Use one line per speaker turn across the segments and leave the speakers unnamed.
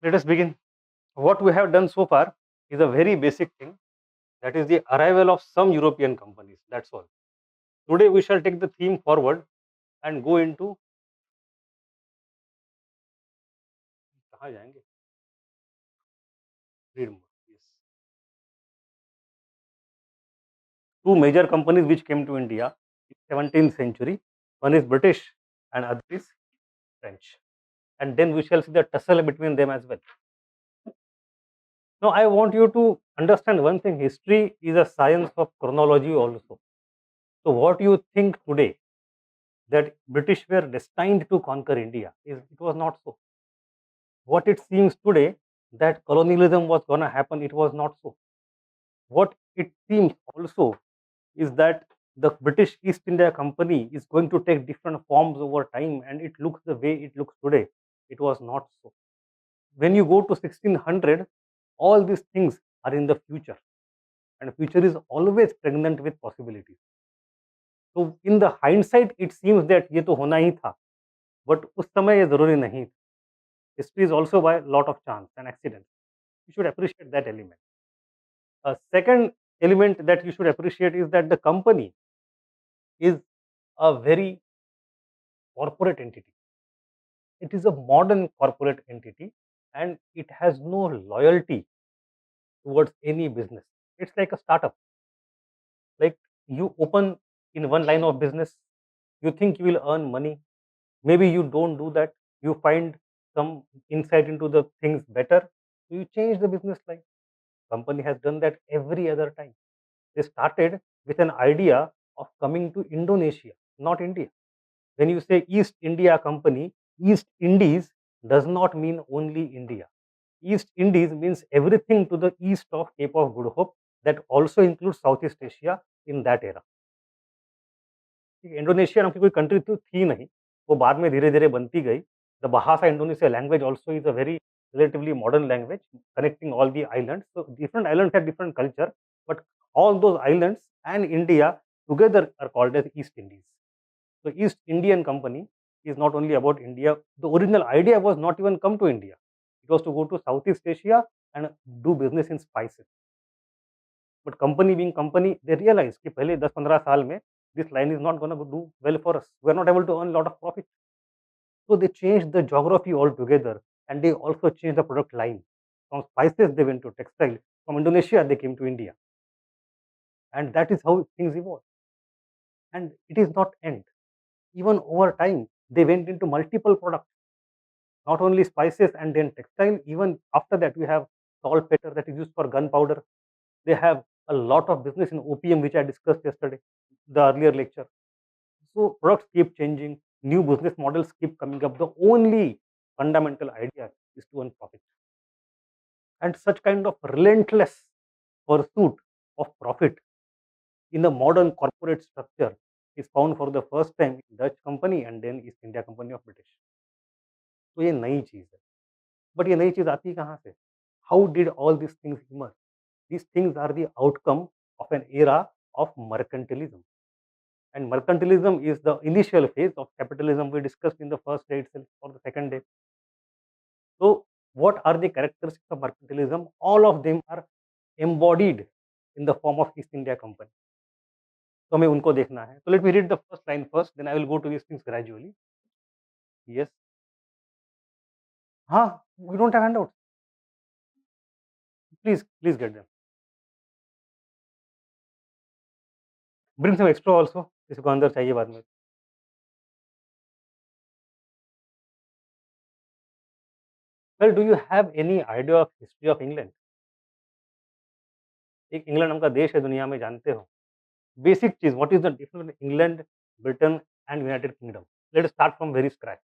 Let us begin. What we have done so far is a very basic thing, that is the arrival of some European companies. That's all. Today we shall take the theme forward and go into कहाँ जाएंगे? Read more. Yes. Two major companies which came to India in 17th century. One is British and other is French. And then we shall see the tussle between them as well. Now I want you to understand one thing. History is a science of chronology also. So what you think today that British were destined to conquer India it was not so. What it seems today that colonialism was going to happen, it was not so. What it seems also is that the British East India Company is going to take different forms over time and it looks the way it looks today. It was not so. When you go to 1600, all these things are in the future and future is always pregnant with possibilities. So in the hindsight, it seems that ये तो होना ही था, but उस समय ये जरूरी नहीं था. History is also by lot of chance and accidents. You should appreciate that element. A second element that you should appreciate is that the company is a very corporate entity. It is a modern corporate entity and it has no loyalty towards any business. It's like a startup. Like you open in one line of business, you think you will earn money. Maybe you don't do that. You find some insight into the things better. So you change the business line. Company has done that every other time. They started with an idea of coming to Indonesia, not India. When you say East India Company, East Indies does not mean only India. East Indies means everything to the east of Cape of Good Hope, that also includes Southeast Asia in that era. Indonesia नाम की कोई country तो थी नहीं, वो बाद में धीरे-धीरे बनती गई. The Bahasa Indonesia language also is a very relatively modern language connecting all the islands. So different islands have different culture, but all those islands and India together are called as East Indies. So East Indian Company is not only about India. The original idea was not even come to India. It was to go to Southeast Asia and do business in spices. But company being company, they realized कि पहले 10-15 साल में this line is not going to do well for us. We are not able to earn a lot of profit. So they changed the geography altogether and they also changed the product line. From spices they went to textile. From Indonesia they came to India. And that is how things evolved. And it is not end. Even over time, they went into multiple products, not only spices and then textile. Even after that, we have saltpeter that is used for gunpowder. They have a lot of business in opium, which I discussed yesterday, the earlier lecture. So products keep changing, new business models keep coming up. The only fundamental idea is to earn profit. And such kind of relentless pursuit of profit in the modern corporate structure is found for the first time in Dutch company and then East India Company of British. तो ये नई चीज़ है. But ये नई चीज़ आती कहाँ से? How did all these things emerge? These things are the outcome of an era of mercantilism. And mercantilism is the initial phase of capitalism we discussed in the first day itself or the second day. So what are the characteristics of mercantilism? All of them are embodied in the form of East India Company. तो हमें उनको देखना है. So let me read the first line first, then I will go to these things gradually. Yes. हाँ, we don't have handouts. Please get them. Bring some extra also. किसी को अंदर चाहिए बाद में. Well, do you have any idea of history of England? एक England नाम का देश है दुनिया में, जानते हो? Basic cheese, what is the difference between England, Britain and United Kingdom? Let us start from very scratch.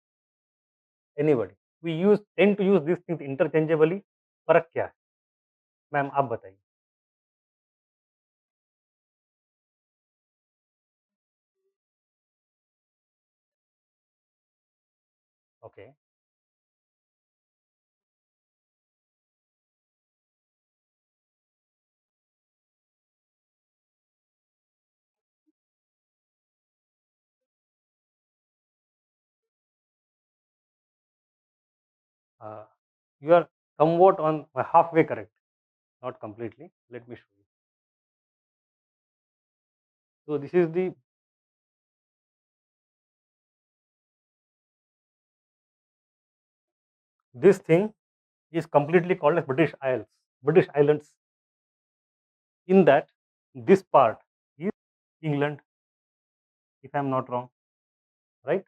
Anybody? We tend to use these things interchangeably. फर्क क्या है? मैम आप बताइए. Okay. Uh, you are somewhat on halfway correct, not completely. Let me show you. So this is the this thing is completely called as British Isles, British Islands. In that, this part is England, if I am not wrong, right?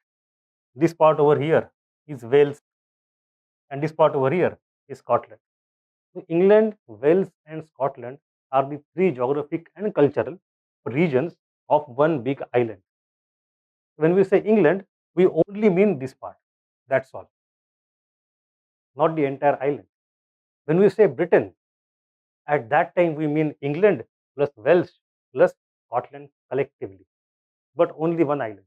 This part over here is Wales, and this part over here is Scotland. So England, Wales, and Scotland are the three geographic and cultural regions of one big island. When we say England, we only mean this part. That's all, not the entire island. When we say Britain, at that time we mean England plus Wales plus Scotland collectively, but only one island.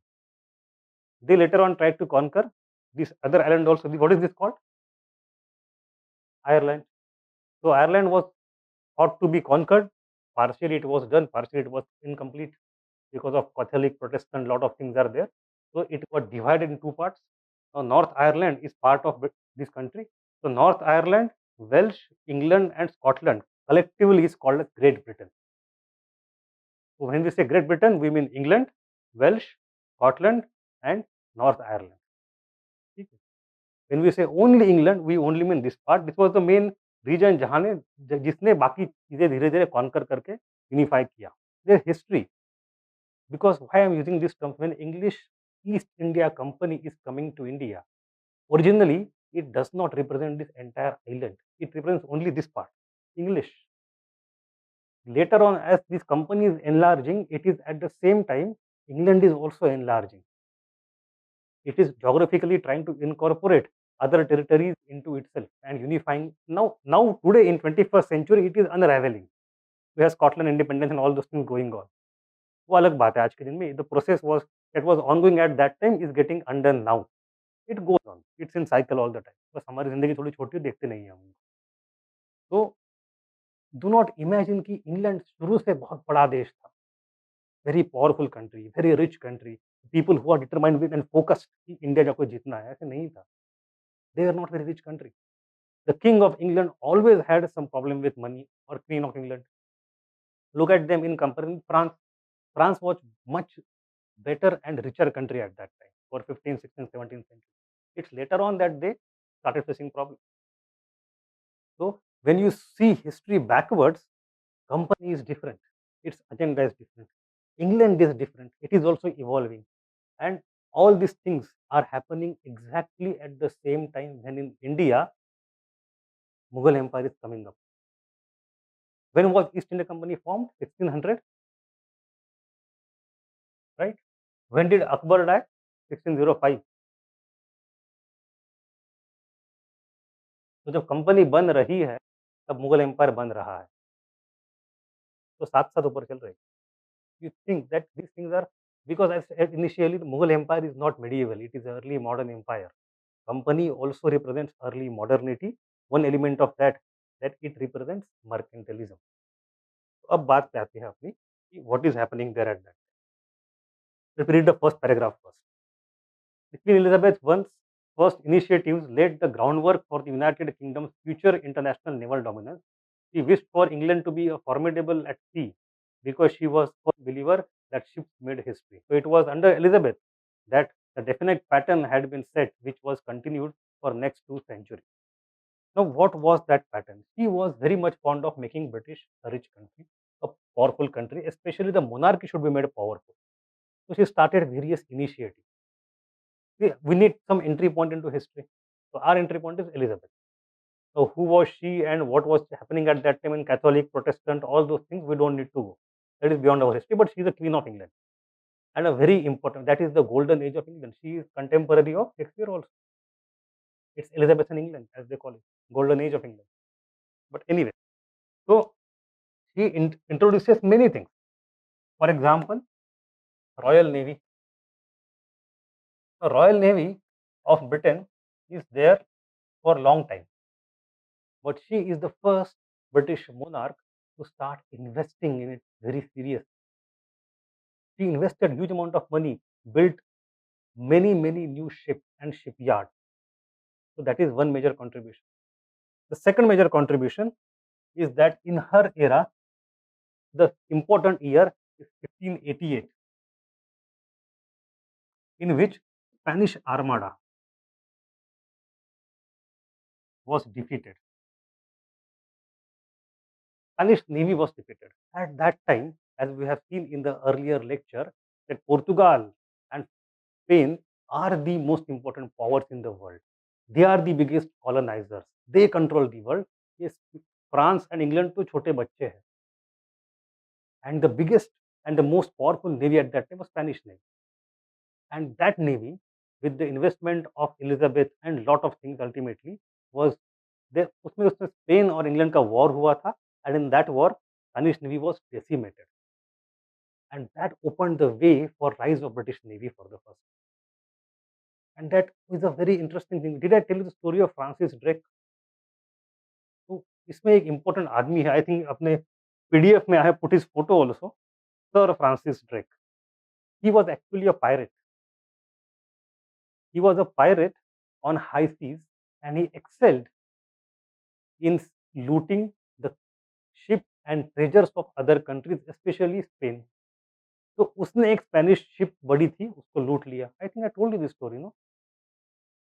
They later on tried to conquer this other island also. What is this called? Ireland. So Ireland was thought to be conquered. Partially it was done, partially it was incomplete because of Catholic, Protestant, lot of things are there. So it was divided in two parts. Now North Ireland is part of this country. So North Ireland, Welsh, England, and Scotland collectively is called as Great Britain. So when we say Great Britain, we mean England, Welsh, Scotland, and North Ireland. When we say only England, we only mean this part. This was the main region जहाँ ने जिसने बाकी चीजें धीरे धीरे conquer करके unify किया. Their history, because why I am using this term, when English East India Company is coming to India, originally it does not represent this entire island. It represents only this part, English. Later on, as this company is enlarging, it is at the same time England is also enlarging. It is geographically trying to incorporate other territories into itself and unifying. Now today in 21st century, it is unraveling. We have Scotland independence and all those things going on. वो अलग बात है आज के दिन में. The process was that was ongoing at that time is getting undone now. It goes on. It's in cycle all the time. बस हमारी जिंदगी थोड़ी छोटी देखते नहीं है हम. तो do not imagine कि इंग्लैंड शुरू से बहुत बड़ा देश था. Very powerful country, very rich country. People who are determined with and focused कि इंडिया जाको जीतना है, ऐसे नहीं था. They are not very rich country. The king of England always had some problem with money, or queen of England. Look at them in comparison. France. France was much better and richer country at that time for 15th, 16th, 17th century. It's later on that they started facing problems. So when you see history backwards, company is different. Its agenda is different. England is different. It is also evolving. And all these things are happening exactly at the same time when in India, Mughal Empire is coming up. When was East India Company formed? 1600, right? When did Akbar die? 1605. तो जब company बन रही है, तब Mughal empire बन रहा है. तो साथ-साथ ऊपर चल रहे हैं. You think that these things are because as initially the Mughal Empire is not medieval, it is early modern empire. Company also represents early modernity. One element of that it represents mercantilism. तो अब बात पे आती है अपनी कि what is happening there at that. Let's read the first paragraph first. Queen Elizabeth I's first initiatives laid the groundwork for the United Kingdom's future international naval dominance. She wished for England to be a formidable at sea because she was a believer that ships made history. So it was under Elizabeth that the definite pattern had been set, which was continued for next 2 centuries. Now, what was that pattern? She was very much fond of making British a rich country, a powerful country, especially the monarchy should be made powerful. So she started various initiatives. We need some entry point into history. So our entry point is Elizabeth. So who was she and what was happening at that time in Catholic, Protestant, all those things we don't need to go. That is beyond our history. But she is the Queen of England, and a very important. That is the golden age of England. She is contemporary of Shakespeare also. It's Elizabethan England as they call it, golden age of England. But anyway, so she introduces many things. For example, Royal Navy. The Royal Navy of Britain is there for a long time. But she is the first British monarch to start investing in it very seriously. She invested huge amount of money, built many new ships and shipyards. So that is one major contribution. The second major contribution is that in her era, the important year is 1588, in which Spanish Armada was defeated. Spanish Navy was defeated. At that time, as we have seen in the earlier lecture, that Portugal and Spain are the most important powers in the world. They are the biggest colonizers. They control the world. Yes, France and England to छोटे बच्चे हैं. And the biggest and the most powerful navy at that time was Spanish Navy. And that navy, with the investment of Elizabeth and lot of things ultimately, was there. उसमें Spain और England का war हुआ था, and in that war, Spanish Navy was decimated. And that opened the way for rise of British Navy for the first. And that is a very interesting thing. Did I tell you the story of Francis Drake? तो इसमें एक important आदमी है, I think अपने PDF में I have put his photo also, sir Francis Drake. He was actually a pirate. He was a pirate on high seas, and he excelled in looting the ship and treasures of other countries, especially Spain. तो उसने एक Spanish ship बड़ी थी, उसको लूट लिया. I think I told you this story, no?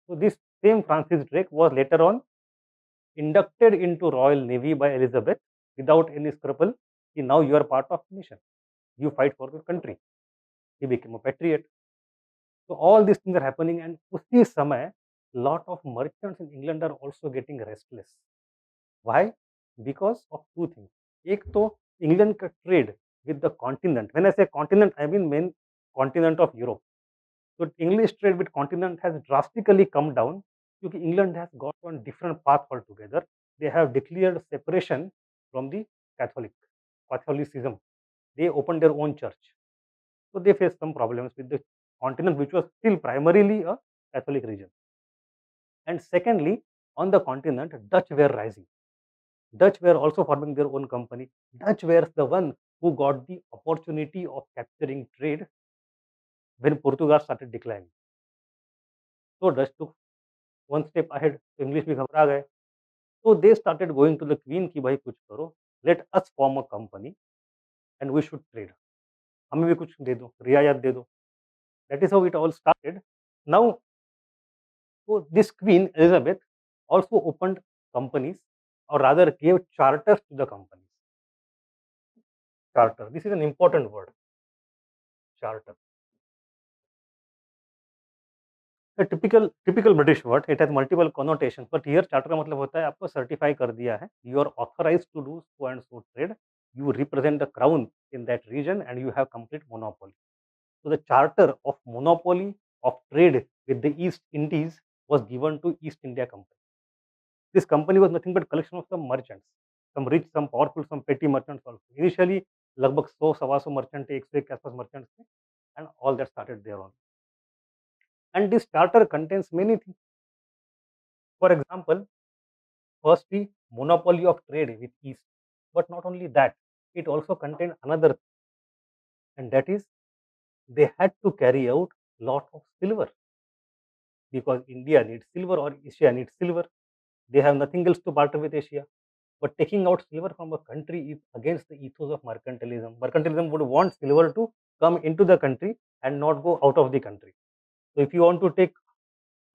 So this same Francis Drake was later on inducted into Royal Navy by Elizabeth without any scruple. Now you are part of nation. You fight for your country. He became a patriot. So all these things are happening, and उसी समय lot of merchants in England are also getting restless. Why? Because of two things. एक तो England का trade with the continent. When I say continent, I mean main continent of Europe. So English trade with continent has drastically come down because England has got on different path altogether. They have declared separation from the Catholicism. They opened their own church. So they face some problems with the continent, which was still primarily a Catholic region. And secondly, on the continent, Dutch were rising. Dutch were also forming their own company. Dutch were the one who got the opportunity of capturing trade when Portugal started declining. So Dutch took one step ahead. English भी घबरा गए. So they started going to the Queen कि भाई कुछ करो. Let us form a company and we should trade. हमें भी कुछ दे दो, रियायत दे दो. That is how it all started. Now, so this Queen Elizabeth also opened companies, or rather gave charters to the companies. Charter. This is an important word. Charter. A typical British word. It has multiple connotations, but here charter का मतलब होता है आपको certify कर दिया है. You are authorized to do so and so trade. You represent the crown in that region, and you have complete monopoly. So the charter of monopoly of trade with the East Indies was given to East India Company. This company was nothing but collection of some merchants, some rich, some powerful, some petty merchants also. Initially, लगभग 100-125 merchant थे, 101 के आसपास merchants थे, and all that started there on. And this charter contains many things. For example, firstly, monopoly of trade with East. But not only that, it also contained another, and that is they had to carry out lot of silver, because India needs silver or Asia needs silver. They have nothing else to barter with Asia. But taking out silver from a country is against the ethos of mercantilism. Mercantilism would want silver to come into the country and not go out of the country. So if you want to take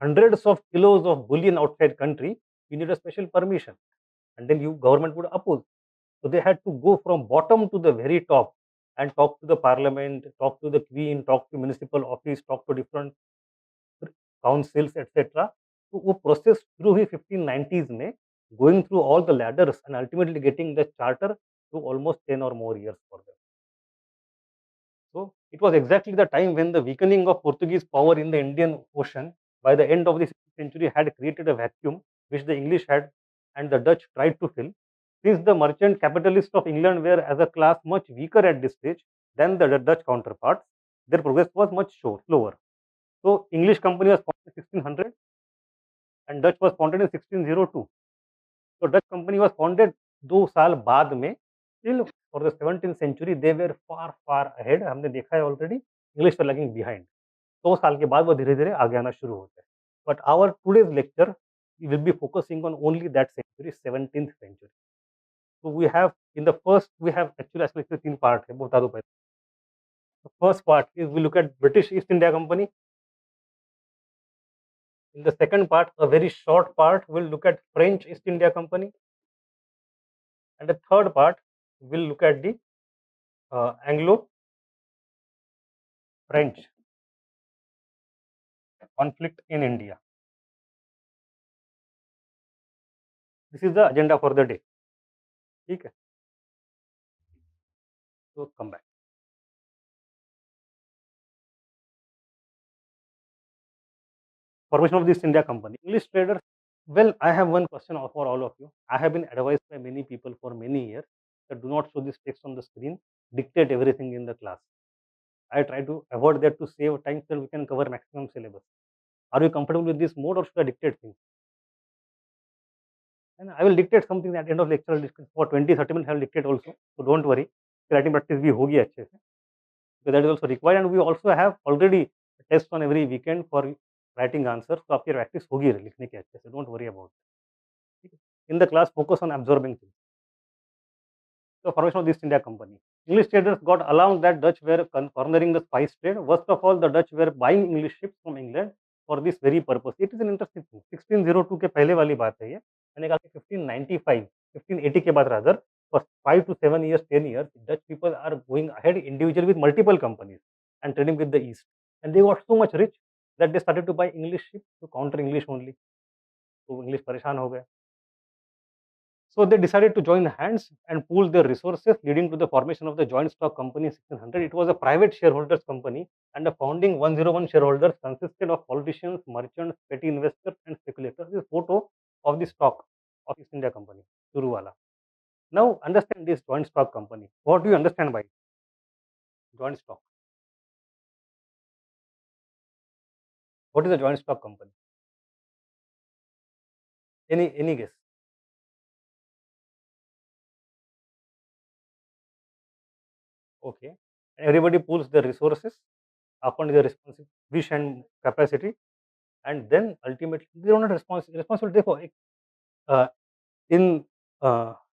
hundreds of kilos of bullion outside country, you need a special permission, and then you government would oppose. So they had to go from bottom to the very top and talk to the parliament, talk to the queen, talk to municipal office, talk to different councils, etc. तो वो process शुरू हुई 1590s में, going through all the ladders and ultimately getting the charter to almost 10 or more years for them. So it was exactly the time when the weakening of Portuguese power in the Indian Ocean by the end of the 16th century had created a vacuum which the English had and the Dutch tried to fill. Since the merchant capitalists of England were as a class much weaker at this stage than the Dutch counterparts, their progress was much slower. So English company was founded in 1600 and Dutch was founded in 1602. So Dutch company was founded 2 साल बाद में. Still for the 17th century they were far ahead. हमने देखा है already. English were lagging behind. 100 साल के बाद वो धीरे-धीरे आगे आना शुरू होते हैं. But our today's lecture we will be focusing on only that century, 17th century. So we have in the first we have actually इसमें तीन part है, बता दो पहले. The first part is we look at British East India Company. In the second part, a very short part, we'll look at French East India Company. And the third part, we'll look at the Anglo-French conflict in India. This is the agenda for the day. ठीक है? So come back. Formation of the East India Company. English traders. Well, I have one question for all of you. I have been advised by many people for many years that do not show this text on the screen, dictate everything in the class. I try to avoid that to save time so we can cover maximum syllabus. Are you comfortable with this mode or should I dictate things? And I will dictate something at the end of lecture. For 20-30 minutes I will dictate also. So don't worry. Writing practice भी होगी अच्छे से. So that is also required, and we also have already tests on every weekend for writing answers. So आपकी practice होगी लिखने के अच्छे से. Don't worry about it. In the class, focus on absorbing things. So formation of the East India Company. English traders got alarmed that Dutch were cornering the spice trade. First of all, the Dutch were buying English ships from England for this very purpose. It is an interesting thing. 1602 के पहले वाली बात है ये. मैंने कहा कि 1595, 1580 के बाद rather, for 5 to 7 years, 10 years, Dutch people are going ahead individually with multiple companies and trading with the East. And they got so much rich that they started to buy English ships to counter English only. तो English परेशान हो गए. So they decided to join hands and pool their resources, leading to the formation of the joint stock company in 1600. It was a private shareholders company, and the founding 101 shareholders consisted of politicians, merchants, petty investors, and speculators. This photo of the stock of East India Company, Shuru wala. Now understand this joint stock company. What do you understand by joint stock? What is a joint stock company? Any guess? Okay. Everybody pools their resources according to their wish and capacity, and then ultimately they are not responsible. देखो एक in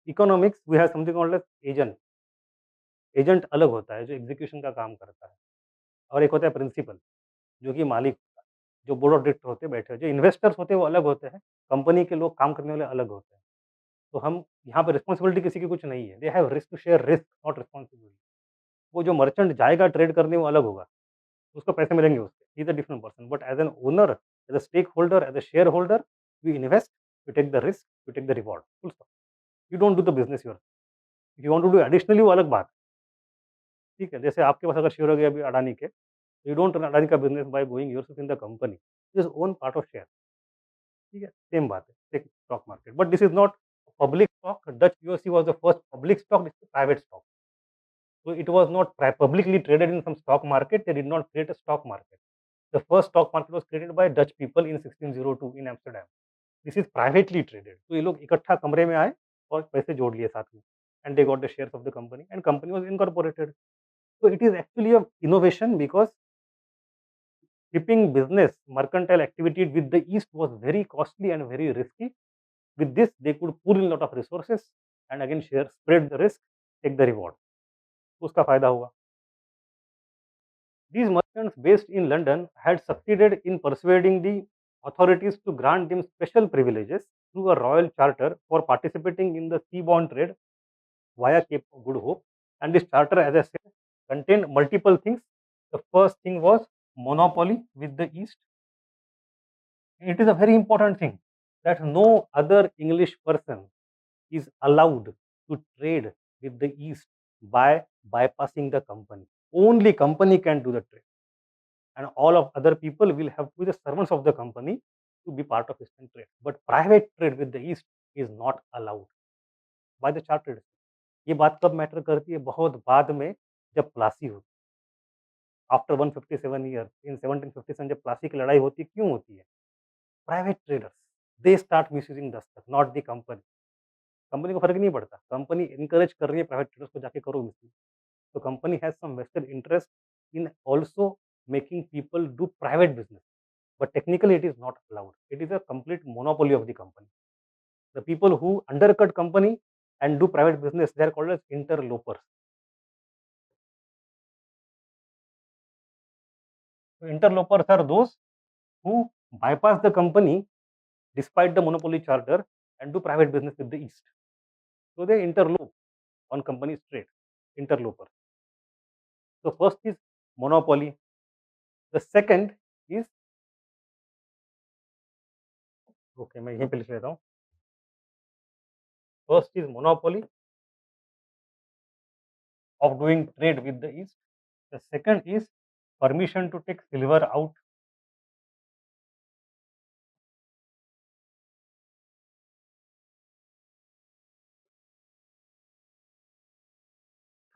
economics we have something called as agent. Agent अलग होता है जो execution का काम करता है, और एक होता है प्रिंसिपल जो कि मालिक होता है, जो बोर्ड ऑफ डायरेक्टर होते हैं बैठे हुए, जो इन्वेस्टर्स होते हैं वो अलग होते हैं, कंपनी के लोग काम करने वाले अलग होते हैं. तो हम यहाँ पे रिस्पॉन्सिबिलिटी किसी की कुछ नहीं है. They have risk to share risk, not responsibility. वो जो मर्चेंट जाएगा ट्रेड करने वो अलग होगा, उसको पैसे मिलेंगे उससे. He is a different person, but as an owner, as a stake holder, as a share holder, you invest, you take the risk, you take the reward. Full stop. You don't do the business your. If you want to do additionally वो अलग बात है. ठीक है, जैसे आपके पास अगर share हो गया अभी अडानी के, यू डोंट रन अडानी का business by going yourself in the company. This own part of share. ठीक है, सेम बात है. Take stock market, but this is not public stock. Dutch POC was the first public stock. This is private stock. So it was not publicly traded in some stock market. They did not create a stock market. The first stock market was created by Dutch people in 1602 in Amsterdam. This is privately traded. So ये लोग इकट्ठा कमरे में आए और पैसे जोड़ लिए साथ में, and they got the shares of the company, and company was incorporated. So it is actually a innovation because keeping business mercantile activity with the East was very costly and very risky. With this, they could pool in lot of resources and again share, spread the risk, take the reward. उसका फायदा हुआ. These merchants based in London had succeeded in persuading the authorities to grant them special privileges through a royal charter for participating in the seaborne trade via Cape of Good Hope. And this charter, as I said, contained multiple things. The first thing was monopoly with the East. It is a very important thing that no other English person is allowed to trade with the East by bypassing the company. Only company can do the trade, and all of other people will have to be the servants of the company to be part of Eastern trade. But private trade with the East is not allowed by the chartered. ये बात कब matter करती है? बहुत बाद में जब प्लासी होती है. आफ्टर 157 ईयर्स इन 1757 जब प्लासी की लड़ाई होती है, क्यों होती है? Private traders they start misusing Dastak, not the company. Company को फर्क नहीं पड़ता. कंपनी इनकरेज कर रही है प्राइवेट ट्रेडर्स को, जाके करो मिसयूज. तो company has some vested interest in also making people do private business. but technically it is not allowed. It is a complete monopoly of the company. The people who undercut company and do private business, they are called as interlopers. So interlopers are those who bypass the company despite the monopoly charter and do private business with the East. So they interlope on company straight, interloper. So first is monopoly. The second is, okay, मैं यहीं पे लिख लेता हूँ. First is monopoly of doing trade with the East. The second is permission to take silver out.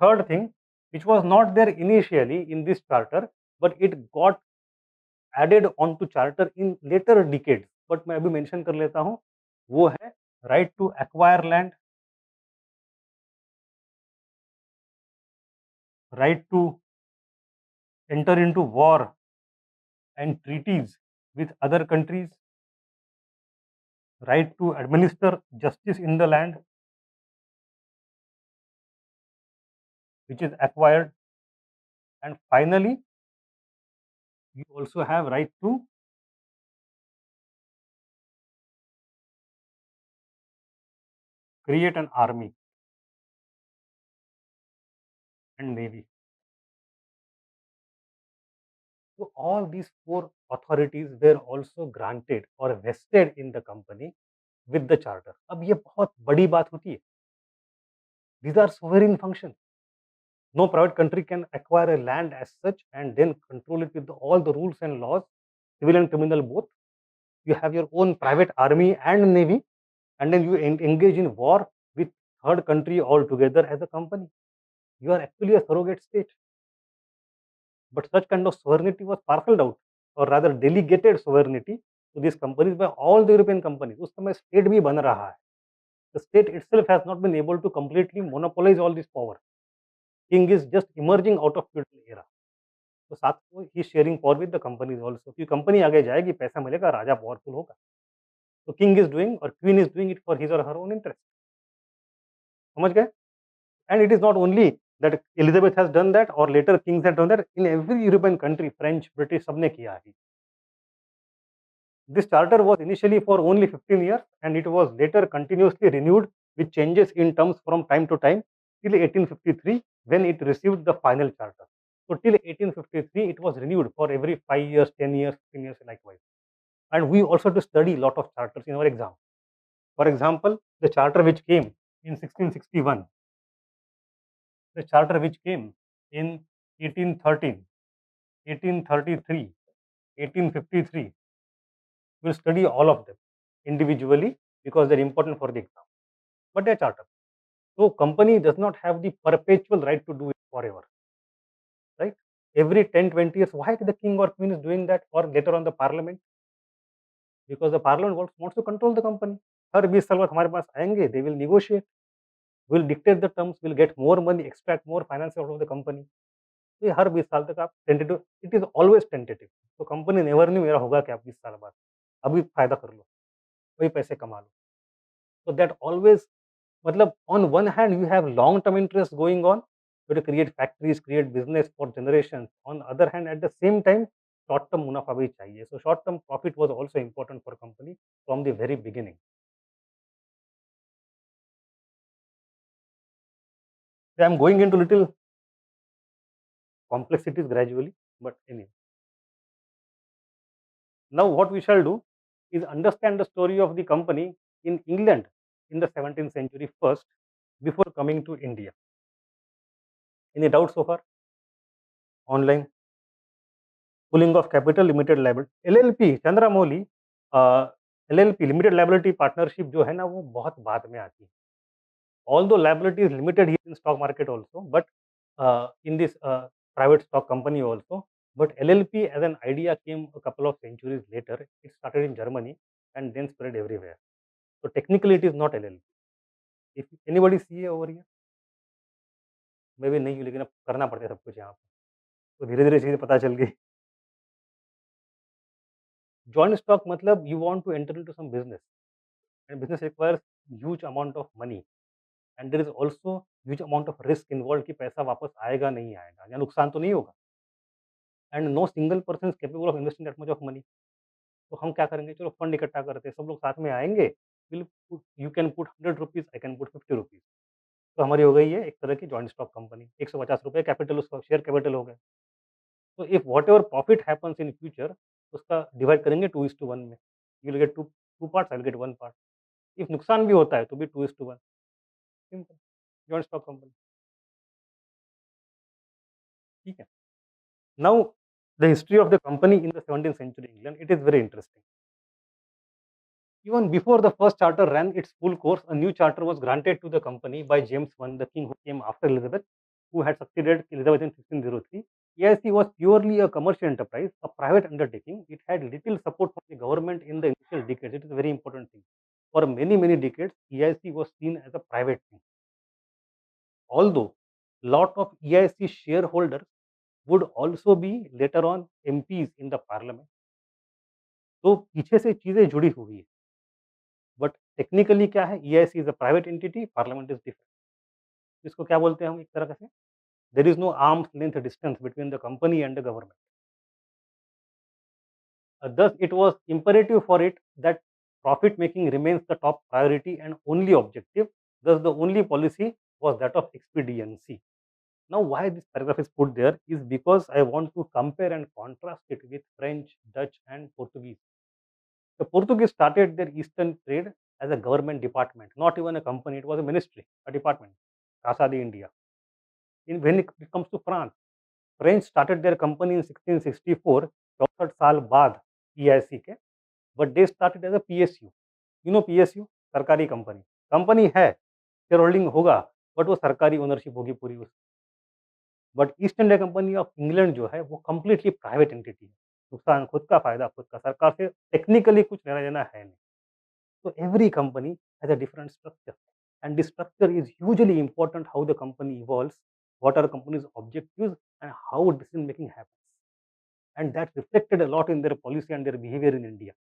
Third thing, which was not there initially in this charter, but it got added on to charter in later decades. But मैं अभी mention कर लेता हूँ, वो है right to acquire land, right to enter into war and treaties with other countries, right to administer justice in the land which is acquired, and finally you also have right to create an army and navy. So all these four authorities were also granted or vested in the company with the charter. अब ये बहुत बड़ी बात होती है. These are sovereign functions. No private country can acquire a land as such and then control it with all the rules and laws, civil and criminal both. You have your own private army and navy, and then you engage in war with third country altogether as a company. You are actually a surrogate state. But such kind of sovereignty was parceled out, or rather delegated sovereignty to these companies by all the European companies. उस समय state भी बन रहा है. The state itself has not been able to completely monopolize all this power. King is just emerging out of feudal era. तो साथ में ही sharing power with the companies also, क्योंकि कंपनी आगे जाएगी, पैसा मिलेगा, राजा पावरफुल होगा. तो किंग इज डूइंग और queen is doing it for his और हर ओन इंटरेस्ट. समझ गए? And it is not only that Elizabeth has done that और later kings have done that. In every European country, French, British, सबने किया है. This charter was initially for only 15 years and it was later continuously renewed with changes in terms from time to time till 1853 when it received the final charter. So till 1853 it was renewed for every 5 years, 10 years, 15 years likewise. And we also have to study a lot of charters in our exam. For example, the charter which came in 1661, the charter which came in 1813, 1833, 1853, we'll study all of them individually because they're important for the exam. But they're charter. So company does not have the perpetual right to do it forever. Right? Every 10, 20 years, why the king or queen is doing that, or later on the parliament? Because the parliament wants to control the company. हर 20 साल बाद हमारे पास आएंगे, they will negotiate, will dictate the terms, will get more money, extract more finance out of the company. तो ये हर 20 साल तक आप tentative, it is always tentative. तो कंपनी नेवर न्यू मेरा होगा क्या 20 साल बाद, अभी फायदा कर लो, वही पैसे कमा लो. So that always, मतलब on one hand you have long term interest going on, you have to create factories, create business for generations. On the other hand, at the same time, short term मुनाफा भी चाहिए. So short term profit was also important for company from the very beginning. So I'm going into little complexities gradually, but anyway. Now what we shall do is understand the story of the company in England in the 17th century first, before coming to India. Any doubts so far? Online? Pooling of capital, limited liability, LLP, Chandramouli, LLP limited liability partnership जो है ना, वो बहुत बाद में आती है. Although liability is limited here in stock market also, but in this private stock company also. But LLP as an idea came a couple of centuries later. It started in Germany and then spread everywhere. So technically it is not LLP. If anybody see over here, मैं भी नहीं हूँ, लेकिन अब करना पड़ता है सब कुछ यहाँ पे. तो धीरे धीरे चीजें पता चल गई. जॉइंट स्टॉक मतलब you want to enter into some business and business requires huge amount of money and there is also huge amount of risk involve कि पैसा वापस आएगा नहीं आएगा या नुकसान तो नहीं होगा and no single person is capable of investing that much of money. तो हम क्या करेंगे, चलो फंड इकट्ठा करते हैं, सब लोग साथ में आएंगे, will you can put 100 rupees, I can put 50 rupees. तो हमारी हो गई है एक तरह की जॉइंट स्टॉक कंपनी, 150 रुपये कैपिटल, उसका शेयर कैपिटल हो गया। तो if whatever profit happens in future, उसका डिवाइड करेंगे 2:1 में, you will get two two parts, I will get one part. If नुकसान भी होता है तो भी 2:1, सिंपल, जॉइंट स्टॉक कंपनी, ठीक है। Now the history of the company in the 17th century England, it is very interesting. Even before the first charter ran its full course, a new charter was granted to the company by James I, the king who came after Elizabeth, who had succeeded Elizabeth in 1603. EIC was purely a commercial enterprise, a private undertaking. It had little support from the government in the initial decades. It is a very important thing. For many, many decades, EIC was seen as a private thing. Although lot of EIC shareholders would also be later on MPs in the parliament. तो पीछे से चीजें जुड़ी हुई है, but technically क्या है, EIC is a private entity, parliament is different. इसको क्या बोलते हैं हम एक तरह से, there is no arms length distance between the company and the government. Thus it was imperative for it that profit making remains the top priority and only objective. Thus the only policy was that of expediency. Now why this paragraph is put there is because I want to compare and contrast it with French, Dutch and Portuguese. The Portuguese started their eastern trade as a government department, not even a company, it was a ministry, a department, Casa de India. When it comes to France, French started their company in 1664, 64 साल बाद EIC के, but they started as a PSU. You know PSU, सरकारी company, company है, share holding होगा, but वो सरकारी ownership होगी पूरी उस। But east India company of England जो है वो कंप्लीटली प्राइवेट एंटिटी है, नुकसान खुद का, फायदा खुद का, सरकार से टेक्निकली कुछ लेना देना है नहीं। So every company has a different structure, and this structure is hugely important. How the company evolves, what are the company's objectives, and how decision making happens, and that reflected a lot in their policy and their behavior in India.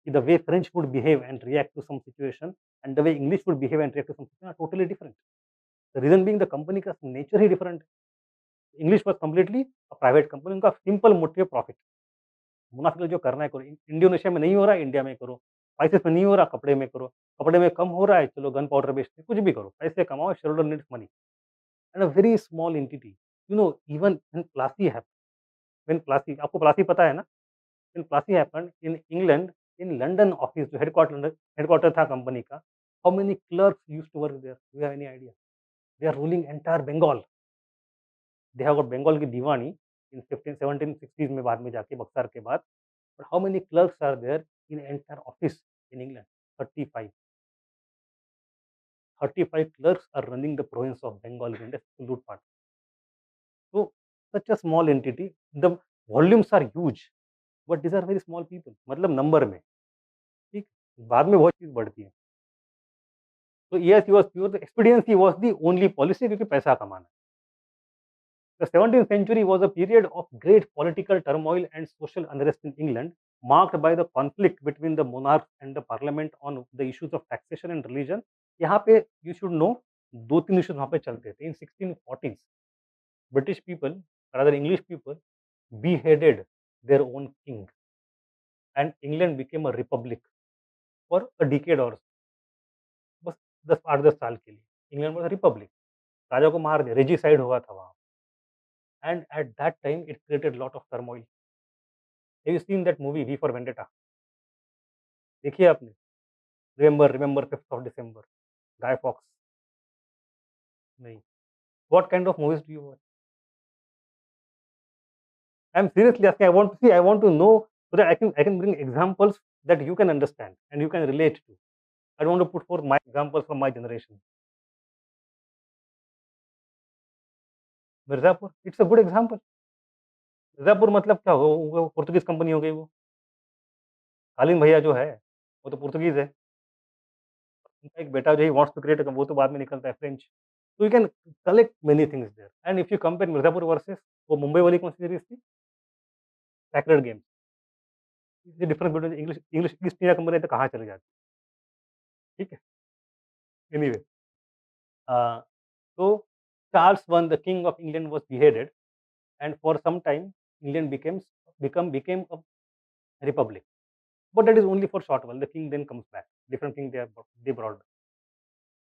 The way French would behave and react to some situation, and the way English would behave and react to some situation are totally different. The reason being the company का nature he different. English was completely a private company. उनका simple motive profit. मुनाफे जो करना है करो, Indonesia में नहीं हो रहा है इंडिया में करो, स्पाइसेस में नहीं हो रहा कपड़े में करो, कपड़े में कम हो रहा है चलो गन पाउडर बेचते हैं, कुछ भी करो, पैसे कमाओ, shareholder needs money and a very small entity, you know, even when Plassey happened, when Plassey, आपको प्लासी पता है ना, when Plassey happened in England, in London office जो हेडक्वार्टर था कंपनी का, how many clerks used to work there, do you have any idea? They are ruling entire Bengal, they have got Bengal की दीवानी इन 15 1760s में, बाद में जाके बक्सर के बाद। But how many clerks are there in entire office in England? 35. 35 clerks are running the province of Bengal in absolute part. So such a small entity, the volumes are huge, but these are very small people. मतलब number में, ठीक, बाद में बहुत चीज बढ़ती है। तो yes, he was pure. The expediency was the only policy क्योंकि पैसा कमाना है। The 17th century was a period of great political turmoil and social unrest in England, marked by the conflict between the monarchs and the parliament on the issues of taxation and religion. यहाँ पे you should know दो तीन issues वहाँ पे चलते थे। In 1640s, British people, rather English people, beheaded their own king, and England became a republic for a decade or so. बस 10 8 10 साल के लिए इंग्लैंड was a republic. राजा को मार दिया, रेजिसाइड हुआ था वहाँ, and at that time it created lot of turmoil. Have you seen that movie V for Vendetta? देखिए आपने, remember remember 5th of December, Guy Fawkes, नहीं, what kind of movies do you watch? I am seriously asking, I want to know so that I can bring examples that you can understand and you can relate to. I don't want to put for my examples from my generation. Mirzapur, it's a good example. Mirzapur मतलब क्या हो, वो Portuguese company हो गई वो। कालीन भैया जो है वो तो पोर्तुगीज है, उनका एक बेटा जो ही वांट्स टू क्रिएट, वो तो बाद में निकलता है फ्रेंच। तो you can collect many things there, and if you compare Mirzapur versus वो मुंबई वाली कौन सी सीरीज थी, sacred games, difference between English English East India company तो कहाँ चले जाती, ठीक है? Anyway so Charles I, the King of England, was beheaded, and for some time England became a republic. But that is only for short while. The king then comes back. Different king they brought back.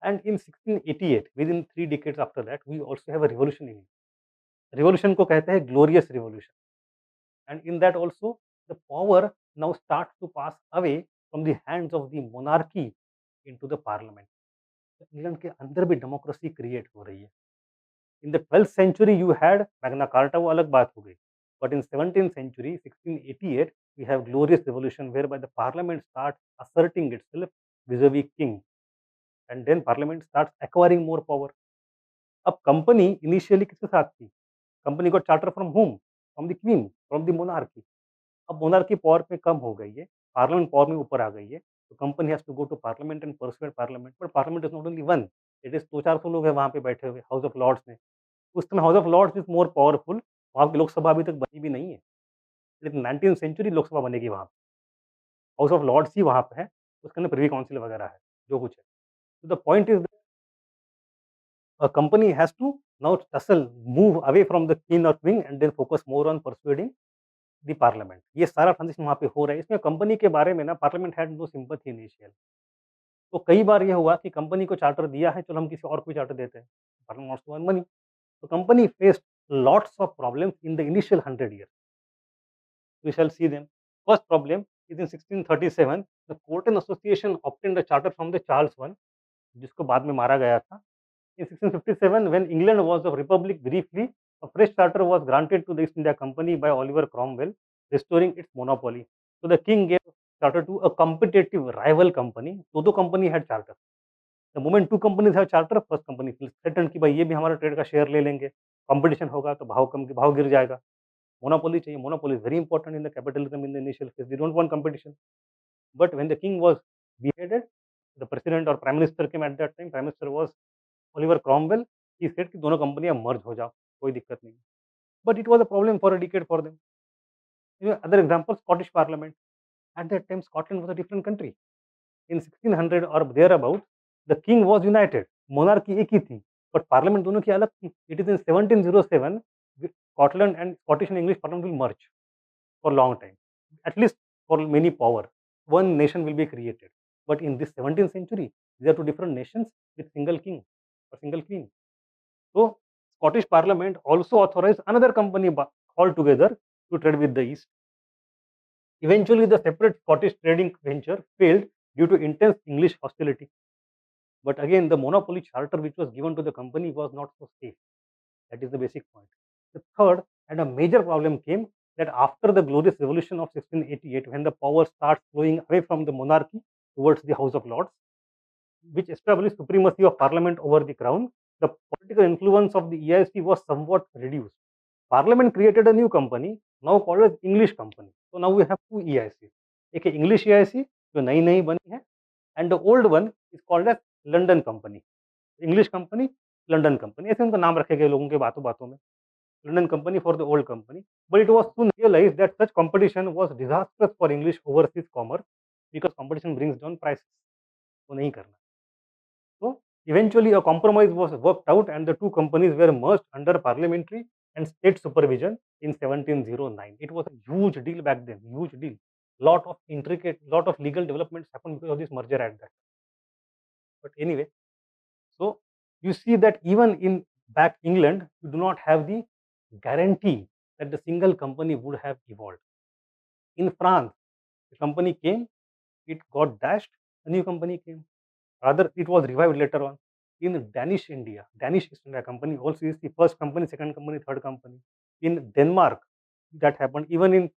And in 1688, within 3 decades after that, we also have a revolution in India. Revolution को कहते हैं glorious revolution. And in that also, the power now starts to pass away from the hands of the monarchy into the parliament. England के अंदर भी democracy create हो रही है. In the 12th century, you had Magna Carta, वो अलग बात हो गई. But in 17th century, 1688, we have glorious revolution whereby the parliament starts asserting itself vis-a-vis king, and then parliament starts acquiring more power. अब company initially किसके साथ थी? Company को charter from home, from the queen, from the monarchy. अब monarchy power में कम हो गई है, पार्लियामेंट पावर में ऊपर आ गई है, तो company has to go to parliament and persuade parliament. But parliament is not only one, it is 200-400 लोग हैं वहाँ पे बैठे हुए हाउस ऑफ लॉर्ड्स में. उस समय house of Lords is more powerful. वहाँ की लोकसभा अभी तक बनी भी नहीं है. लेकिन 19th सेंचुरी लोकसभा बनेगी वहाँ पे. हाउस ऑफ लॉर्ड्स ही वहाँ पे है, उसके अंदर प्रिवी काउंसिल वगैरह है, जो कुछ है. तो the point is a company has to now tussle, move away from the king or queen and then focus more on persuading the parliament. ये सारा ट्रांजिशन वहाँ पे हो रहा है. इसमें कंपनी के बारे में ना parliament had no sympathy initial. तो कई बार ये हुआ कि कंपनी को चार्टर दिया है, चलो हम किसी और को चार्टर देते हैं. Parliament wants to earn money. तो company faced lots of problems in the initial 100 years. We shall see them. First problem is in 1637, the Court and Association obtained a charter from the Charles I, जिसको बाद में मारा गया था. In 1657, when England was a republic briefly, a fresh charter was granted to the East India Company by Oliver Cromwell, restoring its monopoly. So the king gave charter to a competitive rival company. दो company had charter. The moment two companies have charter, first company feels threatened कि भाई ये भी हमारा trade का share ले लेंगे. Competition होगा तो भाव गिर जाएगा. Monopoly चाहिए. Monopoly is very important in the capitalism in the initial phase. They don't want competition. But when the king was beheaded, the president or prime minister came at that time. Prime minister was Oliver Cromwell. He said कि दोनों कंपनियां मर्ज हो जाओ, कोई दिक्कत नहीं. But it was a problem for a decade for them. Other example, Scottish Parliament. At that time, Scotland was a different country. In 1600 or thereabout, the king was united. Monarchy एक ही थी, but parliament दोनों की अलग थी. It is in 1707 Scotland and Scottish and English Parliament will merge for long time, at least for many power. One nation will be created. But in this 17th century, these are two different nations with single king or single queen. So Scottish Parliament also authorized another company altogether to trade with the East. Eventually, the separate Scottish trading venture failed due to intense English hostility. But again, the monopoly charter which was given to the company was not so safe. That is the basic point. The third and a major problem came that after the glorious revolution of 1688, when the power starts flowing away from the monarchy towards the House of Lords, which established supremacy of parliament over the crown, the political influence of the EIC was somewhat reduced. Parliament created a new company, now called as English Company. So now we have two EICs. एक है English EIC जो नई नई बनी है, and the old one is called as London Company. English Company, London Company. ऐसे उनका नाम रखे गए लोगों के बातों बातों में. London Company for the old company. But it was soon realized that such competition was disastrous for English overseas commerce because competition brings down prices. तो नहीं करना. So eventually a compromise was worked out and the two companies were merged under parliamentary and state supervision in 1709. It was a huge deal back then, huge deal. Lot of legal developments happened because of this merger at that time. But anyway, so you see that even in back England, you do not have the guarantee that the single company would have evolved. In France, the company came, it got dashed, a new company came. Rather, it was revived later on. In Danish India, Danish East India Company also is the first company, second company, third company. In Denmark, that happened. Even in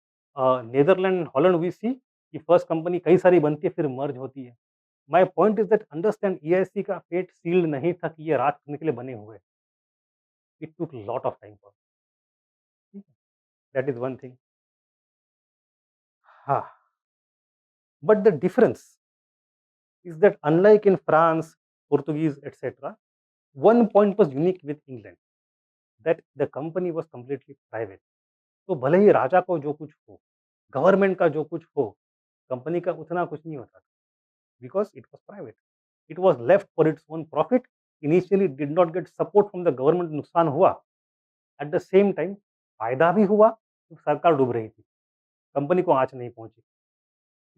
Netherlands and Holland, we see कि first company कई सारी बनती है फिर मर्ज होती है. My point is that understand EIC का fate sealed नहीं था कि ये राज करने के लिए बने हुए. It took lot of time for. That is one thing. हाँ, but the difference is that unlike in France, Portuguese, etc., one point was unique with England, that the company was completely private. तो भले ही राजा को जो कुछ हो, government का जो कुछ हो, कंपनी का उतना कुछ नहीं होता था, because it was private. It was left for its own profit, initially did not get support from the government, नुकसान हुआ। एट द सेम टाइम फ़ायदा भी हुआ, तो सरकार डूब रही थी, कंपनी को आँच नहीं पहुँची।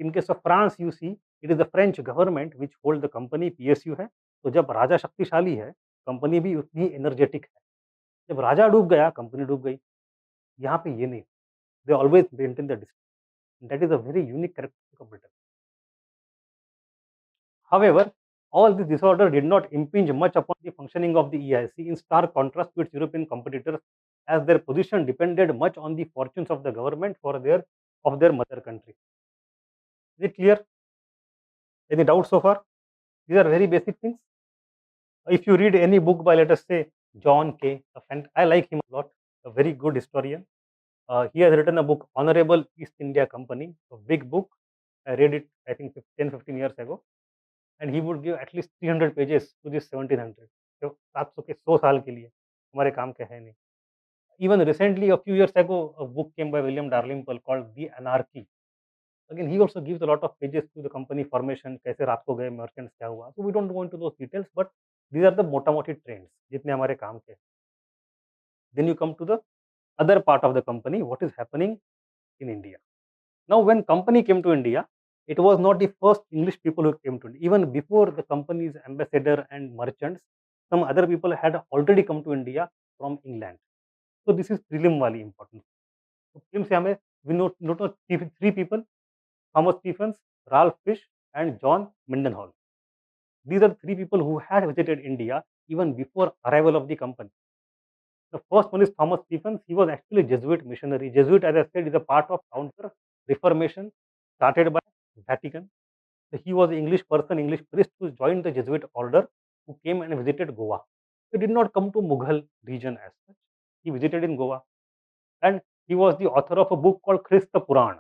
In case of France you see, it is the French government which hold the company, PSU है, तो जब राजा शक्तिशाली है, कंपनी भी उतनी ही एनर्जेटिक है। जब राजा डूब गया, कंपनी डूब गई। यहाँ पे ये नहीं, they always maintain the distance, that is a very unique characteristic of Britain. However, all this disorder did not impinge much upon the functioning of the EIC, in stark contrast to its European competitors, as their position depended much on the fortunes of the government of their mother country. Is it clear? Any doubts so far? These are very basic things. If you read any book by, let us say, John Kay, I like him a lot, a very good historian. He has written a book, Honorable East India Company, a big book. I read it, I think, 10-15 years ago. And he would give at least 300 pages to this 1700. तो 700 के 100 साल के लिए हमारे काम के है नहीं। Even recently, a few years ago, a book came by William Dalrymple called The Anarchy. Again, he also gives a lot of pages to the company formation, कैसे रात को गए merchants क्या हुआ। So we don't go into those details, but these are the मोटा-मोटी trends जितने हमारे काम के हैं। Then you come to the other part of the company, what is happening in India. Now, when company came to India, it was not the first English people who came to India. Even before the company's ambassador and merchants, some other people had already come to India from England. So this is prelim wali important. So prelim से हमें we note three people: Thomas Stephens, Ralph Fish, and John Mendenhall. These are three people who had visited India even before arrival of the company. The first one is Thomas Stephens. He was actually a Jesuit missionary. Jesuit, as I said, is a part of counter Reformation started by Vatican. So he was an English person, English priest who joined the Jesuit order, who came and visited Goa. He did not come to Mughal region as such. He visited in Goa, and he was the author of a book called Christ Puran.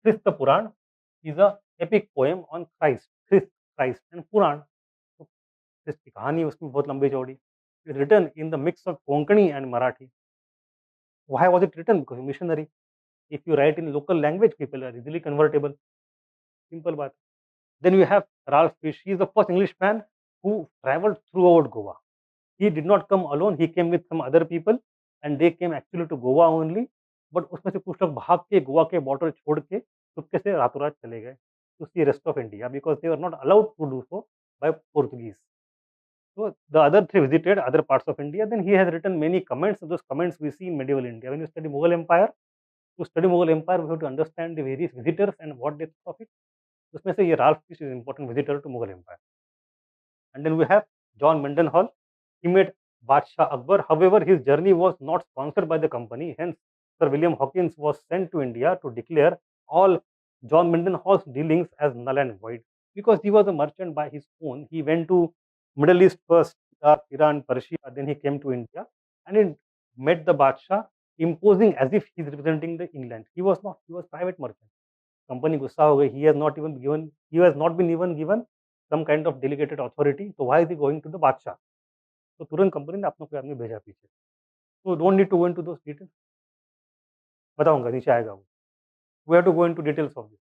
Christ Puran is a epic poem on Christ and Puran. तो Christ की कहानी उसमें बहुत लंबी चौड़ी. It is written in the mix of Konkani and Marathi. Why was it written? Because missionary. If you write in local language, people are easily convertible. Simple baat. Then we have Ralph Fish. He is the first Englishman who traveled throughout Goa. He did not come alone. He came with some other people, and they came actually to Goa only. But उसमें से कुछ लोग भाग के गोवा के border छोड़ के चुपके से रातों रात चले गए to see rest of India because they were not allowed to do so by Portuguese. So the other three visited other parts of India. Then he has written many comments. Those comments we see in medieval India. When you study Mughal Empire, to study Mughal Empire, we have to understand the various visitors and what they thought of it. उसमें से ये Ralph Fish is important visitor to Mughal Empire. And then we have John Mendenhall. He met Badshah Akbar. However, his journey was not sponsored by the company. Hence, Sir William Hawkins was sent to India to declare all John Mendenhall's dealings as null and void. Because he was a merchant by his own, he went to Middle East first, Iraq, Iran, Persia. Then he came to India and he met the Badshah, imposing as if he is representing the England. He was not. He was private merchant. Company गुस्सा हो गई. He has not been even given some kind of delegated authority. So why is he going to the बादशाह? तो तुरंत company ने अपना कोई आदमी भेजा पीछे. So don't need to go into those details. बताऊंगा, नीचे आएगा वो. We have to go into details of this.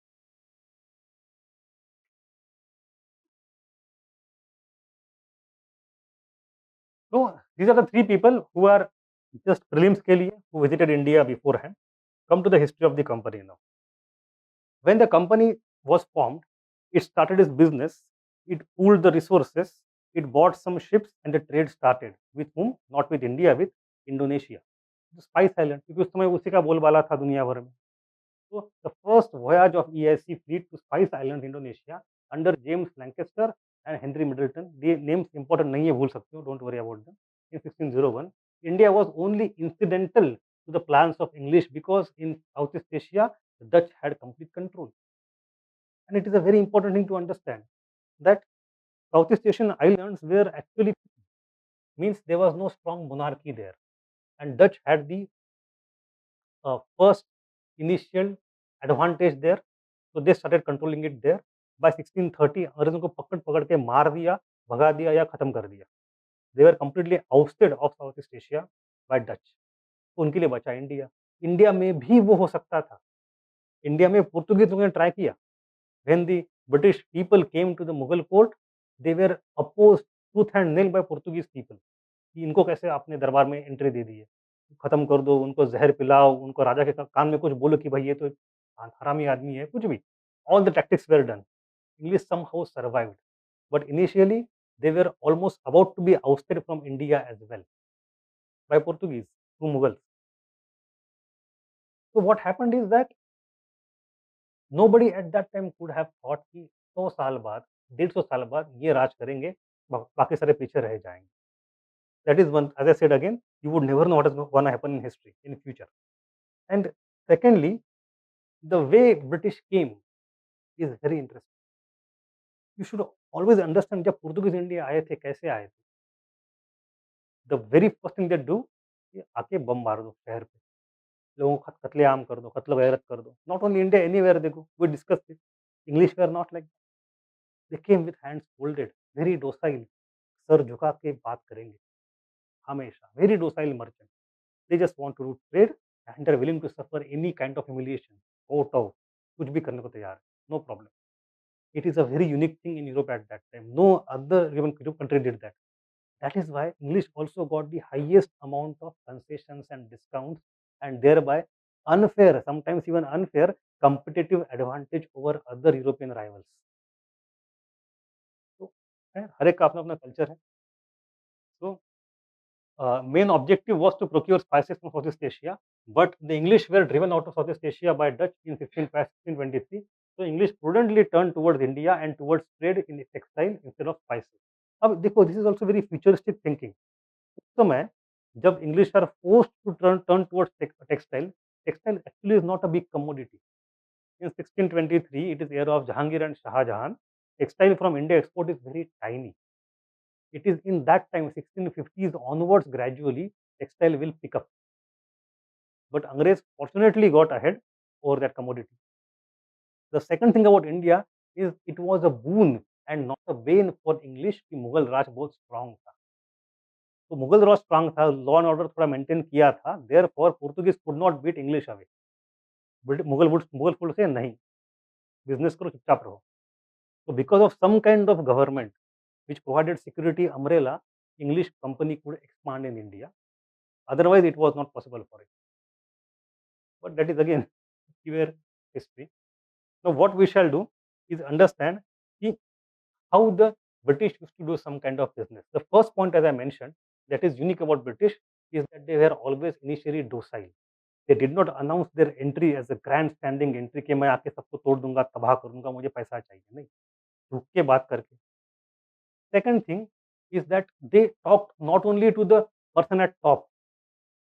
So these are the three people who are just prelims के लिए who visited India beforehand. Come to the history of the company now. When the company was formed, it started its business, it pooled the resources, it bought some ships, and the trade started. With whom? Not with India, with Indonesia. The Spice Island, क्योंकि उस समय उसी का बोलबाला था दुनिया भर में. So the first voyage of EIC fleet to Spice Islands, Indonesia, under James Lancaster and Henry Middleton. The names important नहीं है, भूल सकते हो, don't worry about them. In 1601, India was only incidental to the plans of English because in Southeast Asia, the Dutch had complete control. And it is a very important thing to understand that Southeast Asian islands were actually, means there was no strong monarchy there, and Dutch had the first initial advantage there, so they started controlling it there. By 1630, अंग्रेजों को पकड़ के मार दिया, भगा दिया या खत्म कर दिया. They were completely ousted of Southeast Asia by Dutch. तो उनके लिए बचा इंडिया. इंडिया में भी वो हो सकता था। इंडिया में पोर्तुगीज़ों ने ट्राई किया। When the British people came to the Mughal court, they were opposed tooth and nail by Portuguese people कि इनको कैसे आपने दरबार में एंट्री दे दी है। खत्म कर दो, उनको ज़हर पिलाओ, उनको राजा के कान में कुछ बोलो कि भाई ये तो हरामी आदमी है, कुछ भी। All the tactics were done. English somehow survived, but initially they were almost about to be ousted from India as well by Portuguese through Mughals. So what happened is that nobody at that time could have thought कि 100 साल बाद, 150 साल बाद ये राज करेंगे, बाकी सारे पीछे रह जाएंगे. That is one, as I said again, you would never know what is going to happen in history in future. And secondly, the way British came is very interesting. You should always understand जब Portuguese India आए थे, कैसे आए थे. The very first thing they do, ये आके बम मार दो शहर पे, लोगों को कत्लेआम कर दो, कत्ल वगैरह कर दो। Not only India, anywhere they go, we discuss this. English they are not like, they came with hands folded, very docile, सर झुका के बात करेंगे हमेशा, very docile merchant. They just want to do trade and are willing to suffer any kind of humiliation, court of, कुछ भी करने को तैयार है, no problem. It is a very unique thing in Europe at that time, no other even country did that. That is why English also got the highest amount of concessions and discounts, and thereby unfair, sometimes even unfair, competitive advantage over other European rivals. तो हर एक का अपना अपना culture है। तो main objective was to procure spices from Southeast Asia, but the English were driven out of Southeast Asia by Dutch in 1623. So English prudently turned towards India and towards trade in textile instead of spices. अब देखो, this is also very futuristic thinking. उस समय जब English are forced to turn towards textile, textile actually is not a big commodity. In 1623, it is era of Jahangir and Shah Jahan. Textile from India export is very tiny. It is in that time, 1650s onwards, gradually textile will pick up. But Angrez fortunately got ahead over that commodity. The second thing about India is it was a boon and not a bane for English कि मुगल राज बहुत strong था। तो Mughal raj strong था, law and order थोड़ा maintain किया था, therefore Portuguese could not beat English away. Mughal would say नहीं, business करो, चुपचाप रहो। So because of some kind of government which provided security umbrella, English company could expand in India. Otherwise, it was not possible for it. But that is again pure history. Now, what we shall do is understand how the British used to do some kind of business. The first point, as I mentioned, that is unique about British is that they were always initially docile. They did not announce their entry as a grand standing entry कि मैं आके सबको तोड़ दूंगा, तबाह करूंगा, मुझे पैसा चाहिए, नहीं, झुक के बात करके। Second thing is that they talked not only to the person at top,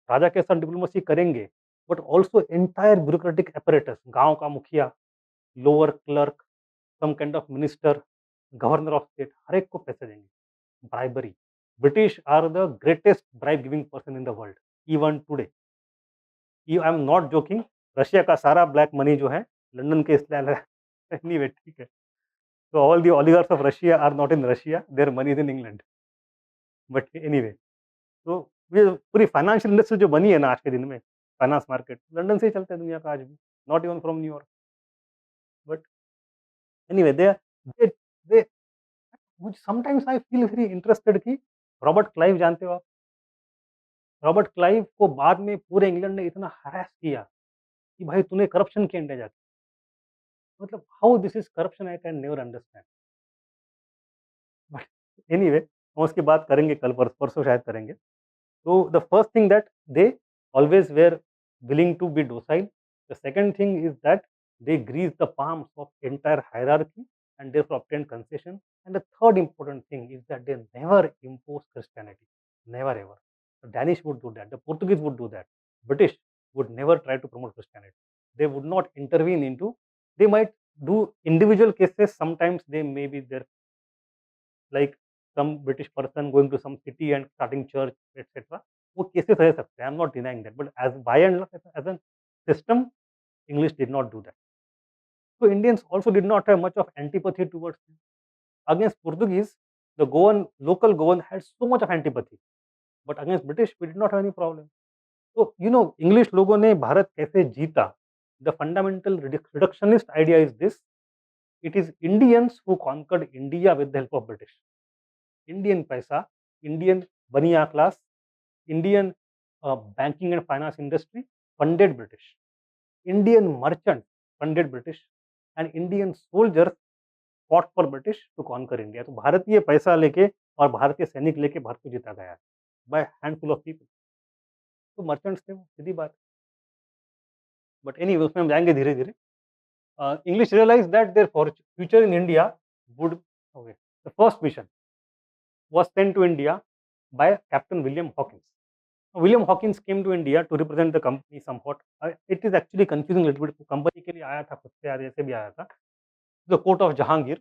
राजा के साथ डिप्लोमेसी करेंगे, but also entire bureaucratic apparatus, गांव का मुखिया, lower clerk, some kind of minister, governor of state, हर एक को पैसे देंगे। Bribery, British are the greatest bribe giving person in the world even today. I am not joking, Russia का सारा ब्लैक मनी जो है लंदन के इसलिए एनीवे, ठीक है। So all the oligarchs of Russia are not in Russia, their money is in England. But anyway, तो ये पूरी फाइनेंशियल इंडस्ट्री जो बनी है ना आज के दिन में, फाइनेंस मार्केट लंदन से ही चलता है दुनिया का आज भी, not even from New York. But anyway they they मुझे sometimes I feel very interested कि रॉबर्ट क्लाइव जानते हो आप? रॉबर्ट क्लाइव को बाद में पूरे इंग्लैंड ने इतना हरास किया कि भाई तूने करप्शन किया इंडिया जाके, मतलब how this is corruption, I can never understand. But anyway, हम उसकी बात करेंगे कल, परसों शायद करेंगे। So the first thing that they always were willing to be docile. The second thing is that they greased the palms of entire hierarchy and therefore obtained concession. And the third important thing is that they never imposed Christianity, never ever. The Danish would do that, the Portuguese would do that, British would never try to promote Christianity. They would not intervene into. They might do individual cases. Sometimes they may be there, like some British person going to some city and starting church, etc. वो cases रह सकते हैं, I am not denying that, but as by and as an system English did not do that. So Indians also did not have much of antipathy towards them. Against Portuguese, the Goan, local Goan had so much of antipathy, but against British, we did not have any problem. तो English लोगों ने भारत कैसे जीता? The fundamental reductionist idea is this: it is Indians who conquered India with the help of British. Indian paisa, Indian bania class, Indian banking and finance industry funded British. Indian merchants funded British, and Indian soldiers fought for British to conquer India. तो भारतीय पैसा लेके और भारतीय सैनिक लेके भारत को जीता गया है बाय हैंडफुल ऑफ पीपल। तो मर्चेंट्स थे वो, सीधी बात। बट एनीवे उसमें हम जाएंगे धीरे धीरे। English realized that their future in India would, okay, the first mission was sent to India by Captain William Hawkins. William Hawkins came to India to represent the company somewhat. It is actually confusing a little bit. Company के लिए आया था, खुद से ऐसे भी आया था। The court of Jahangir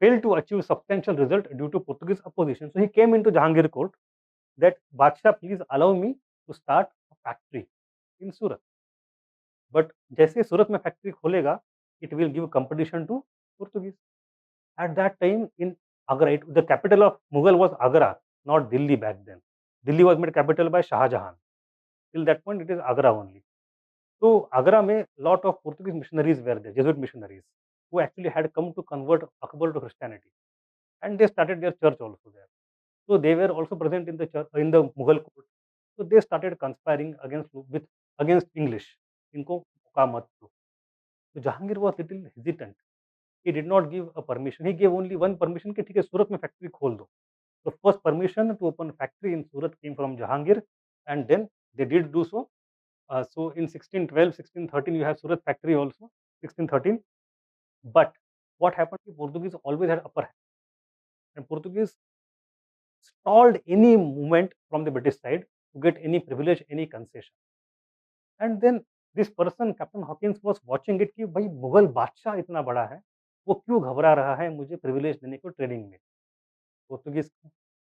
failed to achieve substantial result due to Portuguese opposition. So he came into Jahangir court that Badshah, please allow me to start a factory in Surat. But जैसे सूरत में factory खोलेगा, it will give competition to Portuguese. At that time in Agra, the capital of Mughal was Agra, not Delhi back then. Delhi was made capital by Shah Jahan. Till that point, it is Agra only. So Agra में lot of Portuguese missionaries were there, Jesuit missionaries, who actually had come to convert Akbar to Christianity, and they started their church also there. So they were also present in the church in the Mughal court. So they started conspiring against English. इनको मौका मत दो। So Jahangir was little hesitant. He did not give a permission. He gave only one permission कि ठीक है सूरत में factory खोल दो। The first permission to open factory in Surat came from Jahangir, and then they did do so. So in 1612, 1613, you have Surat factory also, 1613. But what happened? The Portuguese always had upper hand, and Portuguese stalled any movement from the British side to get any privilege, any concession. And then this person, Captain Hawkins, was watching it कि भाई मुगल बादशाह इतना बड़ा है, वो क्यों घबरा रहा है मुझे प्रिविलेज देने को ट्रेडिंग में। पोर्तुगीज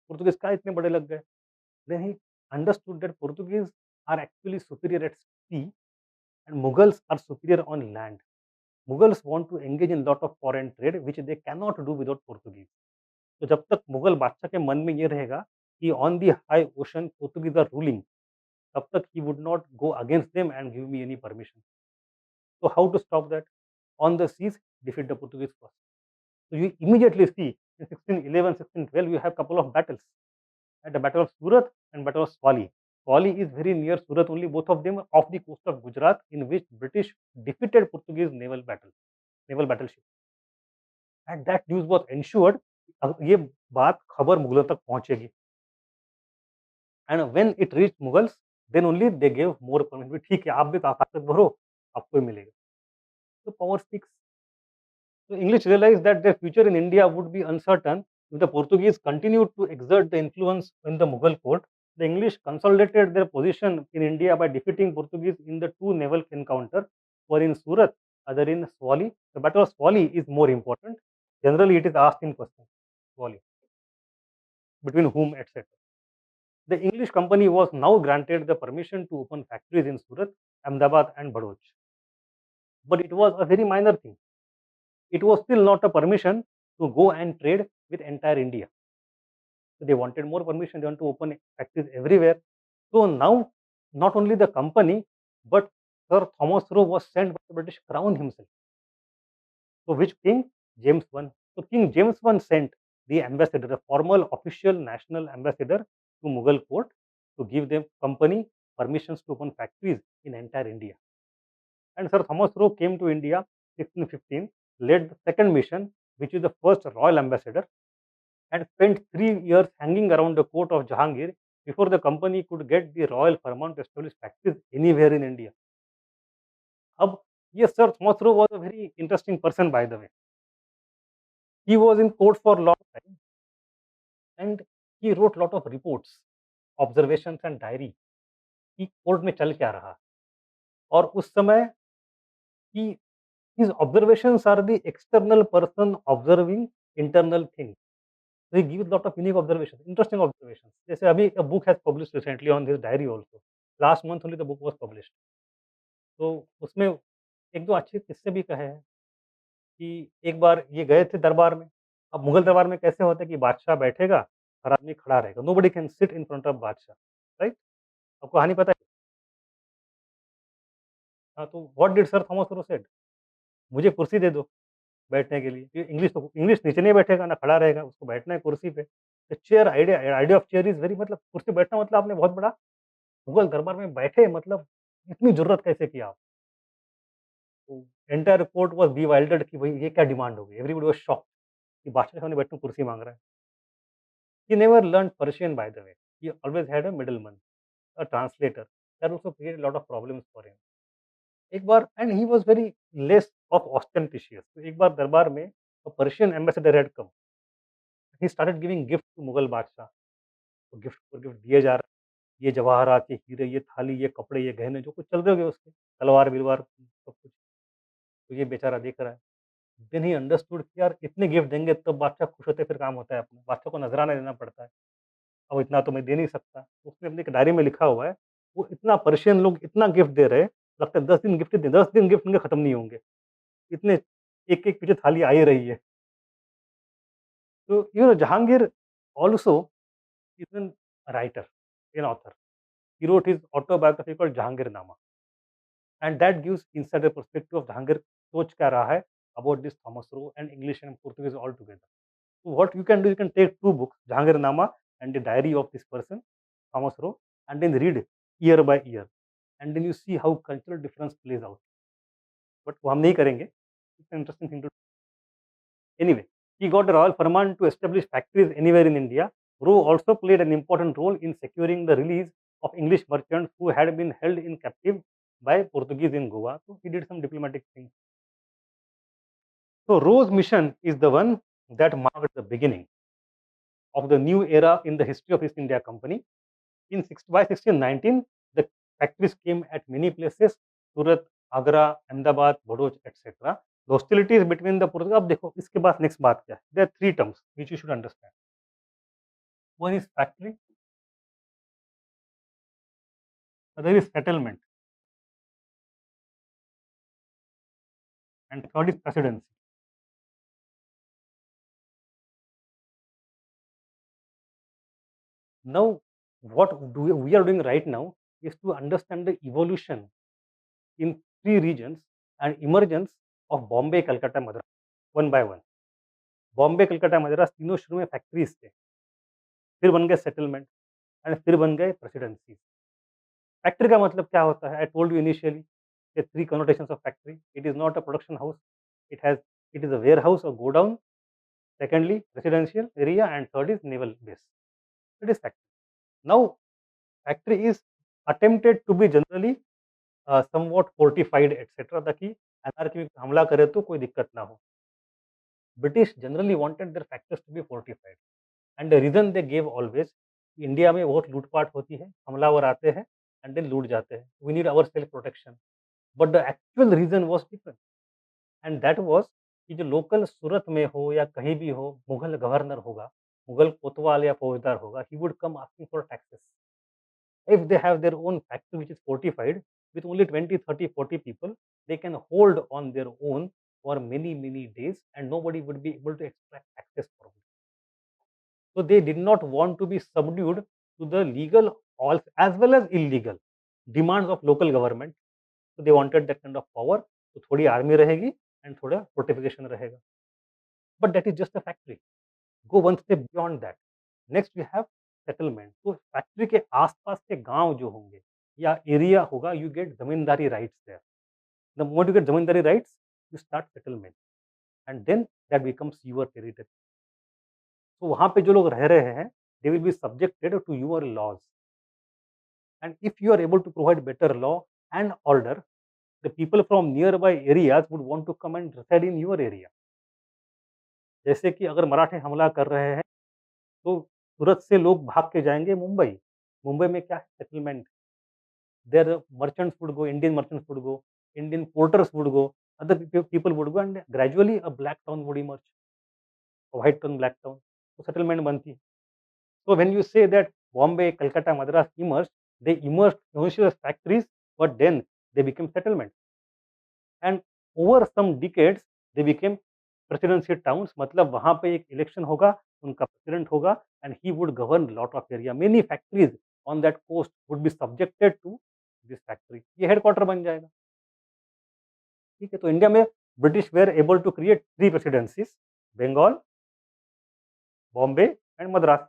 पोर्तुगीज का इतने बड़े लग गए। Then he understood that Portuguese are actually superior at sea and Mughals are superior on land. Mughals want to engage in lot of foreign trade which they cannot do without Portuguese. तो जब तक मुगल बादशाह के मन में ये रहेगा कि on the high ocean Portuguese are ruling, तब तक he would not go against them and give me any permission. So how to stop that? On the seas, defeat the Portuguese first. So you immediately see in 1611, 1612 you have couple of battles. At the Battle of Surat and Battle of Swali. Swali is very near Surat only, both of them off the coast of Gujarat, in which British defeated Portuguese naval battleship. And that news was ensured, ये बात खबर मुगलों तक पहुंचेगी. And when it reached Mughals, then only they gave more permission. ठीक है, आप भी ताकत भरो, आपको ही मिलेगा. So power sticks. So English realized that their future in India would be uncertain if the Portuguese continued to exert the influence in the Mughal court. The English consolidated their position in India by defeating Portuguese in the two naval encounters, one in Surat, other in Swali. The Battle of Swali is more important. Generally, it is asked in question. Swali, between whom, etc. The English company was now granted the permission to open factories in Surat, Ahmedabad, and Bharuch. But it was a very minor thing. It was still not a permission to go and trade with entire India. So they wanted more permission, they want to open factories everywhere. So now, not only the company, but Sir Thomas Roe was sent by the British Crown himself. So which king? James I. So King James I sent the ambassador, a formal official national ambassador to Mughal court to give them company permissions to open factories in entire India. And Sir Thomas Roe came to India 1615, led the second mission, which is the first royal ambassador, and spent 3 years hanging around the court of Jahangir before the company could get the royal firman to establish factories anywhere in India. अब yes, Sir Thomas Roe was a very interesting person, by the way. He was in court for a long time and he wrote lot of reports, observations and diary कि court में चल क्या रहा. और उस समय he his observations are the external person observing internal things. So he gives lot of unique observations, interesting observations. जैसे अभी a book has published recently on this diary also. Last month only the book was published. तो उसमें एक दो अच्छे किस्से भी कहे हैं कि एक बार ये गए थे दरबार में। अब मुगल दरबार में कैसे होता है कि बादशाह बैठेगा, हर आदमी खड़ा रहेगा। Nobody can sit in front of बादशाह, राइट? आपको कहानी पता है? हाँ, तो what did sir Thomas Roe said? मुझे कुर्सी दे दो बैठने के लिए। ये इंग्लिश नीचे नहीं बैठेगा, ना खड़ा रहेगा, उसको बैठना है कुर्सी पे। The chair idea of chair is very मतलब कुर्सी पे बैठना मतलब आपने बहुत बड़ा मुगल दरबार में बैठे मतलब इतनी ज़रूरत कैसे की आप? तो एंटायर कोर्ट वाज़ बिवाइल्डर्ड कि भई ये क्या डिमांड हो गई? एवरीबॉडी वाज़ शॉक्ड कि बादशाह के सामने बैठने को कुर्सी माँग रहा है। He never learned Persian by the way. He always had a middleman, a translator that also created lot of problems for him. एक बार and he was very less of ostentatious. तो एक बार दरबार में a Persian ambassador had come. He started giving gift to Mughal बादशाह। तो gift पर गिफ्ट दिए जा रहे हैं। ये जवाहरात, ये हीरे, ये थाली, ये कपड़े, ये गहने जो कुछ चल रहे होंगे उसके, तलवार-विलवार सब कुछ। तो ये बेचारा देख रहा है। देन ही अंडरस्टूड कि यार इतने गिफ्ट देंगे तब बादशाह खुश होते फिर काम होता है अपना। बादशाह को नज़राना देना पड़ता है। अब इतना तो मैं दे नहीं सकता। तो उसने अपनी एक डायरी में लिखा हुआ है, वो इतना पर्शियन लोग इतना गिफ्ट दे रहे हैं, लगता है 10 दिन गिफ्ट ही दें, 10 दिन गिफ्ट उनके खत्म नहीं होंगे। इतने एक-एक पीछे थाली आ ही रही है। So, Jahangir also is a writer, an author. He wrote his autobiography called Jahangirnama, and that gives insider perspective of Jahangir सोच क्या रहा है about this Thomas Roe and English and Portuguese all together. So what you can do, you can take two books, Jahangirnama and the diary of this person, Thomas Roe, and then read year by year, and then you see how cultural difference plays out. But वो हम नहीं करेंगे. It's an interesting thing to Anyway, he got a royal firman to establish factories anywhere in India. Roe also played an important role in securing the release of English merchants who had been held in captive by Portuguese in Goa. So he did some diplomatic things. So Roe's mission is the one that marked the beginning of the new era in the history of East India Company. By 1619, the factories came at many places, Surat, Agra, Ahmedabad, Bharuch, etc. The hostilities between the Portuguese, अब देखो इसके बाद next बात क्या है? There are three terms which you should understand. One is factory, other is settlement, and third is presidency. Now, we are doing right now is to understand the evolution in three regions and emergence of Bombay, Calcutta, Madras, one by one. Bombay, Calcutta, Madras तीनों शुरू में factories थे, फिर बन गए settlement and फिर बन गए प्रेसिडेंसी। फैक्ट्री का मतलब क्या होता है? आई told you initially the three connotations of factory. It is not a production house. It is a warehouse or godown. Secondly, residential area, and third is naval base. It is factory. Now, factory is attempted to be generally somewhat fortified, etc. ताकि anarchy में हमला करे तो कोई दिक्कत ना हो. British generally wanted their factories to be fortified, and the reason they gave always India में बहुत लूटपाट होती है, हमलावर आते हैं एंड देन लूट जाते हैं. We need our self protection. But the actual reason was different, and that was कि जो लोकल सूरत में हो या कहीं भी हो, मुगल गवर्नर होगा, मुगल कोतवाल या फौजदार होगा, he would come asking for taxes. If they have their own factory which is fortified with only 20, 30, 40 people, they can hold on their own for many, many days and nobody would be able to extract taxes from it. So they did not want to be subdued to the legal as well as illegal demands of local government. So they wanted that kind of power. तो थोड़ी army रहेगी and थोड़ा fortification रहेगा. But that is just a factory. Go one step beyond that. Next we have settlement. तो factory के आसपास के गांव जो होंगे या एरिया होगा, you get zamindari rights there. The moment you get zamindari rights, you start settlement and then that becomes your territory. तो वहाँ पे जो लोग रह रहे हैं, they will be subjected to your laws, and if you are able to provide better law and order, the people from nearby areas would want to come and reside in your area. जैसे कि अगर मराठे हमला कर रहे हैं, तो सूरत से लोग भाग के जाएंगे मुंबई. मुंबई में क्या है? Settlement. There merchants would go, Indian merchants would go, Indian porters would go, other people would go, and gradually a black town would emerge, a white town, black town. तो सेटलमेंट बनती है. So when you say that Bombay, Calcutta, Madras emerged initially as factories, but then they became settlements. And over some decades, they became presidency towns. मतलब वहाँ पे एक election होगा, उनका president होगा, and he would govern lot of area. Many factories on that coast would be subjected to this factory. ये headquarter बन जाएगा. ठीक है, तो इंडिया में British were able to create 3 presidencies, Bengal, Bombay and Madras.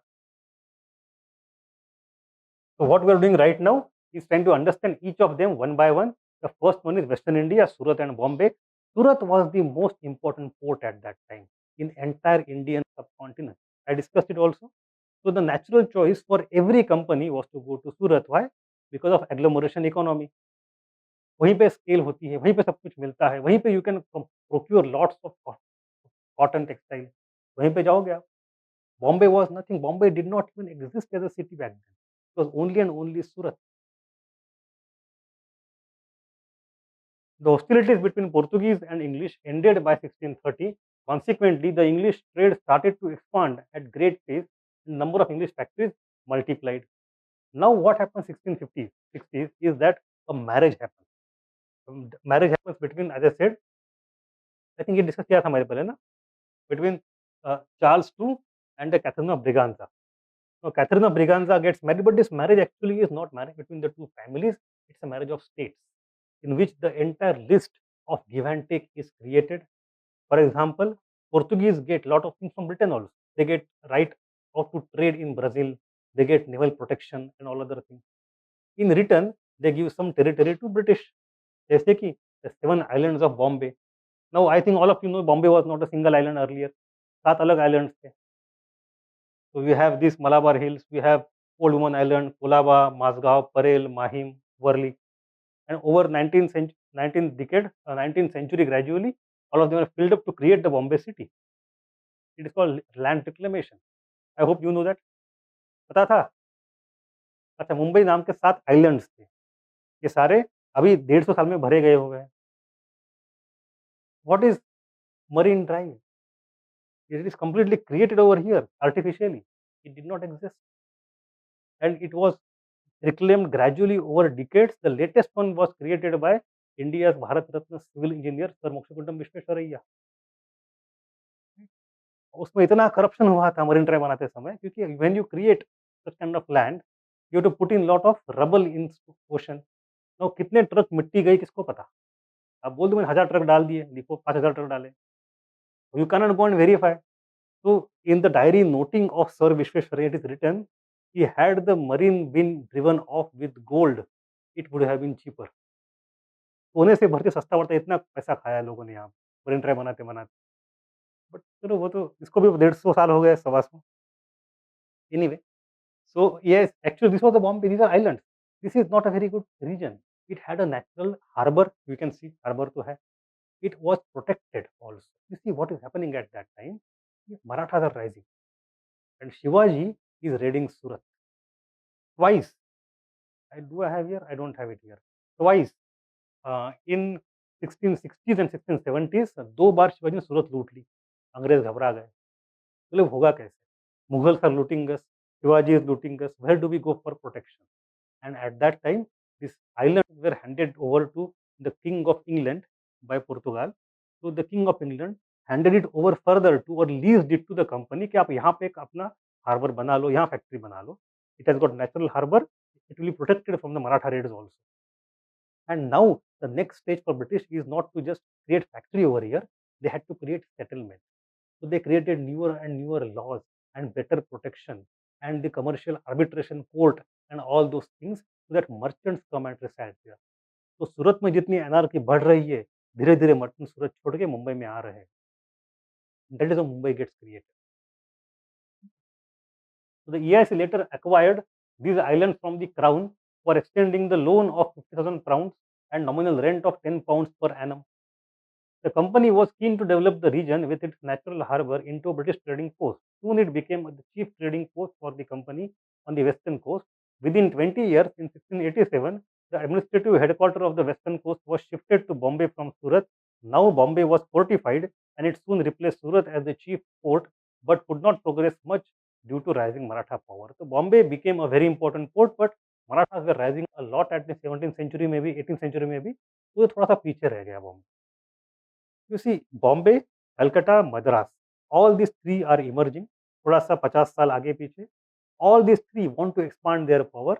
So what we are doing right now is trying to understand each of them one by one. The first one is Western India, Surat and Bombay. Surat was the most important port at that time in entire Indian subcontinent. I discussed it also. So the natural choice for every company was to go to Surat. Why? Because of agglomeration economy. वहीं पे scale होती है, वहीं पे सब कुछ मिलता है, वहीं पे you can procure lots of cotton textile, वहीं पे जाओगे आप. Bombay was nothing, Bombay did not even exist as a city back then. It was only and only Surat. The hostilities between Portuguese and English ended by 1630. Consequently, the English trade started to expand at great pace and number of English factories multiplied. Now, what happens 1650s, 60s is that a marriage happens. Marriage happens between, as I said, I think ये discuss किया था हमारे पहले ना, between Charles II and the Catherine of Braganza. Now, Catherine of Braganza gets married, but this marriage actually is not marriage between the two families. It's a marriage of states, in which the entire list of give and take is created. For example, Portuguese get lot of things from Britain also. They get right out to trade in Brazil. They get naval protection and all other things. In return, they give some territory to British. जैसे कि the 7 islands of Bombay. Now, I think all of you know Bombay was not a single island earlier. 7 अलग islands थे. So we have these Malabar Hills, we have Old Woman Island, Colaba, Masgaon, Parel, Mahim, Worli. And over 19th decade, 19th century gradually, all of them are filled up to create the Bombay city. It is called land reclamation. I hope you know that. पता था? अच्छा, मुंबई नाम के 7 islands थे. ये सारे अभी 150 साल में भरे गए हुए हैं. What is Marine Drive? It is completely created over here artificially. It did not exist. And it was reclaimed gradually over decades. The latest one was created by India's Bharat Ratna civil engineer Sir Mokshagundam Visvesvaraya. उसमें इतना corruption हुआ था marine drive बनाते समय, क्योंकि when you create such kind of land, you have to put in lot of rubble in ocean. Now कितने truck मिट्टी गई किसको पता. आप बोल दो मैंने 1000 ट्रक डाल दिए, लिखो 5000 ट्रक डाले, you can not go and verify. So in the diary noting of Sir Vishwesvaraya, it is written, he had the marine been driven off with gold, it would have been cheaper. सोने से भर के सस्ता पड़ता है, इतना पैसा खाया लोगों ने यहाँ मरीन ड्राइव बनाते बनाते. बट चलो वो तो इसको भी 150 साल हो गए, 125. Anyway, so yes, actually this was the Bombay. These are islands. This is not a very good region. It had a natural harbor. You can see harbor to hai. It was protected also. You see what is happening at that time. Marathas are rising, and Shivaji is raiding Surat twice. I have here? I don't have it here. Twice. In 1660s and 1670s, 2 बार शिवाजी ने सूरत लूट ली. अंग्रेज घबरा गए. बोले होगा कैसे? Mughals are looting us. Shivaji is looting us. Where do we go for protection? And at that time, these islands were handed over to the King of England by Portugal. So the King of England handed it over further to or leased it to the company कि आप यहाँ पे एक अपना harbour बना लो, यहाँ factory बना लो. It has got natural harbor. It will be protected from the Maratha raids also. And now the next stage for British is not to just create factory over here. They had to create settlement. So they created newer and newer laws and better protection and the commercial arbitration court and all those things so that merchants come and reside there. तो सूरत में जितनी एनआरकी बढ़ रही है, धीरे-धीरे merchant सूरत छोड़ के मुंबई में आ रहे हैं. That is how Mumbai gets created. So the EIC later acquired these islands from the crown for extending the loan of 50,000 pounds and nominal rent of 10 pounds per annum. The company was keen to develop the region with its natural harbour into a British trading post. Soon it became the chief trading post for the company on the western coast. Within 20 years, in 1687, the administrative headquarters of the western coast was shifted to Bombay from Surat. Now Bombay was fortified and it soon replaced Surat as the chief port, but could not progress much due to rising Maratha power. So Bombay became a very important port, but Marathas were rising a lot at the 17th century, maybe 18th century, maybe. तो ये थोड़ा सा पीछे रह गया Bombay. You see, Bombay, Calcutta, Madras, all these three are emerging. थोड़ा सा 50 साल आगे पीछे. All these three want to expand their power.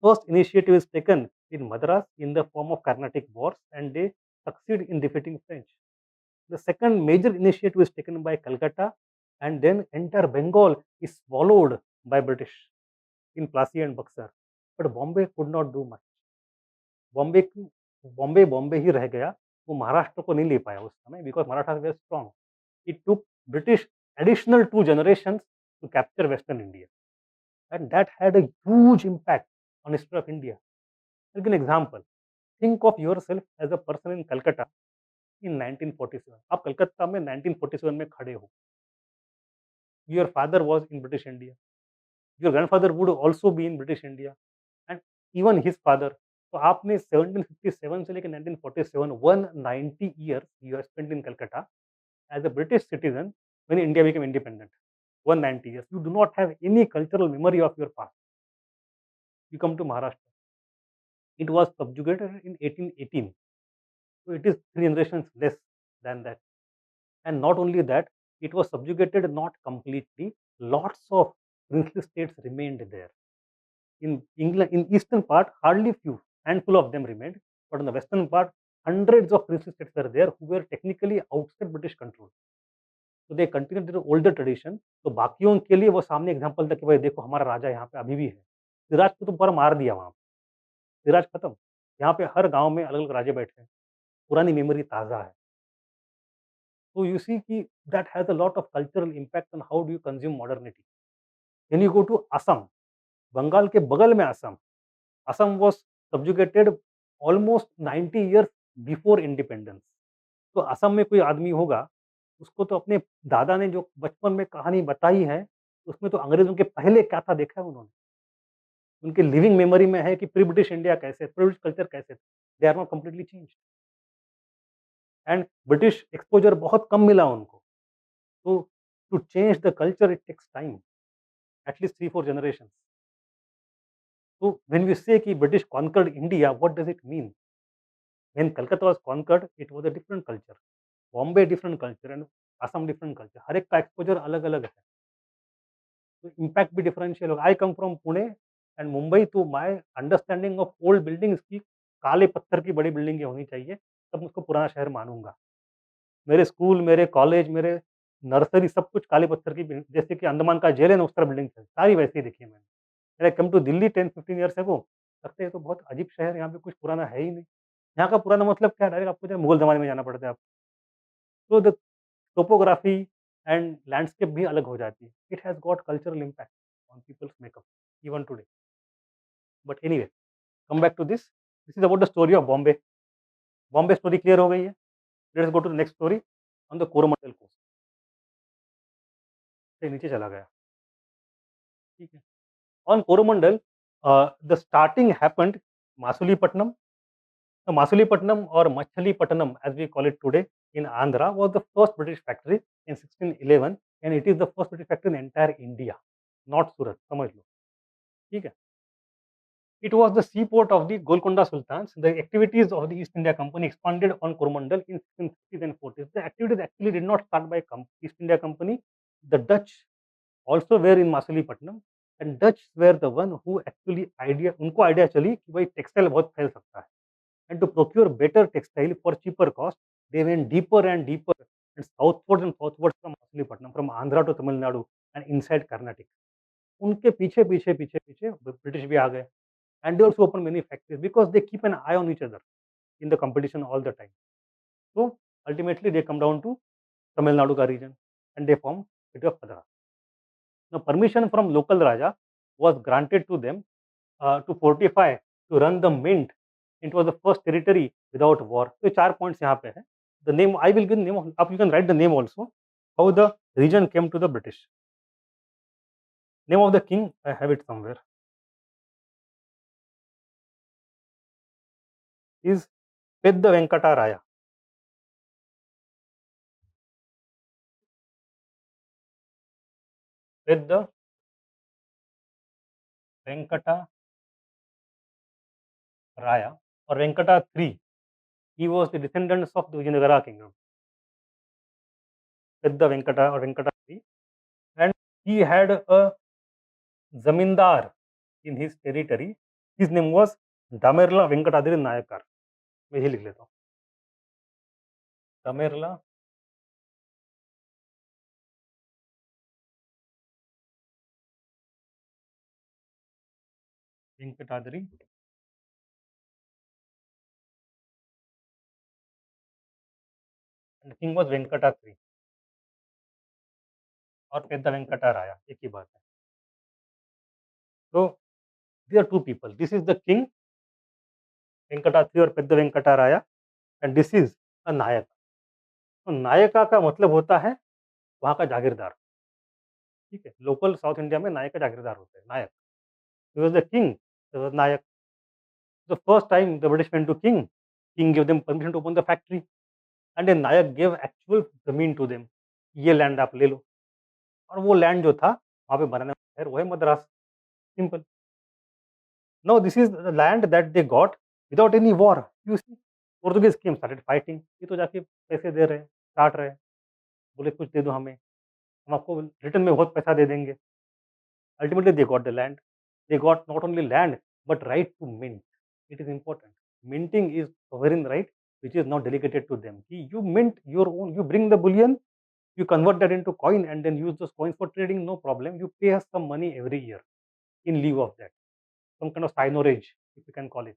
First initiative is taken in Madras in the form of Carnatic Wars, and they succeed in defeating French. The second major initiative is taken by Calcutta, and then entire Bengal is swallowed by British in Plassey and Buxar. But Bombay could not do much. Bombay की बॉम्बे बॉम्बे ही रह गया, वो महाराष्ट्र को नहीं ले पाया उस समय because Marathas were strong. It took British additional 2 generations to capture Western India, and that had a huge impact on history of India. I'll give an example. Think of yourself as a person in Calcutta in 1947. आप कलकत्ता में 1947 में खड़े हो। Your father was in British India. Your grandfather would also be in British India, and even his father. तो आपने 1757 से लेकर 1947 190 years you have spent in Calcutta as a British citizen when India became independent. 190 years. You do not have any cultural memory of your past. You come to Maharashtra. It was subjugated in 1818. So it is 3 generations less than that. And not only that, it was subjugated not completely. Lots of princely states remained there. In England, in eastern part, hardly few, handful of them remained. But in the western part, hundreds of princely states were there who were technically outside British control. तो they continue their older tradition. तो बाकियों के लिए वो सामने example था कि भाई देखो हमारा राजा यहाँ पे अभी भी है। सिराज को तो पूरा मार दिया वहाँ पे, सिराज खत्म। यहाँ पे हर गाँव में अलग-अलग राजे बैठे हैं, पुरानी मेमोरी ताज़ा है। तो यू सी कि that has a lot of cultural impact on how do you consume modernity. When you go to Assam, Bengal के बगल में Assam, Assam was subjugated almost 90 years before independence. तो असम में कोई आदमी होगा, उसको तो अपने दादा ने जो बचपन में कहानी बताई है, उसमें तो अंग्रेज़ों के पहले क्या था देखा है उन्होंने। उनके लिविंग मेमोरी में है कि प्री ब्रिटिश इंडिया कैसे, प्री ब्रिटिश कल्चर कैसे थे। They are not completely changed and British exposure बहुत कम मिला उनको। तो to change the culture it takes time, at least 3-4 generations. So when we say कि British conquered India, what does it mean? When Calcutta was conquered, it was a different culture. Bombay different culture and Assam different culture. हर एक का exposure अलग-अलग है। तो impact भी differential होगा। I come from Pune and Mumbai, तो my understanding of old buildings की काले पत्थर की बड़ी बिल्डिंगें होनी चाहिए, तब मैं उसको पुराना शहर मानूँगा। मेरे स्कूल, मेरे कॉलेज, मेरे नर्सरी सब कुछ काले पत्थर की बिल्डिंग, जैसे कि अंडमान का जेल है ना उस तरह बिल्डिंग है, सारी वैसी ही देखी है मैंने। When I come to Delhi 10-15 years ago, लगता है ये तो बहुत अजीब शहर है, यहाँ पे कुछ पुराना है ही नहीं। यहाँ का पुराना मतलब क्या है? डायरेक्ट आपको जो है मुगल ज़माने में जाना पड़ता है आपको। तो द टोपोग्राफी एंड लैंडस्केप भी अलग हो जाती है। It has got cultural impact on peoples makeup even today. But anyway, come back to this. This is about the story of Bombay. Bombay story clear हो गई है। Let's go to the next story on the Coromandel coast. ये नीचे चला गया, ठीक है। On Coromandel, the starting happened Masulipatnam. So Masulipattnam or Machilipatnam as we call it today in Andhra was the first British factory in 1611 and it is the first British factory in entire India, not Surat, समझ लो, ठीक है। It was the seaport of the Golconda Sultans. The activities of the East India Company expanded on Coromandel in 1630s and 40s. The activities actually did not start by East India Company. The Dutch also were in Masulipattnam and Dutch were the one who actually उनको idea चली कि भाई textile बहुत फैल सकता है। And to procure better textile for cheaper cost, they went deeper and deeper and southwards from Masulipattnam, from Andhra to Tamil Nadu and inside Karnataka. उनके पीछे ब्रिटिश भी आ गए and they also opened many factories because they keep an eye on each other in the competition all the time. So ultimately they come down to Tamil Nadu का region and they form city of Madras. Now permission from local Raja was granted to them to fortify, to run the mint. It was the first territory without war. तो 4 points यहाँ पे है। The name I will give name of, आप you can write the name also, how the region came to the British. Name of the king I have it somewhere, is Pedda Venkata Raya. Pedda Venkata Raya or Venkata III. He was the descendants of the Vijayanagara kingdom. Pedda Venkata or Venkata III, and he had a zamindar in his territory. His name was Damerla Venkatadiri Nayakar. मैं ही लिख लेता हूँ। Tamerla, Venkatadri, and the king was Venkatadri or Pedda Venkataraya, एक ही बात है. So there are two people. This is the king Venkatadri और Pedda Venkataraya, and this is a नायक. तो नायका का मतलब होता है वहाँ का जागीरदार, ठीक है? लोकल साउथ इंडिया में नायक का जागीरदार होता है, nayak. He was the king, he was nayak. The first time the British went to king gave them permission to open the factory, and a nayak gave actual zameen to them. ये लैंड आप ले लो, और वो लैंड जो था वहाँ पे बनाने वाला शहर वो है Madras, simple. Now this is the land that they got without any war. You see, Portuguese came started fighting. ये तो जाके पैसे दे रहे हैं, काट रहे हैं, बोले कुछ दे दो हमें, हम आपको रिटर्न में बहुत पैसा दे देंगे. Ultimately they got the land. They got not only land but right to mint. It is important. Minting is sovereign right which is not delegated to them. कि you mint your own, you bring the bullion, you convert that into coin and then use those coins for trading, no problem. You pay us some money every year in lieu of that, some kind of signorage, if you can call it.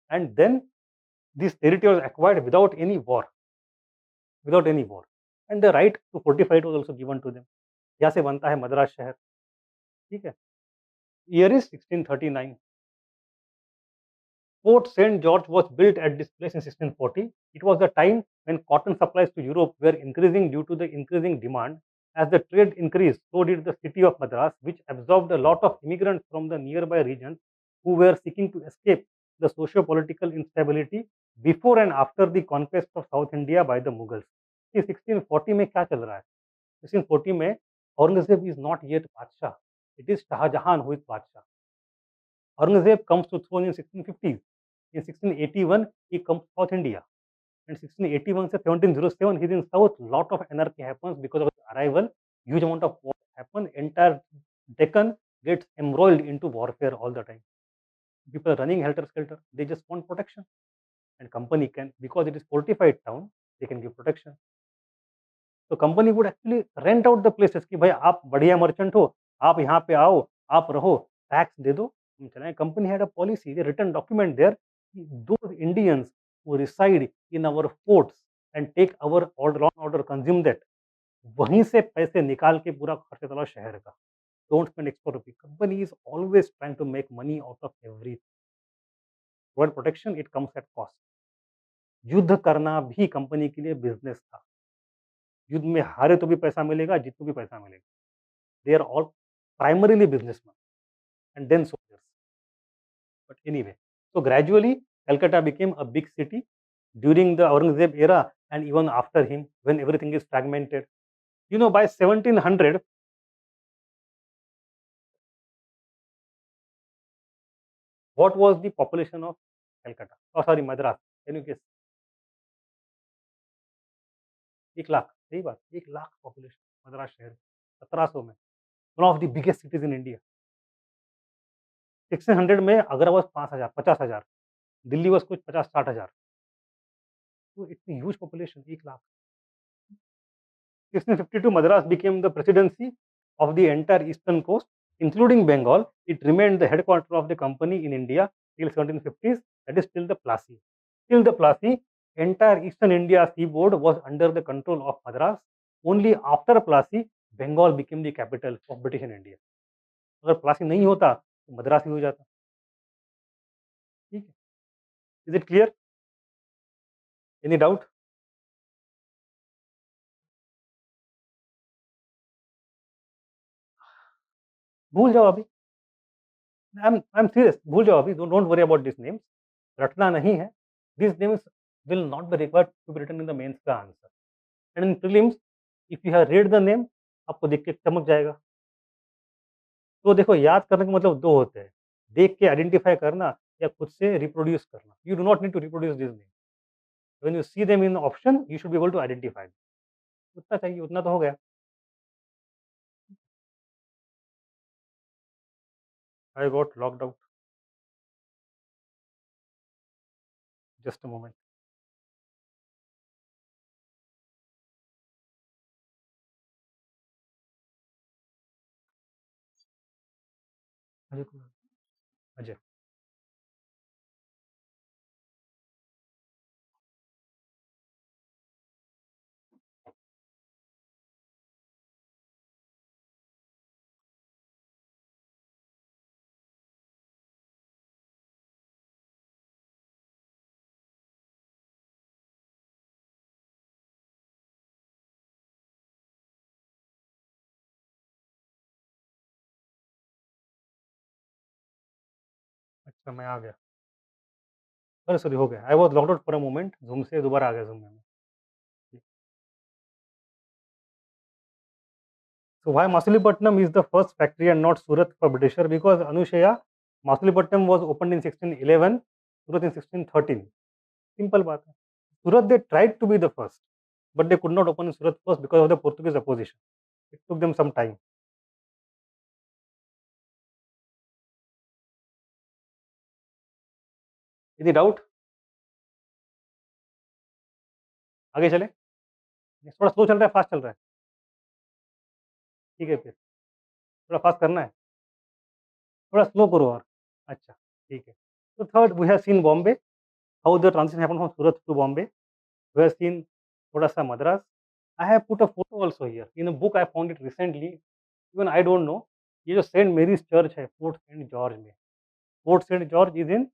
And then this territory was acquired without any war, without any war. And the right to fortify it was also given to them. यहाँ से बनता है मद्रास शहर, ठीक है? Year is 1639. Fort St. George was built at this place in 1640. It was the time when cotton supplies to Europe were increasing due to the increasing demand. As the trade increased, so did the city of Madras, which absorbed a lot of immigrants from the nearby regions who were seeking to escape the socio-political instability before and after the conquest of South India by the Mughals. ये 1640 में क्या चल रहा है? 1640 में Aurangzeb is not yet बादशाह. It is Shahjahan who is बादशाह. Aurangzeb comes to throne in 1650s. In 1681, he comes to South India. And 1681 से 1707, he's in South. Lot of anarchy happens because of his arrival. Huge amount of war happen. Entire Deccan gets embroiled into warfare all the time. People are running helter skelter. They just want protection. And company can, because it is fortified town, they can give protection. तो company would actually rent out the places कि भाई आप बढ़िया merchant हो, आप यहाँ पे आओ, आप रहो, टैक्स दे दो, हम चलाएं. Company had a policy, they written document there, those Indians who reside in our forts and take our order law order consume that, वहीं से पैसे निकाल के पूरा खर्चा चलाओ शहर का. Don't spend extra rupee. Company is always trying to make money out of every word. Protection it comes at cost. युद्ध करना भी कंपनी के लिए बिजनेस था. युद्ध में हारे तो भी पैसा मिलेगा, जीतो भी पैसा मिलेगा. They are all primarily businessmen and then soldiers. But anyway, so gradually Calcutta became a big city during the Aurangzeb era and even after him when everything is fragmented. You know, by 1700, what was the population of Calcutta? Oh, sorry, Madras. Can you guess? 1 lakh. सही बात. 1 lakh population Madras शहर 1700 में. One of the biggest cities in India. 1600 में Agra was 5,000, 50,000. Delhi was कुछ 50-60,000. So it's a huge population. 1 lakh. 1652, Madras became the presidency of the entire eastern coast, including Bengal. It remained the headquarters of the company in India till 1750s, that is till the Plassey. Till the Plassey, entire eastern India seaboard was under the control of Madras. Only after Plassey, Bengal became the capital of British in India. अगर प्लासी नहीं होता तो मद्रास ही हो जाता. ठीक है. Is it clear? Any doubt? भूल जाओ अभी. I am serious. भूल जाओ अभी. Don't worry about this names. रटना नहीं है. This names will not be required to be written in the mains का answer. And in prelims if you have read the name, आपको देख के चमक जाएगा. तो देखो, याद करने का मतलब दो होते हैं. देख के आइडेंटिफाई करना या खुद से रिप्रोड्यूस करना. You do not need to reproduce this name. When you see them in option you should be able to identify. उतना चाहिए, उतना तो हो गया. I got locked out. Just a moment. Ajay Kumar, Ajay. अच्छा, मैं आ गया। अरे सॉरी, हो गया। I was logged out for a moment, Zoom से दोबारा आ गया ज़ूम में मैं। So why Masulipatam is the first factory and not Surat for Britisher? Because Anushaya, Masulipatam was opened in 1611, Surat in 1613. Simple बात है। Surat they tried to be the first, but they could not open in Surat first because of the Portuguese opposition. It took them some time. Any doubt? आगे चले? थोड़ा slow चल रहा है, fast चल रहा है? ठीक है फिर, थोड़ा फास्ट करना है, थोड़ा स्लो करो और। अच्छा, ठीक है। So third, we have seen Bombay, how the transition happened from Surat to Bombay. We have seen थोड़ा सा Madras. I have put a photo also here. In a book I found it recently. Even I don't know. ये जो Saint Mary's church है Fort Saint George में, Fort Saint George is in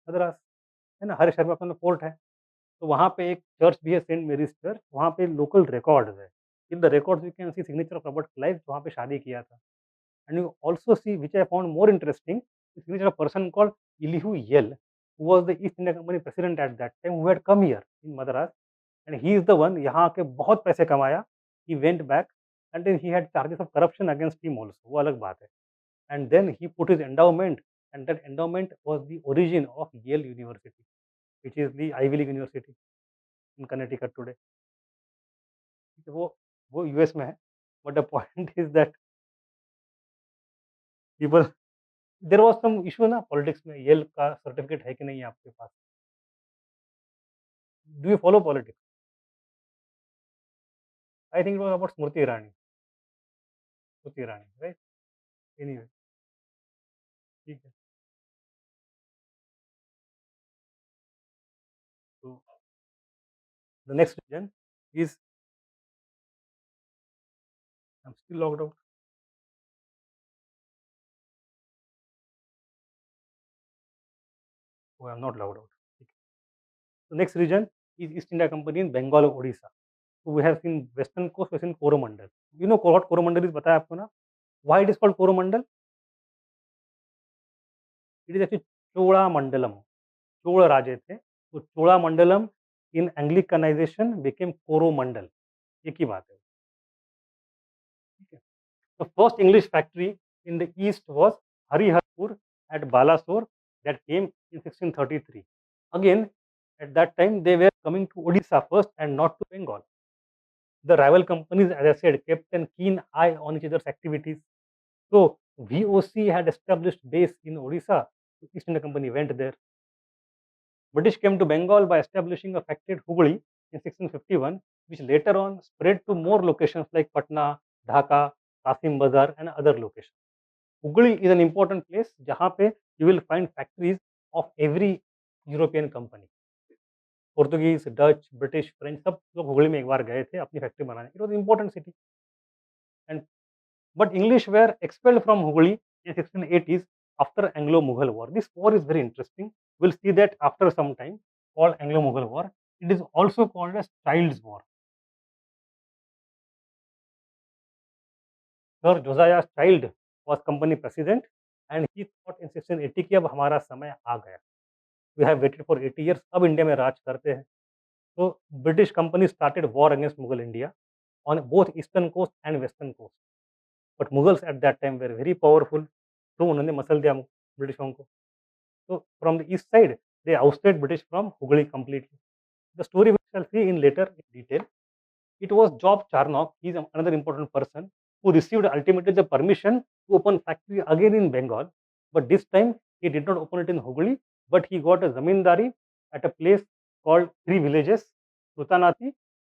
Madras, है ना, हर शहर में अपना फोर्ट है। तो वहाँ पे एक चर्च भी है सेंट मेरीज चर्च, वहाँ पे लोकल रिकॉर्ड्स है। In the records we can see signature of Robert Clive, वहाँ पे शादी किया था। And you also see which I found more interesting, signature of person called Elihu Yale, who was the East India Company president at that time, who had come here in Madras, and he is the one, यहाँ आके बहुत पैसे कमाया। He went back and then he had charges of corruption against him also, वो अलग बात है। And then he put his endowment, and that endowment was the origin of Yale University, which is the Ivy League University in Connecticut today. ठीक है, वो US में है, but the point is that people, there was some issue ना politics में, Yale का certificate है कि नहीं है आपके पास? Do you follow politics? I think it was about Smriti Irani, Smriti Irani, right? Anyway, ठीक है। तो the next reason is, I am still locked out, I am not locked out, ठीक है। The next region is East India Company in Bengal or Odisha. So we have seen Western Coast, we have seen Coromandel. You know what Coromandel is? बताया आपको ना? Why it is called Coromandel? It is actually Chola Mandalam. Chola राजे थे, तो चोला मंडलम in Anglicanization became Coromandel. एक ही बात है, ठीक है। The first English factory in the east was Hariharpur at Balasore, that came in 1633. Again, at that time they were coming to Odisha first and not to Bengal. The rival companies, as I said, kept a keen eye on each other's activities. So VOC had established base in Odisha. East India Company went there. British came to Bengal by establishing a factory at Hubli in 1651, which later on spread to more locations like Patna, Dhaka, Kasim Bazar, and other locations. Hubli is an important place जहाँ पे you will find factories of every European company. Portuguese, Dutch, British, French सब लोग हुगली में एक बार गए थे अपनी factory बनाने। It was important city, and but English were expelled from Hooghly in 1680s after Anglo-Mughal War. This war is very interesting. We'll see that after some time, called Anglo-Mughal War. It is also called as Child's War. Sir Josiah Child was company president, and he thought in 1680 कि अब हमारा समय आ गया. We have waited for 80 years. अब India में राज करते हैं. So British company started war against Mughal India on both eastern coast and western coast. But Mughals at that time were very powerful, तो उन्होंने मसल दिया ब्रिटिशों को. So from the east side, they ousted British from Hooghly completely. The story we shall see in later in detail. It was Job Charnock, he is another important person, who received ultimately the permission to open factory again in Bengal, but this time he did not open it in Hooghly, but he got a zamindari at a place called three villages, Rutanati,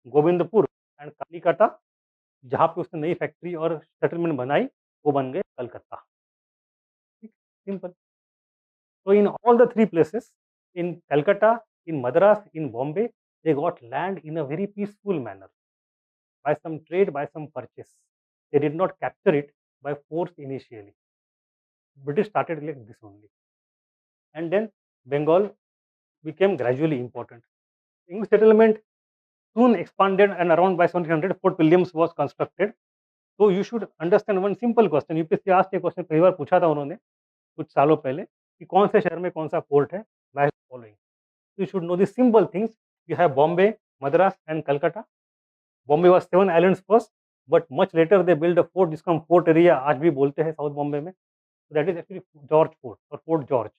Govindpur and Kalikata, जहाँ पे उसने नई factory और settlement बनाई, वो बन गए Calcutta. Simple. So in all the three places, in Calcutta, in Madras, in Bombay, they got land in a very peaceful manner by some trade, by some purchase. They did not capture it by force initially. British started like this only. And then Bengal became gradually important. English settlement soon expanded, and around by 1700 Fort Williams was constructed. So you should understand one simple question. UPSC आज के question कई बार पूछा था उन्होंने कुछ सालों पहले कि कौन से शहर में कौन सा पोर्ट है, match following. You should know these simple things. You have Bombay, Madras and Calcutta. Bombay was 7 islands first, but much later they built a fort जिसको हम फोर्ट एरिया आज भी बोलते हैं साउथ बॉम्बे में. That is actually George Fort or Fort George.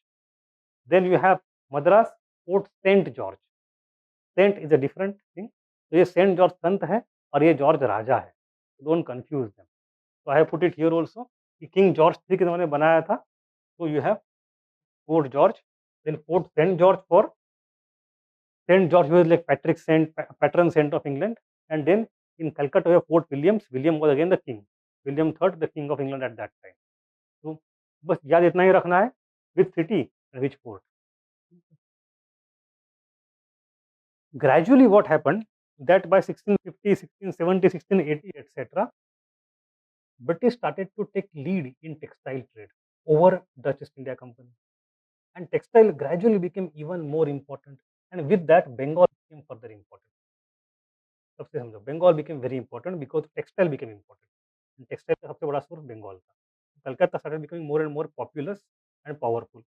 Then you have Madras, Fort Saint George. Saint is a different thing. तो ये Saint George संत है और ये जॉर्ज राजा है. Don't confuse them. So I have put it here also कि king George 3 के ज़माने में बनाया था. So you have Fort George, then Fort Saint George for Saint George was like Patrick Saint, patron saint of England, and then in Calcutta we have Fort Williams. William was again the king. William III, the king of England at that time. So बस याद इतना ही रखना है, which city and which port. Gradually what happened that by 1650, 1670, 1680, etc., British started to take lead in textile trade over Dutch East India Company. And textile gradually became even more important. And with that, Bengal became further important. सबसे समझो, Bengal became very important because textile became important. And textile का सबसे बड़ा source Bengal था. Calcutta started becoming more and more populous and powerful.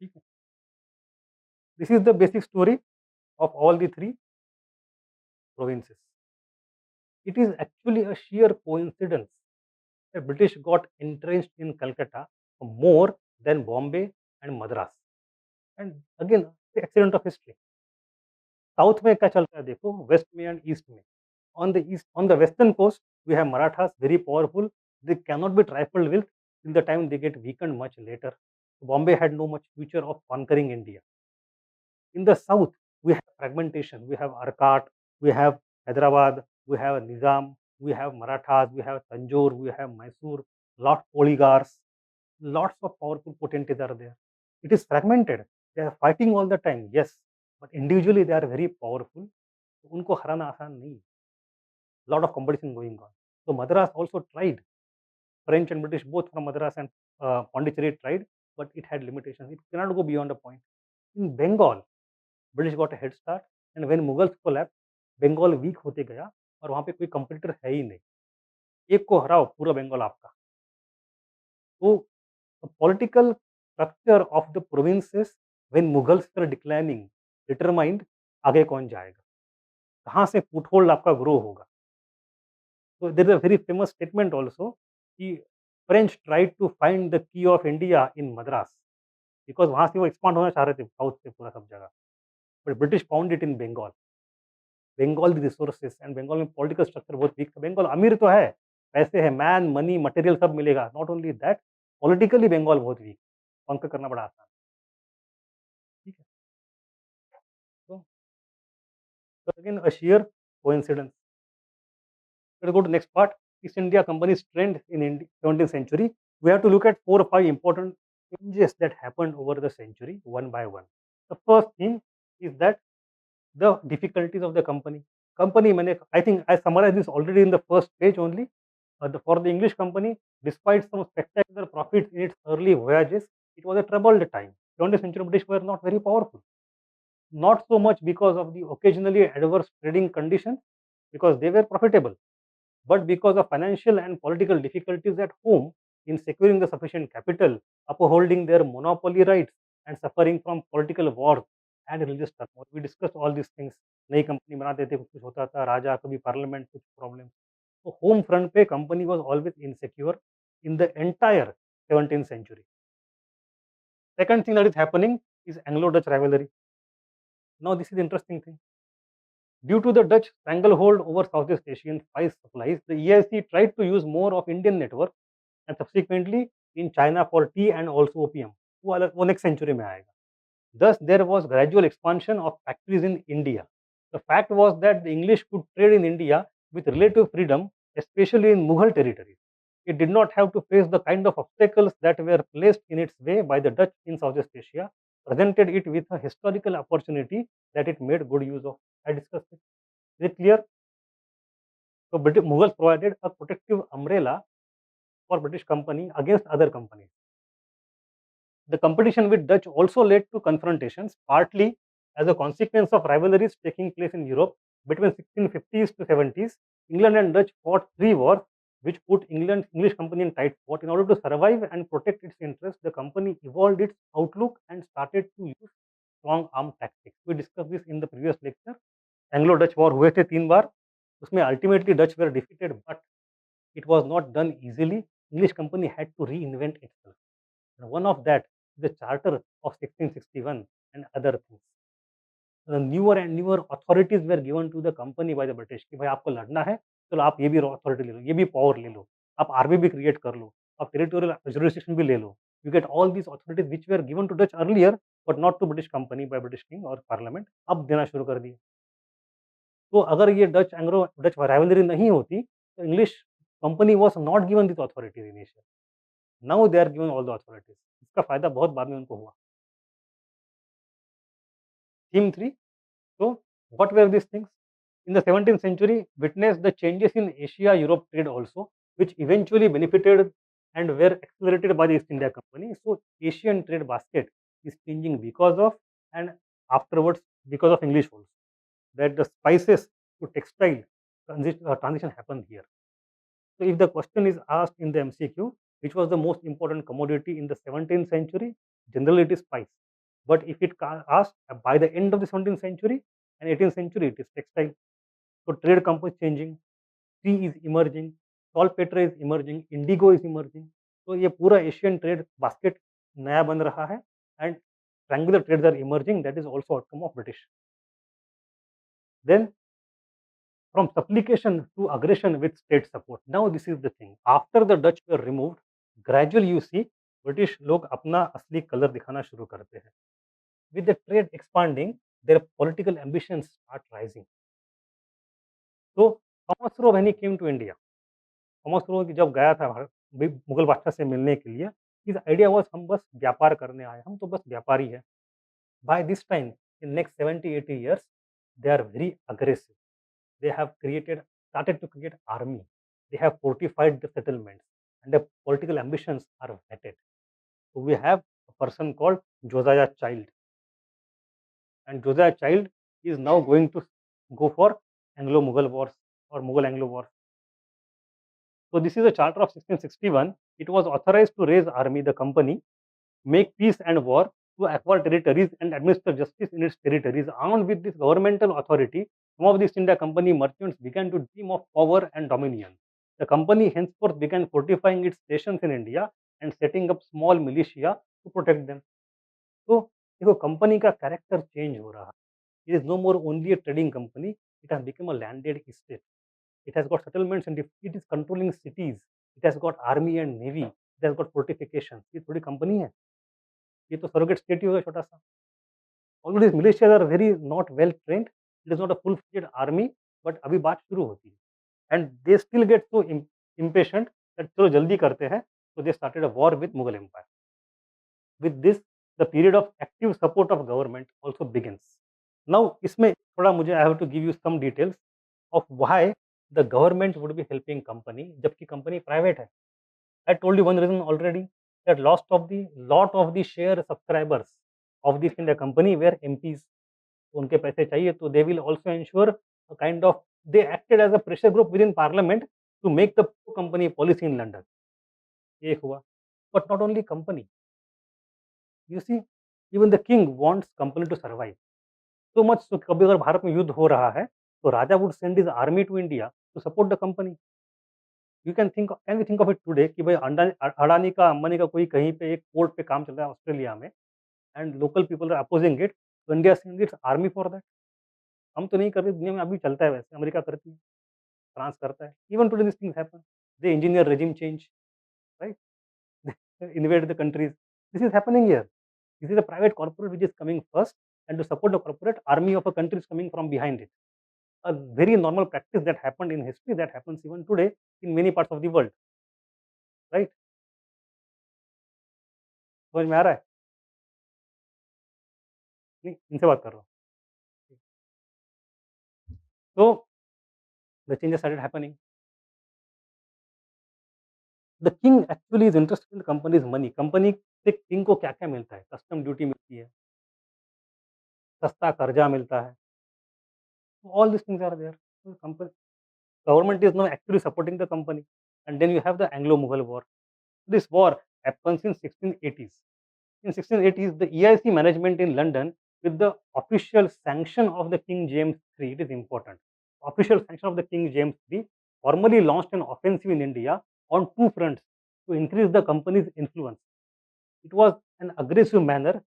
ठीक है. This is the basic story of all the three provinces. It is actually a sheer coincidence that British got entrenched in Calcutta more than Bombay and Madras. And again, the accident of history. South में क्या चलता है देखो, waste में and east में. On the western coast we have Marathas, very powerful. They cannot be trifled with till the time they get weakened much later. Bombay had no much future of conquering India. In the south we have fragmentation. We have Arcot, we have Hyderabad, we have Nizam, we have Marathas, we have Tanjore, we have Mysore, lot oligarchs, lots of powerful potentates are there. It is fragmented. They are fighting all the time, yes, but individually they are very powerful. उनको हराना आसान नहीं. Lot of competition going on. So Madras also tried. French and British both from Madras and Pondicherry tried, but it had limitations. It cannot go beyond a point. In Bengal, British got a head start, and when Mughals collapsed, Bengal weak होते गया और वहाँ पे कोई competitor है ही नहीं. एक को हराओ पूरा बंगाल आपका. So the political structure of the provinces when Mughals were declining determined आगे कौन जाएगा, कहाँ से foothold आपका grow होगा. So there is a very famous statement also कि French tried to find the key of India in Madras because वहाँ से वो expand होना चाह रहे थे साउथ से पूरा सब जगह, but British found it in Bengal. Bengal the resources and Bengal में political structure बहुत weak था. Bengal अमीर तो है, पैसे है, man, money, material सब मिलेगा. Not only that, politically Bengal बहुत weak, conquer करना बड़ा आसान. ठीक है. So again a sheer coincidence. Let's go to next part. East India Company's trend in 17th century. We have to look at 4 or 5 important changes that happened over the century, one by one. The first thing is that the difficulties of the company. I think I summarized this already in the first page only. For the English company, despite some spectacular profits in its early voyages, it was a troubled time. 20th century British were not very powerful. Not so much because of the occasionally adverse trading conditions, because they were profitable, but because of financial and political difficulties at home in securing the sufficient capital, upholding their monopoly rights, and suffering from political wars and religious turmoil. We discussed all these things. नई company बनाते थे, कुछ होता था, राजा कभी parliament कुछ problem. तो home front पे company was always insecure in the entire 17th century. Second thing that is happening is Anglo-Dutch rivalry. Now this is the interesting thing. Due to the Dutch stranglehold over Southeast Asian spice supplies, the EIC tried to use more of Indian network and subsequently in China for tea and also opium. वो next century में आएगा. Thus, there was gradual expansion of factories in India. The fact was that the English could trade in India with relative freedom, especially in Mughal territories. it did not have to face the kind of obstacles that were placed in its way by the Dutch in Southeast Asia, presented it with a historical opportunity that it made good use of. I discussed it. Is it clear? So Mughals provided a protective umbrella for British company against other companies. The competition with Dutch also led to confrontations, partly as a consequence of rivalries taking place in Europe between 1650s to 70s. England and Dutch fought 3 wars, which put English company in tight spot. In order to survive and protect its interests, the company evolved its outlook and started to use strong arm tactics. We discussed this in the previous lecture. Anglo-Dutch war हुए थे 3 बार. उसमें ultimately Dutch were defeated, but it was not done easily. English company had to reinvent itself. And one of that is the Charter of 1661 and other things. The newer and newer authorities were given to the company by the British कि भाई आपको लड़ना है, चलो आप ये भी authority ले लो, ये भी पावर ले लो, आप आर्मी भी क्रिएट कर लो, आप टेरिटोरियल जुरिस्डिक्शन भी ले लो. You get all these authorities which were given to Dutch earlier, but not to British company by British king or parliament. अब देना शुरू कर दिए. तो अगर ये एंग्लो डच राइवलरी नहीं होती, तो English company was not given this authorities initial. Now they are given all the authorities. इसका फायदा बहुत बाद में उनको हुआ. Theme 3. So, what were these things? In the 17th century, witnessed the changes in Asia-Europe trade also, which eventually benefited and were accelerated by the East India Company. So, Asian trade basket is changing because of and afterwards because of English also. That the spices to textile transition happened here. So, if the question is asked in the MCQ, which was the most important commodity in the 17th century, generally it is spice. But if it asked by the end of the 17th century and 18th century, it is textile. So trade company is changing, tea is emerging, saltpeter is emerging, indigo is emerging. So ये पूरा Asian trade basket नया बन रहा है and triangular trades are emerging. That is also outcome of British. Then from supplication to aggression with state support. Now this is the thing. After the Dutch were removed, gradually you see British लोग अपना असली colour दिखाना शुरू करते हैं. With the trade expanding, their political ambitions start rising. So Thomas Roe when he came to India, Thomas Roe जब गया था मुगल बादशाह से मिलने के लिए, his idea was हम बस व्यापार करने आए, हम तो बस व्यापारी है. By this time, in next 70-80 years, they are very aggressive. They have started to create army. They have fortified the settlements, and their political ambitions are vetted. So we have a person called Josiah Child, and Josiah Child is now going to go for Anglo-Mughal wars or Mughal-Anglo wars. So this is a charter of 1661. It was authorized to raise army, the company, make peace and war, to acquire territories and administer justice in its territories. Armed with this governmental authority, some of the East India Company merchants began to dream of power and dominion. The company henceforth began fortifying its stations in India and setting up small militia to protect them. So देखो company का character change हो रहा है. It is no more only a trading company. It has become a landed estate. It has got settlements and it is controlling cities. It has got army and navy. It has got fortifications. ये थोड़ी company है, ये तो surrogate state ही होगा छोटा सा. All these militias are very not well trained. It is not a full-fledged army, but अभी बात शुरू होती है. And they still get so impatient that चलो जल्दी करते हैं. So they started a war with Mughal Empire. With this, the period of active support of government also begins. Now इसमें थोड़ा मुझे I have to give you some details of why the government would be helping company जबकि company private है. I told you one reason already, that lot of the share subscribers of this India company were MPs. उनके पैसे चाहिए, तो they will also ensure a kind of, they acted as a pressure group within parliament to make the company policy in London. ये हुआ. But not only company, you see, even the king wants company to survive. So much so कभी अगर भारत में युद्ध हो रहा है, तो राजा would send his army to India to support the company. can we think of it today कि भाई अडानी का अंबानी का कोई कहीं पे एक पोर्ट पे काम चल रहा है ऑस्ट्रेलिया में and local people are opposing it, तो India send its army for that. हम तो नहीं कर रहे, दुनिया में अभी चलता है वैसे, अमेरिका करती है, फ्रांस करता है. Even today this things happen. They engineer regime change, right, invade the countries. This is happening here. This is a private corporate which is coming first, and to support the corporate, army of a country is coming from behind it. A very normal practice that happened in history, that happens even today in many parts of the world. Right? समझ में आ रहा है? नहीं, इनसे बात कर रहा हूँ। तो the changes started happening. The king actually is interested in the companies money. Company से किंग को क्या-क्या मिलता है? कस्टम ड्यूटी मिलती है, सस्ता कर्जा मिलता है। All these things are there. So company government is now actually supporting the company. And then you have the Anglo-Mughal War. This war happens in 1680s. In 1680s, the EIC management in London, with the official sanction of the King James III, it is important. Official sanction of the King James III formally launched an offensive in India on two fronts to increase the company's influence. It was an aggressive manner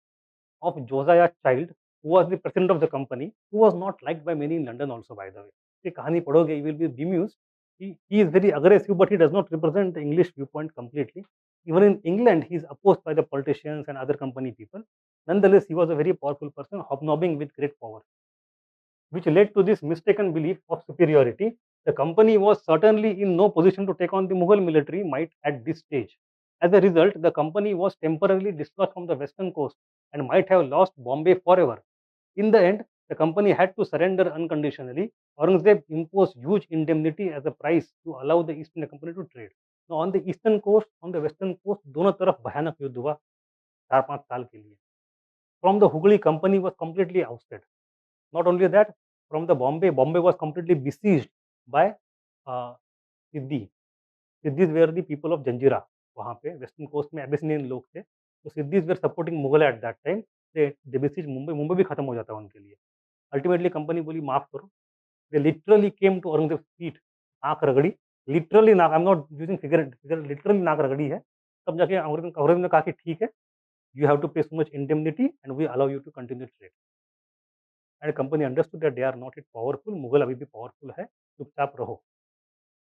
of Josiah Child, who was the president of the company, who was not liked by many in London also, by the way. ये कहानी पढ़ोगे, you will be bemused. He is very aggressive, but he does not represent the English viewpoint completely. Even in England, he is opposed by the politicians and other company people. Nonetheless, he was a very powerful person, hobnobbing with great power, which led to this mistaken belief of superiority. The company was certainly in no position to take on the Mughal military might at this stage. As a result, the company was temporarily dislodged from the western coast and might have lost Bombay forever. In the end, the company had to surrender unconditionally. Aurangzeb imposed huge indemnity as a price to allow the East India Company to trade. Now, on the eastern coast, on the western coast, दोनों तरफ भयानक युद्ध हुआ 4-5 साल के लिए. From the Hooghly, company was completely ousted. Not only that, from the Bombay, Bombay was completely besieged by uh, Siddhi. Siddhis were the people of Janjira. वहाँ पे वेस्टर्न कोस्ट में एबिसिनियन लोग थे. तो Siddis were supporting Mughal at that time. They besiege Mumbai. Mumbai भी खत्म हो जाता है उनके लिए. अल्टीमेटली कंपनी बोली माफ करो. They literally came to Aurangzeb feet. आंख रगड़ी. लिटरली नाक, I am not using figure, literally नाक रगड़ी है. तब जाके औरंगजेब ने कहा कि ठीक है, you have to pay so much indemnity and we allow you to continue trade. And company understood that they are not yet powerful. Mughal अभी भी पावरफुल है, चुपचाप रहो.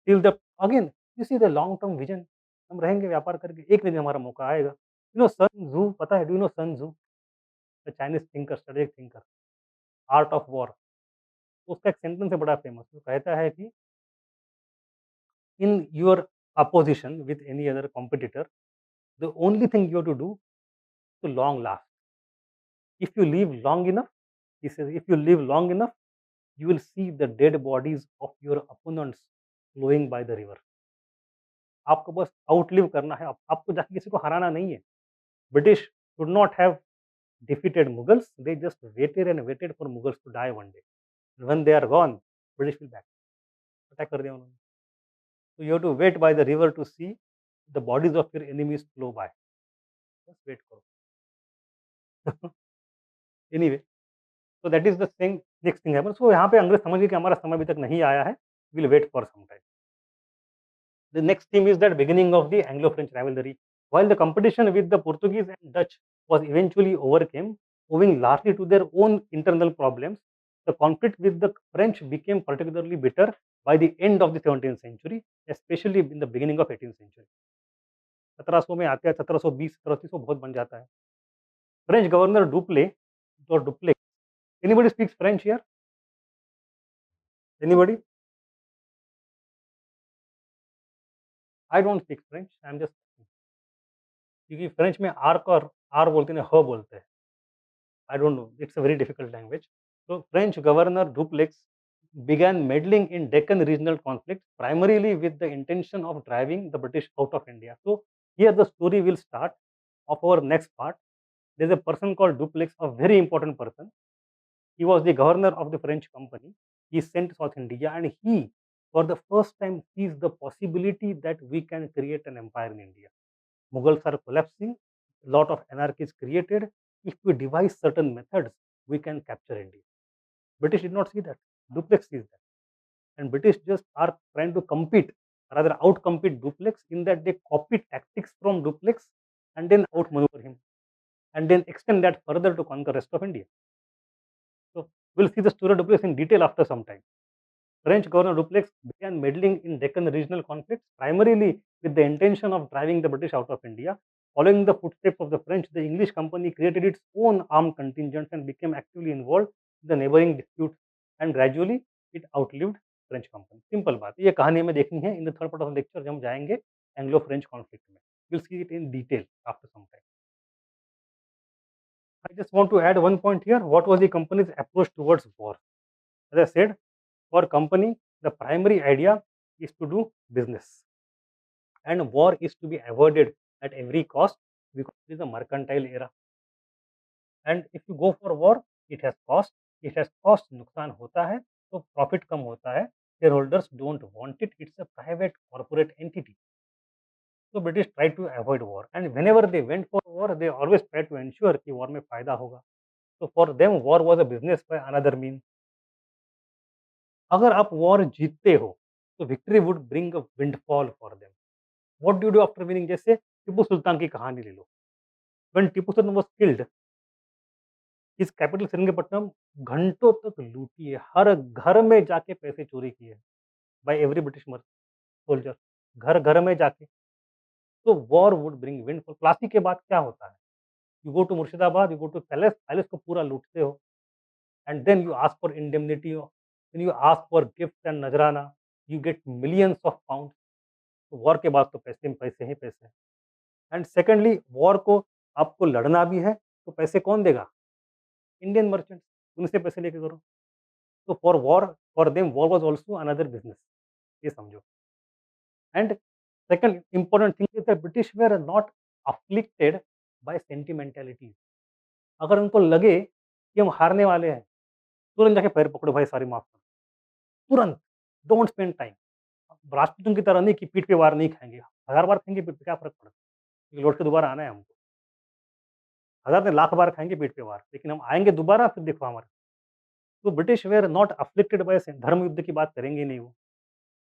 Till the again you see the long term vision. हम रहेंगे व्यापार करके, एक दिन हमारा मौका आएगा. यू नो सन जू, पता है? डू यू नो सन जू? The Chinese thinker, strategic thinker, art of war. उसका एक सेंटेंस है बड़ा फेमस. वो कहता है कि in your opposition with any other competitor, the only thing you have to do to long last. If you live long enough, he says, if you live long enough, you will see the dead bodies of your opponents flowing by the river. आपको बस outlive करना है. आपको जाके किसी को हराना नहीं है. British should not have defeated Mughals. They just waited and waited for Mughals to die one day. When they are gone, British will back. Attack कर दिया उन्होंने. So you have to wait by the river to see the bodies of your enemies flow by. Just wait करो. Anyway, so that is the thing. Next thing happens. So यहाँ पे अंग्रेज समझ गए कि हमारा समय अभी तक नहीं आया है. We'll wait for some time. The next theme is that beginning of the Anglo-French rivalry. While the competition with the Portuguese and Dutch was eventually overcame, owing largely to their own internal problems, the conflict with the French became particularly bitter by the end of the 17th century, especially in the beginning of 18th century. 1700 में आते हैं, 1720, 1730 बहुत बन जाता है. French governor Dupleix or Dupleix. Anybody speaks French here? Anybody? I don't speak French. I'm just, क्योंकि French में are को आर बोलते हैं, ह बोलते हैं. I don't know. It's a very difficult language. So French governor Dupleix began meddling in Deccan regional conflicts, primarily with the intention of driving the British out of India. So here the story will start of our next part. There's a person called Dupleix, a very important person. He was the governor of the French company. He sent to South India, and he, for the first time, sees the possibility that we can create an empire in India. Mughals are collapsing, a lot of anarchy is created. If we devise certain methods, we can capture India. British did not see that. Dupleix sees that. And British just are trying to compete, rather outcompete Dupleix, in that they copy tactics from Dupleix and then outmaneuver him, and then extend that further to conquer rest of India. So we'll see the story of Dupleix in detail after some time. French governor Dupleix began meddling in Deccan regional conflicts, primarily with the intention of driving the British out of India. Following the footsteps of the French, the English company created its own armed contingents and became actively involved in the neighboring disputes, and gradually it outlived French company. Simple बात है. ये कहानी हमें देखनी है. In the third part of lecture जब हम जाएंगे, एंग्लो-फ्रेंच कॉन्फ्लिक्ट में। You will see it in detail after some time. I just want to add one point here. What was the company's approach towards war? As I said, for company, the primary idea is to do business, and war is to be avoided at every cost because it is a mercantile era. And if you go for war, it has cost. It has cost. नुकसान होता है, तो profit कम होता है. Shareholders don't want it. It's a private corporate entity. So British tried to avoid war, and whenever they went for war, they always tried to ensure कि war में फायदा होगा. So for them, war was a business by another means. अगर आप war जीतते हो तो victory would bring a windfall for them. What do you do after winning? जैसे टीपू सुल्तान की कहानी ले लो. When Tipu Sultan was killed, his capital Srirangapatnam घंटों तक लूटी है, हर घर में जाके पैसे चोरी किए बाय एवरी ब्रिटिश सोल्जर, घर घर में जाके. तो war would bring windfall. Plassey के बाद क्या होता है? You go to Murshidabad, you go to palace, palace को पूरा लूटते हो, and then you ask for indemnity, then you ask for gifts and nazrana, you get millions of pounds. तो वॉर के बाद तो पैसे में पैसे ही पैसे हैं. एंड सेकेंडली, वॉर को आपको लड़ना भी है तो पैसे कौन देगा? Indian merchants. उनसे पैसे लेके करो. तो for them war was also another business, ये समझो. And second important thing is that British were not afflicted by sentimentalities. अगर उनको लगे कि हम हारने वाले हैं, तुरंत जाके पैर पकड़ो भाई, सारी माफ करो, तुरंत. Don't spend time. राजपूतों की तरह नहीं कि पीठ पे वार नहीं खाएँगे, 1000 बार खाएँगे पीठ पे, क्या फ़र्क पड़ता है? लौट के दोबारा आना है हमको। 1000 नहीं, लाख बार खाएँगे पीठ पे वार, लेकिन हम आएँगे दोबारा, फिर देखो हमारा. तो British were not afflicted by धर्म युद्ध की बात करेंगे नहीं वो,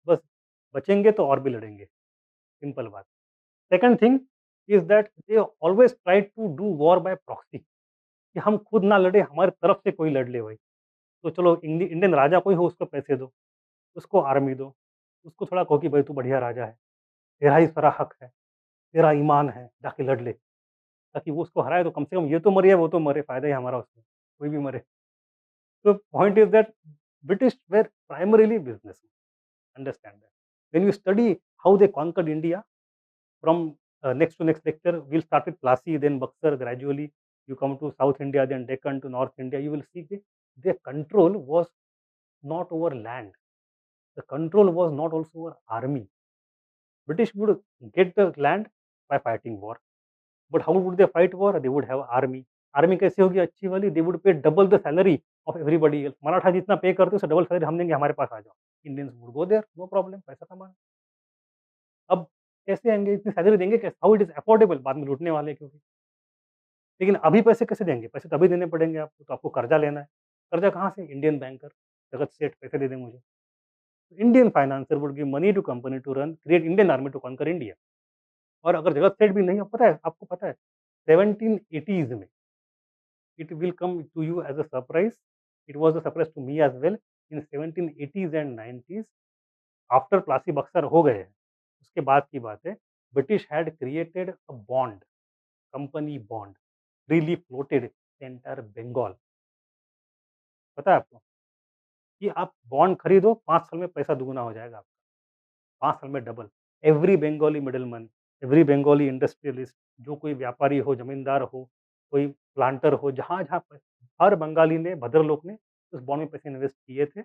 बस बचेंगे तो और भी लड़ेंगे, सिंपल बात. Second thing is that they always try to do war by proxy, कि हम खुद ना लड़े, हमारी तरफ से कोई लड़ ले भाई. तो चलो इंडियन राजा कोई हो, उसको पैसे दो, उसको आर्मी दो, उसको थोड़ा कहो कि भाई तू बढ़िया राजा है, तेरा ही सारा हक है, तेरा ईमान है, जाके लड़ ले, ताकि वो उसको हराए तो कम से कम ये तो मरे या वो तो मरे, फ़ायदा ही हमारा उसमें, कोई भी मरे. तो point is that British were primarily business, understand that. When you study how they conquered India from next to next lecture, we'll start with Plassey, then Buxar, gradually you come to South India, then Deccan to North India. You will see that their control was not over land. The control was not also over army. British would get the land by fighting war. But how would they fight war? They would have army. Army कैसे होगी अच्छी वाली? They would पे double the salary of everybody else. Maratha जितना पे करते हो उससे डबल सैलरी हम देंगे, हमारे पास आ जाओ. Indians would go there, no problem, पैसा कमाना. अब कैसे आएँगे? इतनी सैलरी देंगे कैसे? How it is affordable? बाद में लूटने वाले हैं क्योंकि. लेकिन अभी पैसे कैसे देंगे? पैसे तभी देने पड़ेंगे आपको, तो आपको कर्जा लेना है. कर्जा कहाँ से? इंडियन बैंकर, जगत सेठ पैसे दे दें मुझे. Indian financier would give money to company to run create Indian army to conquer India. और अगर जगत सेठ भी नहीं हो, पता है आपको, पता है 1780s में it will come to you as a surprise. It was a surprise to me as well. In 1780s and 90s, after Plassey Buxar हो गए हैं, उसके बाद की बात है, British had created a bond, company bond, freely floated entire Bengal. पता है आपको कि आप बॉन्ड खरीदो, 5 साल में पैसा दुगुना हो जाएगा आपका, 5 साल में double. Every Bengali middleman, every Bengali industrialist, जो कोई व्यापारी हो, ज़मींदार हो, कोई प्लांटर हो, जहाँ-जहाँ प हर बंगाली ने, भद्रलोक ने उस बॉन्ड में पैसे इन्वेस्ट किए थे,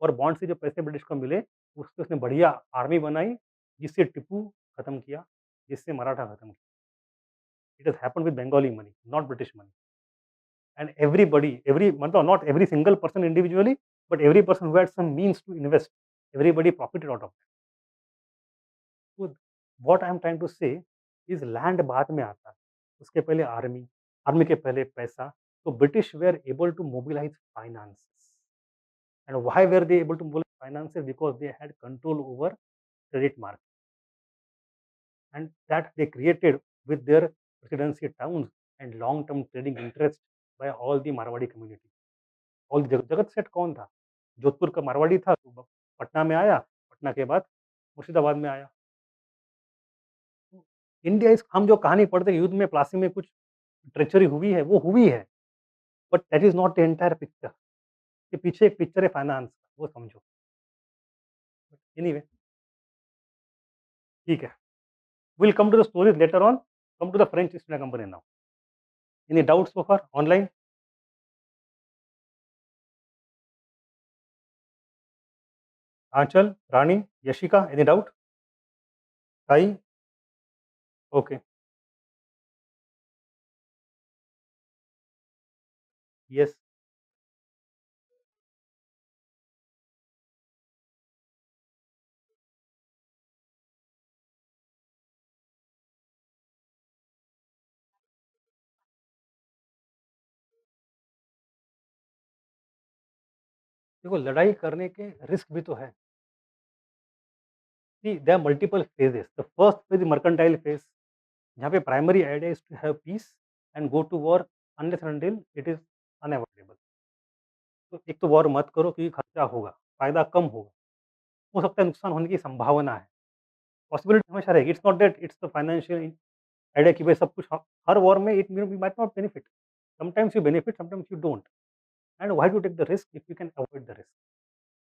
और बॉन्ड से जो पैसे ब्रिटिश को मिले, उससे उसने बढ़िया आर्मी बनाई, जिससे टीपू खत्म किया, जिससे मराठा खत्म किया. It has happened with Bengali money, not British money. And every मतलब not every single person individually, but every person who had some means to invest, everybody profited out of that. So what I am trying to say is land बाद में आता है, उसके पहले army, army के पहले पैसा. तो British were able to mobilize finances. And why were they able to mobilize finances? Because they had control over credit market, and that they created with their presidency towns and long term trading interest by all the Marwadi community. और जगत सेठ कौन था? जोधपुर का मारवाड़ी था, तो पटना में आया, पटना के बाद मुर्शिदाबाद में आया. तो इंडिया इस हम जो कहानी पढ़ते हैं युद्ध में, प्लासी में कुछ ट्रेचरी हुई है, वो हुई है, but that is not the entire picture. के पीछे एक पिक्चर है फाइनेंस का, वो समझो. एनीवे, ठीक है, we'll come to the stories later on. Come to the French East India Company now. Any doubts so far online? Aanchal, Rani, Yashika, any doubt? Sai? Okay. Yes. देखो, लड़ाई करने के रिस्क भी तो है। See, there are multiple phases. The first phase is mercantile phase, जहाँ पे primary idea is to have peace and go to war unless and until it is unavoidable. तो एक तो वॉर मत करो क्योंकि खर्चा होगा, फ़ायदा कम होगा, हो सकता है नुकसान होने की संभावना है। पॉसिबिलिटी हमेशा रहेगी, it's not that it's the financial idea कि भाई सब कुछ हर वॉर में it we might not benefit, sometimes you benefit, sometimes you don't, and why to take the risk if you can avoid the risk.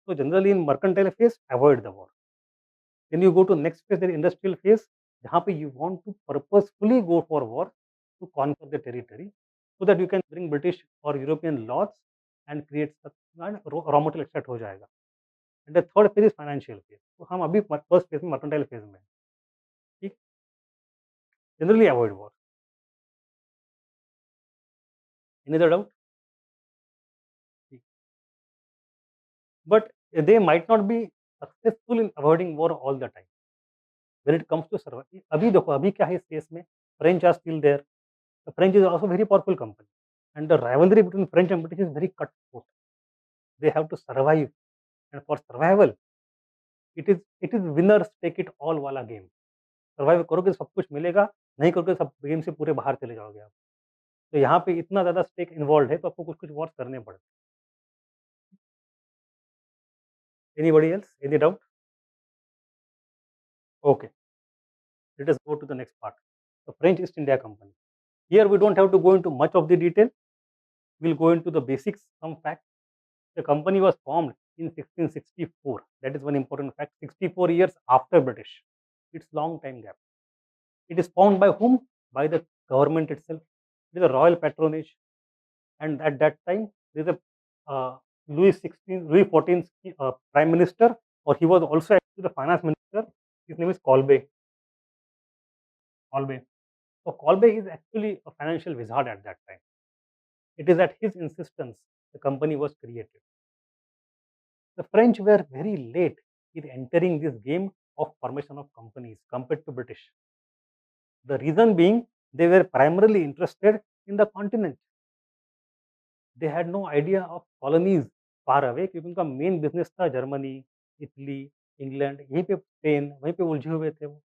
So generally in mercantile phase, avoid the war. Then you go to next phase, the industrial phase, जहाँ पे you want to purposefully go for war to conquer the territory, so that you can bring British or European laws and create and raw material extract हो जाएगा. And the third phase is financial phase. तो हम अभी first phase में mercantile phase में हैं, ठीक? Generally avoid war. Any other doubt? ठीक. But they might not be successful in avoiding war all the time. When it comes to survival, अभी देखो अभी क्या है इस केस में, French are still there. The French is also very powerful company, and the rivalry between French and British is very cutthroat. They have to survive, and for survival, it is winners take it all वाला game. Survive करोगे तो सब कुछ मिलेगा, नहीं करोगे तो सब गेम से पूरे बाहर चले जाओगे आप। तो यहाँ पे इतना ज़्यादा स्टेक इन्वॉल्व है तो आपको कुछ-कुछ वॉर्स करने पड़ते हैं। Anybody else? Any doubt? Okay, let us go to the next part, the French East India company. Here we don't have to go into much of the detail, we will go into the basics, some facts. The company was formed in 1664. That is one important fact. 64 years after British. It's long time gap. It is formed by whom? By the government itself. It is a royal patronage, and at that time there is a Louis XIV prime minister, or he was also actually the finance minister. His name is Colbert. Colbert. So Colbert is actually a financial wizard at that time. It is at his insistence the company was created. The French were very late in entering this game of formation of companies compared to British. The reason being they were primarily interested in the continent. They had no idea of colonies far away क्योंकि उनका main business था Germany, Italy, England, यहीं पे Spain, वहीं पे उलझे हुए थे वो।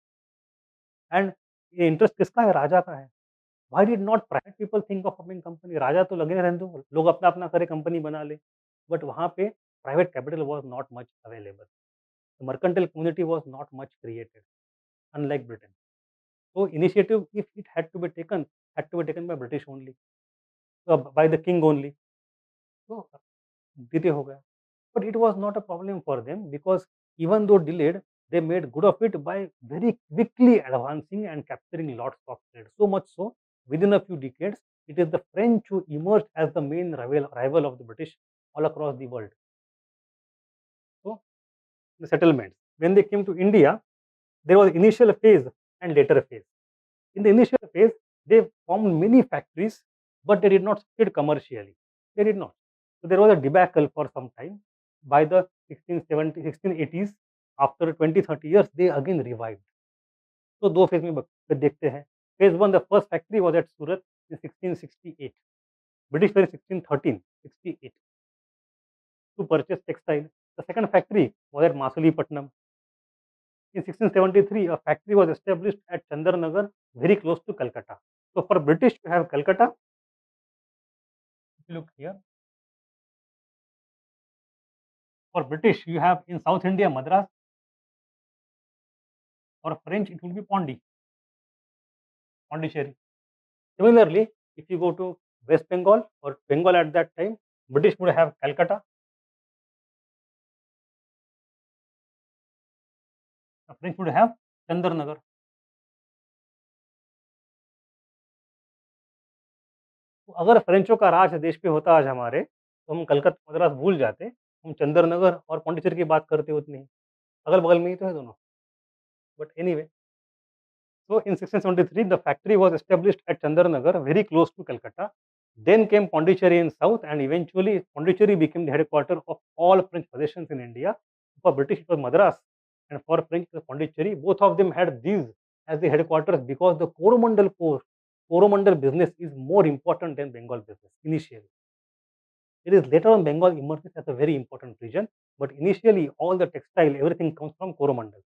एंड ये इंटरेस्ट किसका है? राजा का है। Why did not private people think of forming company? राजा तो लगे रहने दो, लोग अपना अपना करे, कंपनी बना ले। बट वहाँ पे private capital was not much available, the mercantile community was not much created, unlike Britain. So initiative, if it had to be taken by British only, by the king only. So delay हो गया. But it was not a problem for them because even though delayed, they made good of it by very quickly advancing and capturing lots of trade. So much so, within a few decades, it is the French who emerged as the main rival of the British all across the world. So the settlements, when they came to India, there was initial phase and later phase. In the initial phase, they formed many factories, but they did not succeed commercially. They did not. So there was a debacle for some time. By the 1670, 1680s, after 20-30 years, they again revived. So दो phase में देखते हैं. Phase one, the first factory was at Surat in 1668. British were in 1613, 68 to purchase textile. The second factory was at Masulipatnam. In 1673, a factory was established at Chandarnagar, very close to Calcutta. So for British, you have Calcutta. If you look here, for British, you have in South India, Madras. For French, it will be Pondicherry. Similarly, if you go to West Bengal or Bengal at that time, British would have Calcutta. The French would have Chandranagar. तो अगर फ्रेंचों का राज देश पे होता आज हमारे, तो हम कलकत्ता, मद्रास भूल जाते। हम चंद्रनगर और पौंडीचेरी की बात करते उतनी ही, अगल-बगल में ही तो है दोनों। But anyway, so in 1673, the factory was established at Chandranagar, very close to Calcutta. Then came Pondicherry in south, and eventually Pondicherry became the headquarter of all French possessions in India. For British, it was Madras, and for French, it was Pondicherry. Both of them had these as the headquarters because the Coromandel business is more important than Bengal business initially. It is later on Bengal emerges as a very important region, but initially all the textile, everything comes from Coromandel.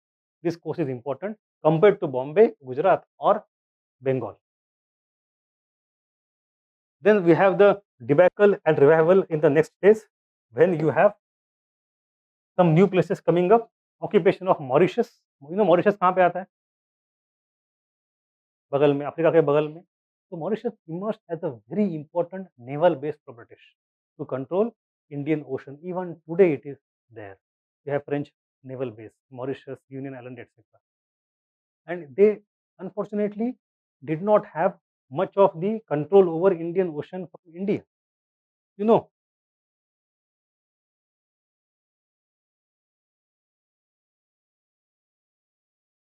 This coast is important compared to Bombay, Gujarat, or Bengal. Then we have the debacle and revival in the next phase when you have some new places coming up. Occupation of Mauritius. You know Mauritius कहाँ पे आता है? बगल में, Africa के बगल में. So Mauritius emerged as a very important naval base for British to control Indian Ocean. Even today it is there. We have French naval base, Mauritius, Union Island, etc. And they unfortunately did not have much of the control over Indian Ocean from India. You know,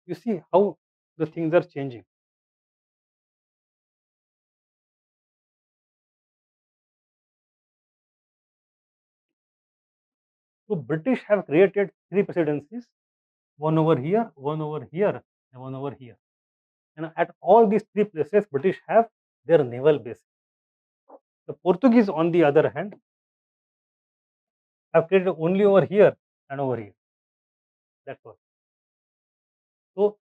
you see how the things are changing. So British have created three presidencies, one over here, one over here, and one over here. And at all these three places, British have their naval base. The Portuguese, on the other hand, have created only over here and over here. That's all. So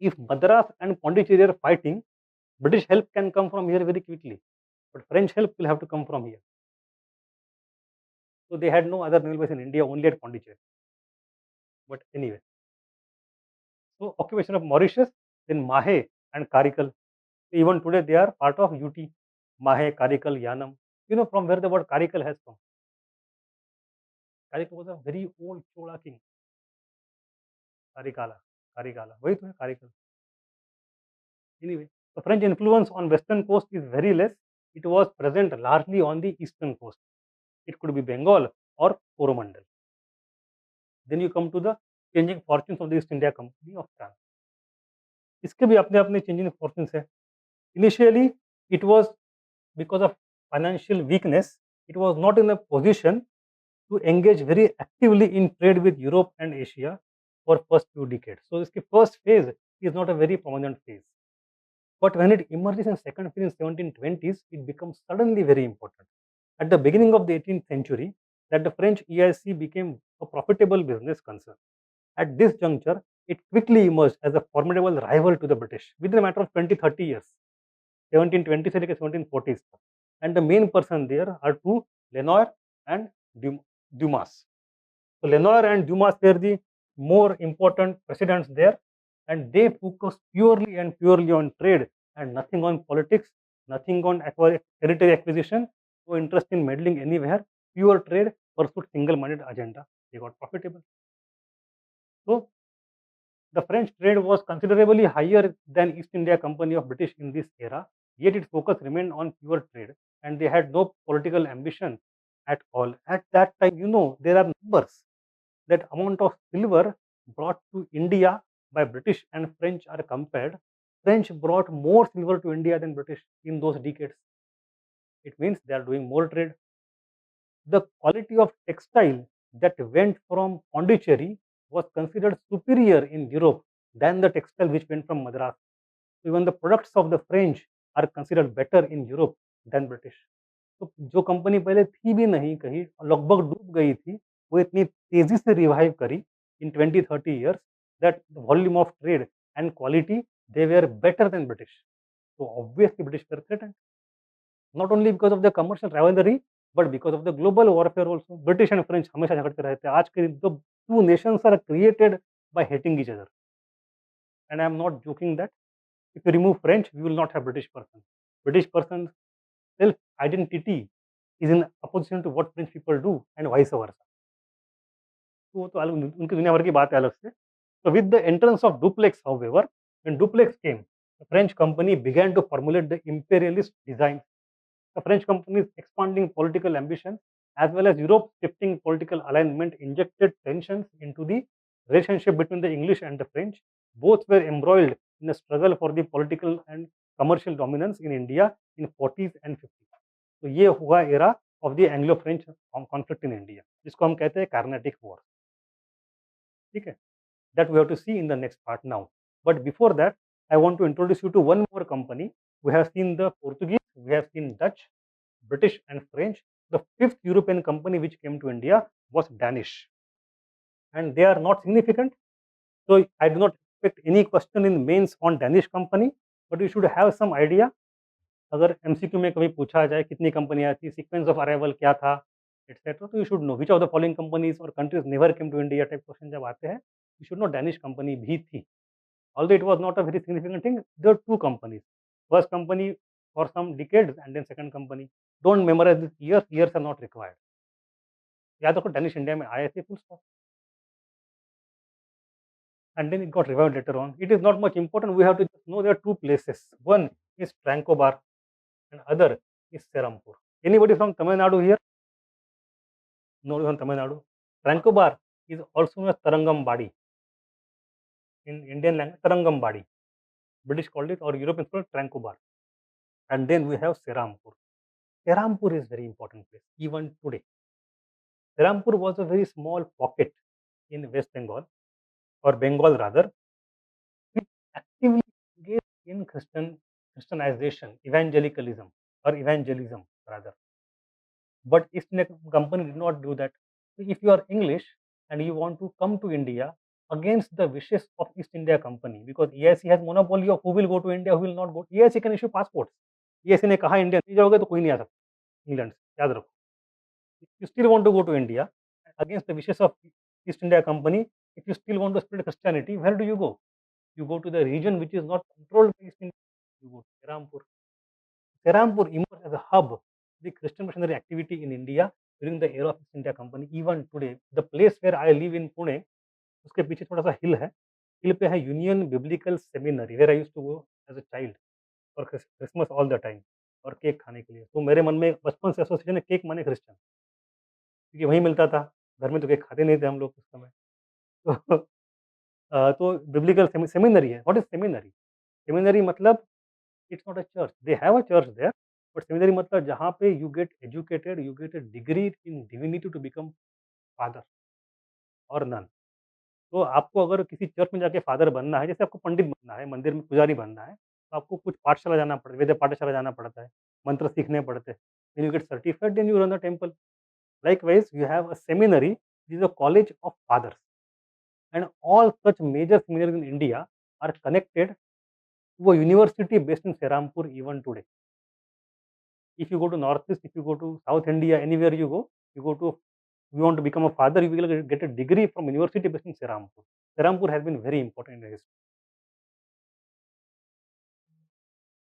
if Madras and Pondicherry are fighting, British help can come from here very quickly, but French help will have to come from here. So they had no other naval base in India, only at Pondicherry. But anyway, so occupation of Mauritius, then Mahe and Karikal. Even today they are part of UT, Mahe, Karikal, Yanam. You know from where the word Karikal has come. Karikal was a very old Chola king. Karikala, Karikala. वही तो है Karikal. Anyway, the French influence on western coast is very less. It was present largely on the eastern coast. It could be Bengal or Coromandel. Then you come to the changing fortunes of the East India Company of France. इसके भी अपने अपने changing fortunes है. Initially, it was because of financial weakness, it was not in a position to engage very actively in trade with Europe and Asia for first few decades. So, its first phase is not a very prominent phase. But when it emerges in second phase in 1720s, it becomes suddenly very important. At the beginning of the 18th century, that the French EIC became a profitable business concern. At this juncture, it quickly emerged as a formidable rival to the British within a matter of 20-30 years. 1720 से लेकर 1740s तक. And the main person there are two, Lenoir and Dumas. So Lenoir and Dumas were the more important presidents there, and they focused purely and purely on trade and nothing on politics, nothing on territory acquisition, no interest in meddling anywhere, pure trade, pursued single-minded agenda. They got profitable. So the French trade was considerably higher than East India Company of British in this era, yet its focus remained on pure trade, and they had no political ambition at all. At that time, you know, there are numbers that amount of silver brought to India by British and French are compared. French brought more silver to India than British in those decades. It means they are doing more trade. The quality of textile that went from Pondicherry was considered superior in Europe than the textile which went from Madras. Even the products of the French are considered better in Europe than British. तो जो company पहले थी भी नहीं कहीं, लगभग डूब गई थी, वो इतनी तेजी से रिवाइव करी in 20-30 years that the volume of trade and quality they were better than British. So obviously British were threatened, not only because of the commercial rivalry but because of the global warfare also. British and French हमेशा झगड़ते रहते हैं. आज के दिन तो two nations are created by hating each other, and I am not joking that if you remove French, we will not have British person. British person's self identity is in opposition to what French people do and vice versa. तो वो तो अलग उनकी दुनिया भर की बात है अलग से. So with the entrance of duplex, however, when duplex came, the French company began to formulate the imperialist design. The French company's expanding political ambition as well as Europe's shifting political alignment injected tensions into the relationship between the English and the French. Both were embroiled in a struggle for the political and commercial dominance in India in 40s and 50s. तो ये हुआ era of the Anglo-French conflict in India, जिसको हम कहते हैं Carnatic War. ठीक है? That we have to see in the next part now. But before that, I want to introduce you to one more company. We have seen the Portuguese, we have seen Dutch, British and French. The fifth European company which came to India was Danish, and they are not significant. So I do not expect any question in mains on Danish company, but you should have some idea. अगर MCQ में कभी पूछा जाए कितनी कंपनियां थी, sequence of arrival क्या था, एटसेट्रा, तो you should know which of the following companies और countries never came to India type question जब आते हैं, you should know Danish company भी थी. Although it was not a very significant thing, there are two companies. First company for some decades and then second company. Don't memorize this years, years are not required. याद रखो Danish India में आए थे full stop. And then it got revived later on. It is not much important. We have to just know there are two places. One is Tranquebar and other is Serampur. Anybody from Tamil Nadu here? Nobody from Tamil Nadu. Tranquebar is also known as Tarangambadi. In Indian language, Tarangambadi. British called it, or Europeans called it Tranquebar. And then we have Serampur. Serampur is very important place even today. Serampur was a very small pocket in West Bengal, or Bengal rather, which actively engaged in Christianization, evangelicalism, or evangelism rather. But East India Company did not do that. So if you are English and you want to come to India against the wishes of East India Company, because EIC has monopoly of who will go to India, who will not go. EIC can issue passports. EIC ने कहा India नहीं जाओगे तो कोई नहीं आ सकता England से, याद रखो. If you still want to go to India against the wishes of East India Company, if you still want to spread Christianity, where do you go? You go to the region which is not controlled by East India. You go to Serampur. Serampur emerged as a hub of the Christian missionary activity in India during the era of East India Company. Even today, the place where I live in Pune, उसके पीछे थोड़ा सा हिल है. Hill पे है Union Biblical Seminary, where I used to go as a child for Christmas all the time, और cake खाने के लिए. तो मेरे मन में बचपन से एसोसिएशन है केक माने क्रिश्चियन, क्योंकि वहीं मिलता था. घर में तो केक खाते नहीं थे हम लोग उस समय. तो तो बिब्लिकल सेमिनरी है. What is seminary? सेमिनरी मतलब it's not a church. They have a church there, but seminary मतलब जहाँ पे you get educated, you get a degree in divinity to become father और नन. तो आपको अगर किसी चर्च में जाके फादर बनना है, जैसे आपको पंडित बनना है, मंदिर में पुजारी बनना है, तो आपको कुछ पाठशाला जाना पड़ता है, वेद पाठशाला जाना पड़ता है, मंत्र सीखने पड़ते हैं. Then you get certified, then you run the temple. Likewise, you have a seminary, which is a college of fathers, and all such major seminaries in India are connected to a university based in Serampur even today. If you go to Northeast, if you go to South India, anywhere you go to, you want to become a father, you will get a degree from university based in Serampur. Serampur has been very important in the history.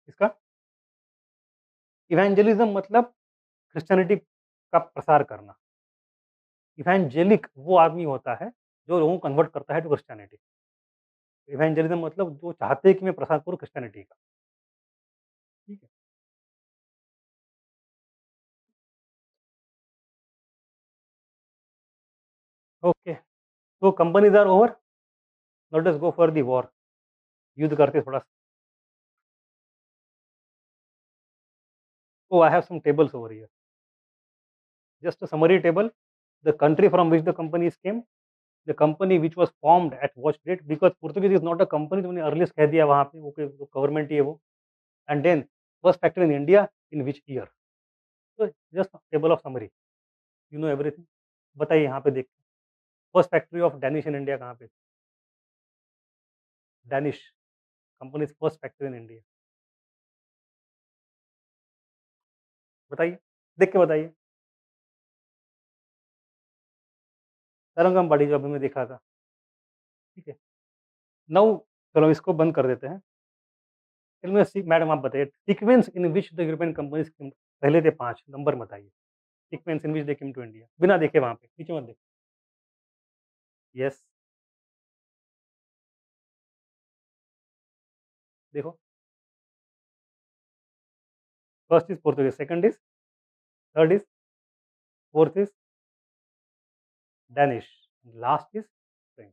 इसका evangelism मतलब Christianity का प्रसार करना. इवेंजेलिक वो आदमी होता है जो लोगों को कन्वर्ट करता है टू क्रिश्चियनिटी. इवेंजलिज्म मतलब जो चाहते हैं कि मैं प्रसार करूँ क्रिश्चियनिटी का. ठीक है. ओके, तो companies are over. Let us go for the war. युद्ध करते थोड़ा सा. Oh, I have some tables over here. Just a summary table. The country from which the companies came, the company which was formed at what date, because Portuguese is not a company, तो उन्होंने earliest कह दिया वहाँ पे, वो government ही है वो. And then first factory in India in which year. So just table of summary. You know everything. बताइए यहाँ पे देख. First factory of Danish in India कहाँ पे? Danish company first factory in India. बताइए, देख के बताइए. तरंगम जो अभी मैं देखा था. ठीक है. नाउ चलो इसको बंद कर देते हैं. मैडम आप बताइए sequence in which the European companies, पहले थे 5 नंबर बताइए. Sequence in which they came to India, बिना देखे वहाँ पे नीचे मत देखो. यस. देखो, first is Portuguese, second is, third is, fourth is Danish, last is French.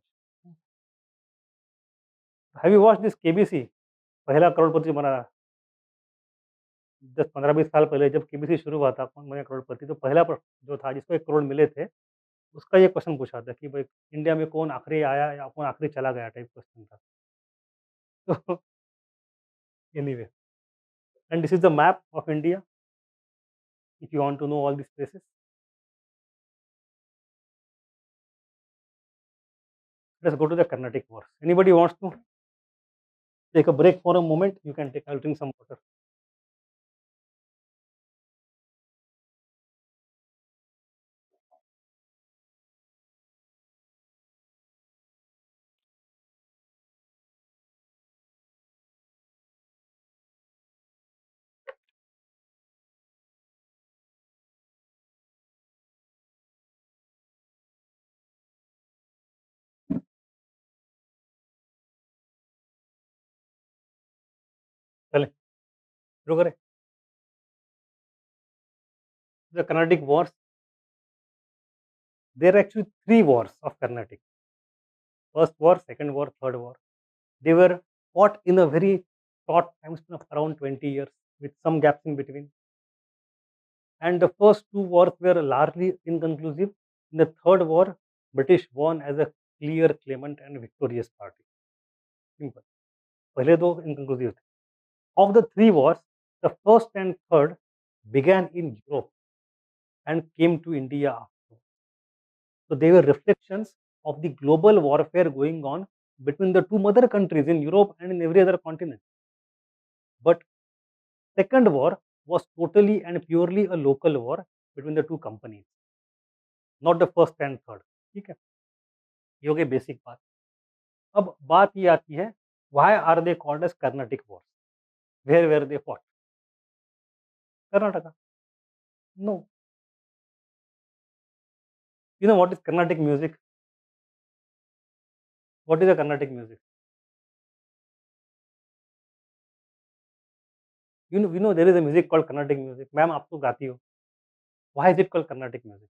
Have you watched this KBC? पहला करोड़पति बना 10-15-20 साल पहले जब केबीसी शुरू हुआ था, कौन बने करोड़पति, तो पहला जो था जिसको 1 करोड़ मिले थे, उसका ये क्वेश्चन पूछा था कि भाई इंडिया में कौन आखिरी आया या कौन आखिरी चला गया, टाइप क्वेश्चन था। तो anyway, and this is the map of India if you want to know all this places. Let's go to the Carnatic wars. Anybody wants to take a break for a moment? You can take, I will drink some water. चलें, शुरू करें? The Carnatic wars, there are actually 3 wars of Carnatic. First war, second war, third war. They were fought in a very short time span of around 20 years with some gaps in between. And the first 2 wars were largely inconclusive. In the third war, British won as a clear claimant and victorious party. Simple. पहले दो inconclusive थे. Of the 3 wars, the first and third began in Europe and came to India after. So they were reflections of the global warfare going on between the two mother countries in Europe and in every other continent. But second war was totally and purely a local war between the two companies, not the first and third. ठीक है, ये हो गई basic बात। अब बात ये आती है, why are they called as Carnatic wars? Where where they fought? Karnataka. No, you know what is Carnatic music? What is a Carnatic music? You know there is a music called Carnatic music. Ma'am आप तो गाती हो, why is it called Carnatic music?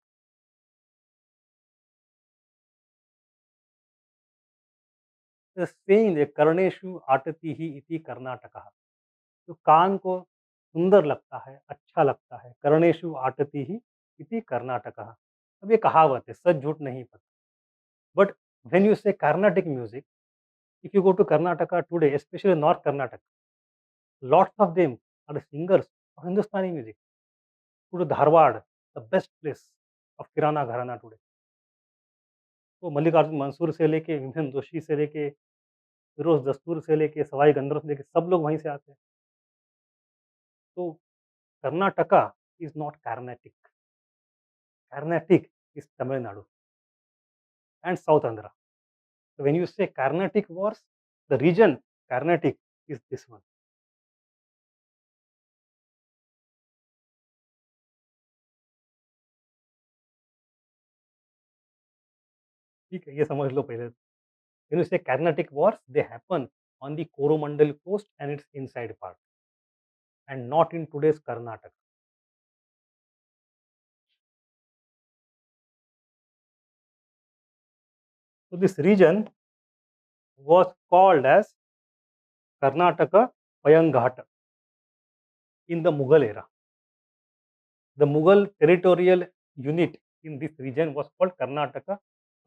The saying कर्णेषु आटति ही इति कर्नाटकः। जो कान को सुंदर लगता है, अच्छा लगता है, कर्णेषु आटति ही इति कर्नाटकः। अब ये कहावत है, सच झूठ नहीं पता। But when you say Carnatic music, if you go to Karnataka today, specially north Karnataka, lots of them are the singers of Hindustani music. Go to Dharwad, the best place of Kirana Gharana today. तो मल्लिकार्जुन मंसूर से लेके विपिन जोशी से लेके फिरोज दस्तूर से लेके सवाई गंधर्व से लेके सब लोग वहीं से आते हैं। तो Karnataka is not Carnatic, Carnatic is Tamil Nadu and south Andhra. So when you say Carnatic wars, the region Carnatic is this one. ठीक है, ये समझ लो पहले। When you say Carnatic wars, they happen on the Coromandel coast and its inside part, and not in today's Karnataka. So this region was called as Karnataka Payanghat in the Mughal era. The Mughal territorial unit in this region was called Karnataka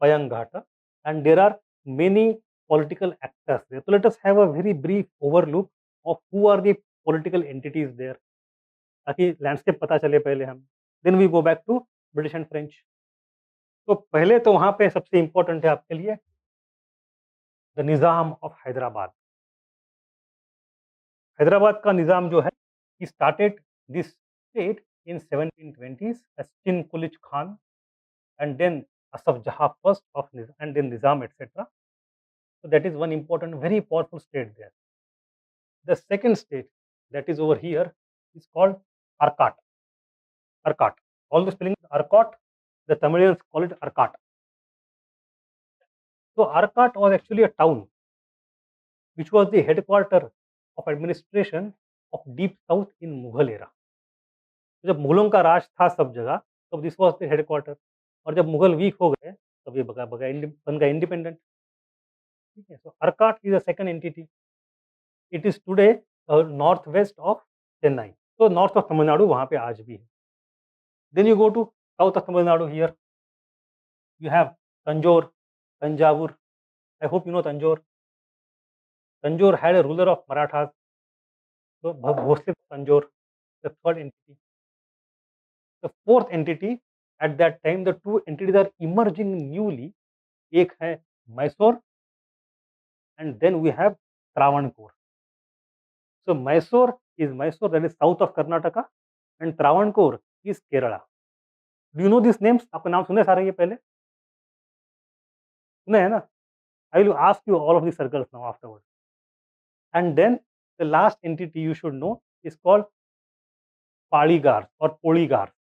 Payanghat, and there are many political actors there. So let us have a very brief overlook of who are the political entities there, ताकि landscape पता चले पहले हम। Then we go back to British and French. तो पहले तो वहाँ पे सबसे इम्पोर्टेंट है आपके लिए the Nizam of Hyderabad. Hyderabad का निज़ाम जो है, he started this state in 1720s as Chin Kulich Khan, and then Asaf Jahan first of and then Nizam, etc. So that is one important, very powerful state there. The second state that is over here is called Arcot. Arcot. All the spelling is Arcot. The Tamilians call it Arcot. So Arcot was actually a town which was the headquarter of administration of deep south in Mughal era. जब मुगलों का राज था सब जगह, तब this was the headquarter, और जब Mughal week हो गए, तब ये बन गया इंडिपेंडेंट। ठीक है, so Arcot is a second entity. It is today north west of Chennai, तो नॉर्थ ऑफ तमिलनाडु वहाँ पे आज भी है। Then you go to south of Tamil Nadu, here you have Tanjore, Tanjavur. I hope you know Tanjore. Tanjore had a ruler of Marathas, so Bhosle Tanjore, the third entity. The fourth entity, at that time, the two entities are emerging newly. एक है Mysore, and then we have Travancore. So Mysore, that is south of Karnataka, and Travancore is Kerala. Do you know these names? आपको नाम सुने सारे ये पहले? सुने हैं ना? I will ask you all of these circles now afterwards. And then the last entity you should know is called पाड़ीगार और पोड़ीगार,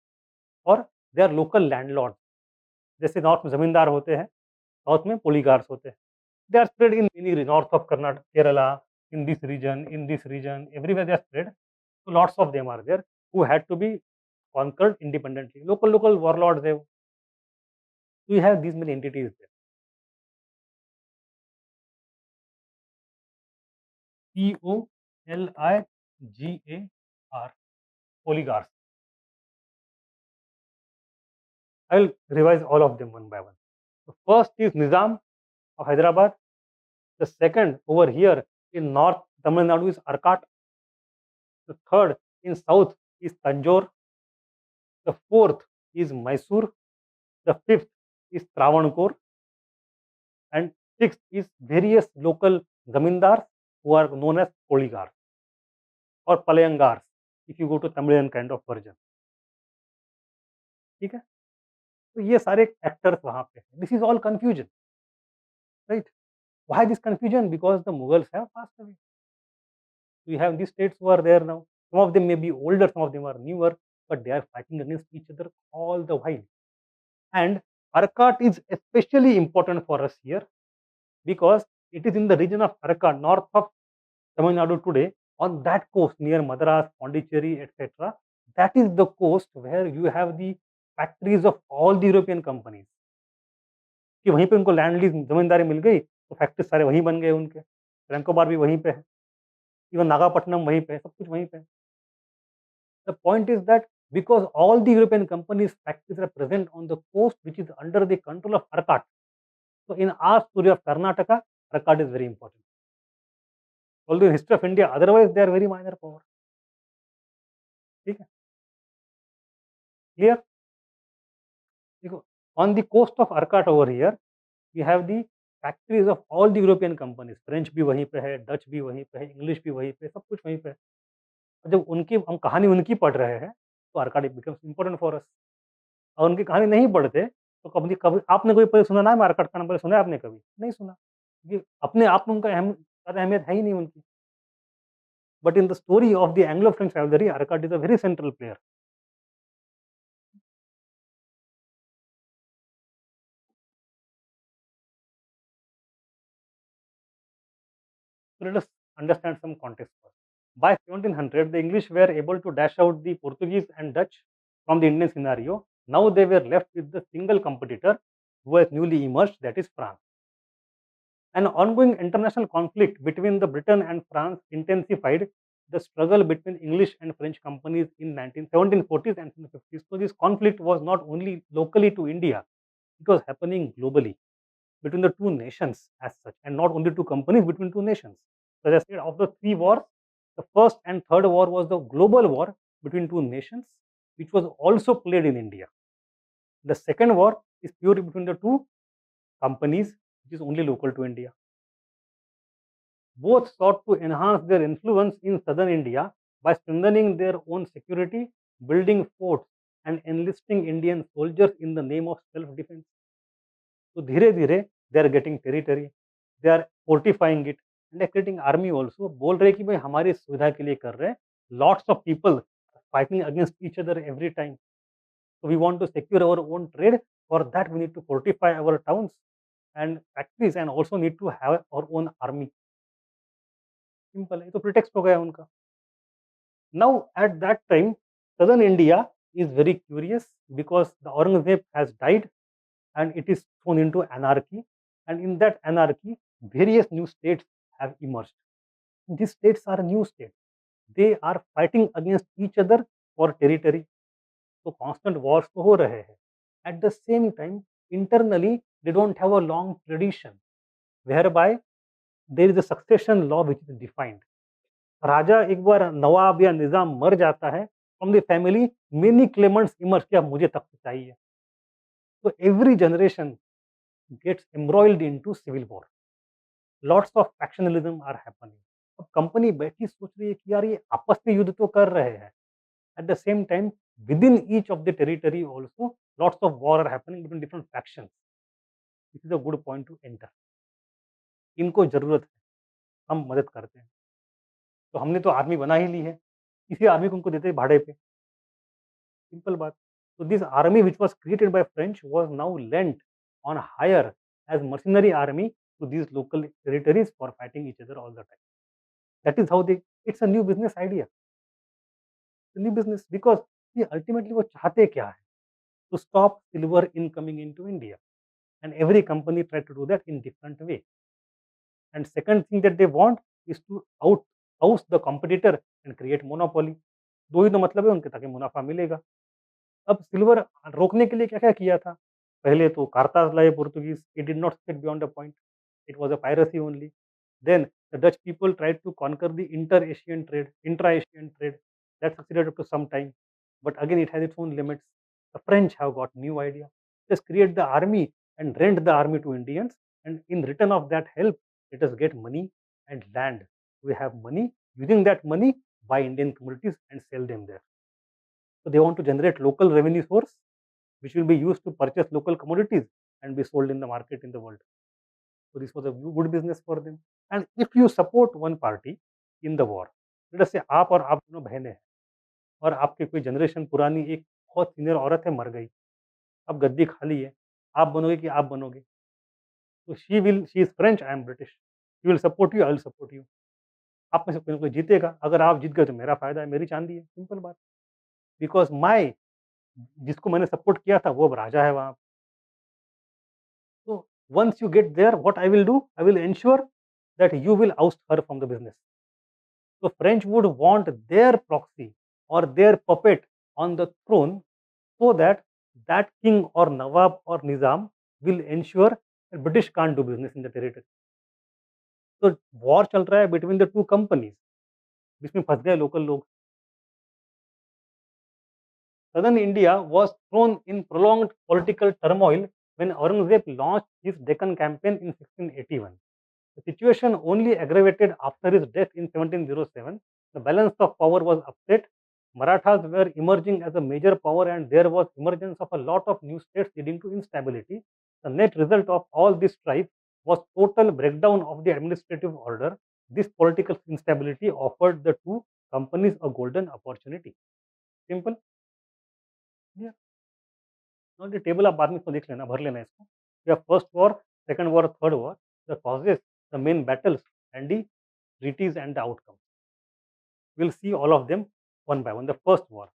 और दे आर लोकल लैंडलॉर्ड। जैसे नॉर्थ में जमींदार होते हैं, साउथ में पोलीगार्स होते हैं। They are spread in many north of Karnataka, Kerala, in this region, everywhere they are spread. So lots of them are there who had to be conquered independently. Local warlords have. We have these many entities there. Poligar, polygars. I will revise all of them one by one. The first is Nizam of Hyderabad. The second over here in North Tamil Nadu is Arcot. The third in South is Tanjore. The fourth is Mysore. The fifth is Travancore. And sixth is various local zamindars who are known as polygars or palayangars if you go to Tamilian kind of version. ठीक है, तो ये सारे actors वहां पे हैं. This is all confusion, right? Why this confusion? Because the Mughals have passed away. We have these states who are there now. Some of them may be older, some of them are newer, but they are fighting against each other all the while. And Arcot is especially important for us here because it is in the region of Arcot, north of Tamil Nadu today, on that coast near Madras, Pondicherry, etc. That is the coast where you have the factories of all the European companies. कि वहीं पे उनको land lease जमींदारी मिल गई, तो factory सारे वहीं बन गए उनके। रैंकोबार भी वहीं पे है, इवन नागापट्टनम वहीं पे है, सब कुछ वहीं पे है। The point is that because all the European companies' factories are present on the coast, which is under the control of Arcot. So, in our story of Karnataka, Arcot is very important. Although in history of India, otherwise they are very minor power. ठीक है, clear? देखो, on the coast of Arcot over here, we have the factories of all the European companies. French भी वहीं पे है, Dutch भी वहीं पे है, English भी वहीं पे, सब कुछ वहीं पे है। और जब उनकी हम कहानी उनकी पढ़ रहे हैं, तो Arcot becomes important for us. और उनकी कहानी नहीं पढ़ते, तो कभी कभी आपने कोई पहले सुना ना है Arcot का नाम, पहले सुना है आपने कभी? नहीं सुना, क्योंकि अपने आप में उनका ज़्यादा अहमियत है ही नहीं उनकी। But in the story of the Anglo-French Rivalry, Arcot is a very central player. So let us understand some context first. By 1700, the English were able to dash out the Portuguese and Dutch from the Indian scenario. Now they were left with the single competitor who has newly emerged, that is France. An ongoing international conflict between the Britain and France intensified the struggle between English and French companies in 1740s and 1750s. So this conflict was not only locally to India, it was happening globally between the two nations as such, and not only two companies, between two nations. So as I said, of the three wars, the first and third war was the global war between two nations, which was also played in India. The second war is purely between the two companies, which is only local to India. Both sought to enhance their influence in southern India by strengthening their own security, building forts, and enlisting Indian soldiers in the name of self-defense. So धीरे धीरे they are getting territory, they are fortifying it, and they are creating army also. बोल रहे कि भाई हमारी सुविधा के लिए कर रहे हैं. Lots of people fighting against each other every time. So we want to secure our own trade. For that we need to fortify our towns and factories, and also need to have our own army. Simple है, ये तो pretext हो गया उनका। Now, at that time, southern India is very curious because the Aurangzeb has died and it is thrown into anarchy. And in that anarchy, various new states have emerged. These states are new states. They are fighting against each other for territory. So constant wars तो हो रहे हैं. At the same time, internally, they don't have a long tradition, whereby there is a succession law which is defined. राजा एक बार नवाब या निजाम मर जाता है, from the family many claimants emerge कि अब मुझे तख्त चाहिए। तो every generation gets embroiled into civil war, lots of factionalism are happening. अब कंपनी बैठी सोच रही है कि यार ये आपस में युद्ध तो कर रहे हैं, at the same time within each of the territory also lots of war are happening between different factions. This is a good point to enter. इनको जरूरत है, हम मदद करते हैं, तो हमने तो आर्मी बना ही ली है, इसी आर्मी को उनको देते हैं भाड़े पे, सिंपल बात। So this army which was created by French was now lent on hire as mercenary army to these local territories for fighting each other all the time. That is how they, it's a new business idea, it's a new business because see ultimately वो चाहते क्या है? To stop silver in coming into India, and every company tried to do that in different way. And second thing that they want is to oust the competitor and create monopoly. दो ही तो मतलब है उनके, ताकि मुनाफा मिलेगा। अब silver रोकने के लिए क्या-क्या किया था? पहले तो कारताज लाए Portuguese, it did not stick beyond a point, it was a piracy only. Then the Dutch people tried to conquer the inter-Asian trade, intra-Asian trade. That succeeded up to some time, but again it has its own limits. The French have got new idea. Just create the army and rent the army to Indians, and in return of that help, let us get money and land. We have money. Using that money, buy Indian commodities and sell them there. So they want to generate local revenue source, which will be used to purchase local commodities and be sold in the market in the world. So this was a good business for them. And if you support one party in the war, let us say आप और आप दोनों बहनें हैं और आपके कोई generation पुरानी एक बहुत सीनियर औरत है, मर गई, अब गद्दी खाली है, आप बनोगे कि आप बनोगे? तो she is French, I am British, she will support you, I will support you. आप में से कोई ना कोई जीतेगा, अगर आप जीत गए तो मेरा फायदा है, मेरी चांदी है, सिंपल बात। बिकॉज माई, जिसको मैंने सपोर्ट किया था वो अब राजा है वहाँ। So once you get there, what I will do? I will ensure that you will oust her from the business. So French would want their proxy or their puppet on the throne, so that that king or Nawab or Nizam will ensure that British can't do business in the territory. तो war चल रहा है between the two companies, जिसमें फंस गए local लोग। Southern India was thrown in prolonged political turmoil when Aurangzeb launched his Deccan campaign in 1681. The situation only aggravated after his death in 1707. The balance of power was upset. Marathas were emerging as a major power, and there was emergence of a lot of new states leading to instability. The net result of all this strife was total breakdown of the administrative order. This political instability offered the two companies a golden opportunity. Simple. Yeah. Now the table आप बाद में इसको देख लेना, भर लेना इसको। या first war, second war, third war, the causes, the main battles and the treaties and the outcome. We'll see all of them one by one. The first war.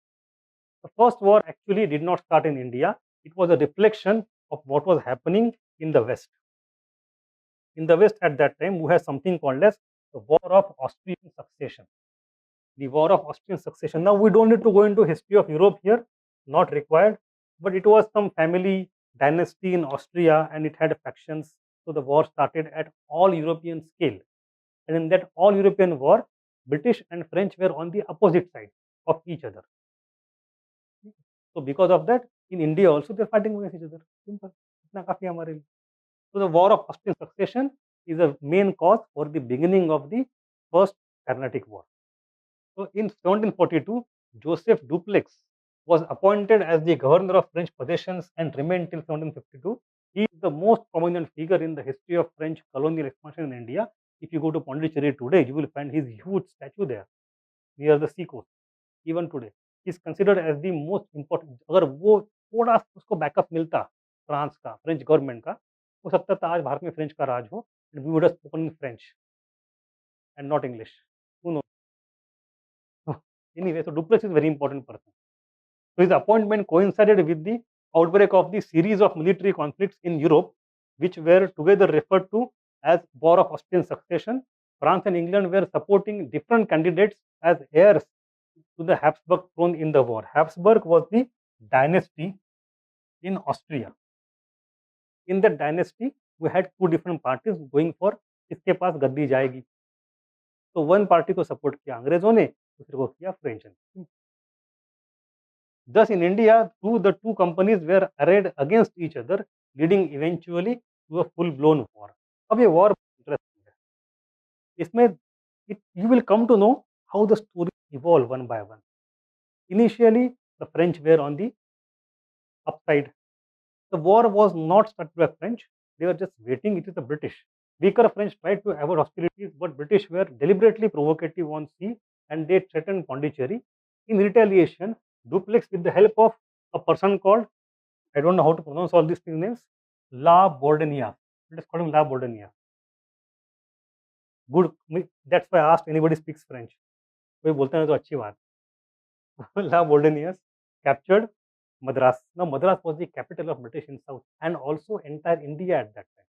The first war actually did not start in India. It was a reflection of what was happening in the West. In the West at that time, we had something called as the War of Austrian Succession. The War of Austrian Succession. Now we don't need to go into history of Europe here, not required. But it was some family dynasty in Austria, and it had factions. So the war started at all European scale. And in that all European war, British and French were on the opposite side of each other. So because of that, in India also they're fighting against each other. Simple. इतना काफी हमारे लिए. So the War of Austrian Succession is a main cause for the beginning of the First Carnatic War. So in 1742, Joseph Dupleix was appointed as the governor of French possessions and remained till 1752. He is the most prominent figure in the history of French colonial expansion in India. If you go to Pondicherry today, you will find his huge statue there near the sea coast. Even today, he is considered as the most important. अगर वो थोड़ा सा उसको backup मिलता France का, French government का, हो सकता था आज भारत में फ्रेंच का राज हो, and we would have spoken in French and not English. Anyway, so Dupleix is a very important person. So his appointment coincided with the outbreak of the series of military conflicts in Europe, which were together referred to as War of Austrian Succession. France and England were supporting different candidates as heirs to the Habsburg throne in the war. Habsburg was the dynasty in Austria. In that dynasty, we had two different parties going for किसके पास गद्दी जाएगी. तो one party को support किया अंग्रेजों ने, दूसरे को किया फ्रेंच ने. Thus, in India, the two companies were arrayed against each other, leading eventually to a full-blown war. अब ये war interesting है. इसमें you will come to know how the story evolved one by one. Initially, the French were on the upside. The war was not started by French; they were just waiting. It is the British. Weaker French tried to avoid hostilities, but British were deliberately provocative on sea, and they threatened Pondicherry. In retaliation, Dupleix, with the help of a person called, I don't know how to pronounce all these things names, La Bourdonnais. Let us call him La Bourdonnais. Good. That's why I asked anybody speaks French. कोई बोलता है तो अच्छी बात. La Bourdonnais captured Madras. Now Madras was the capital of British in South and also entire India at that time.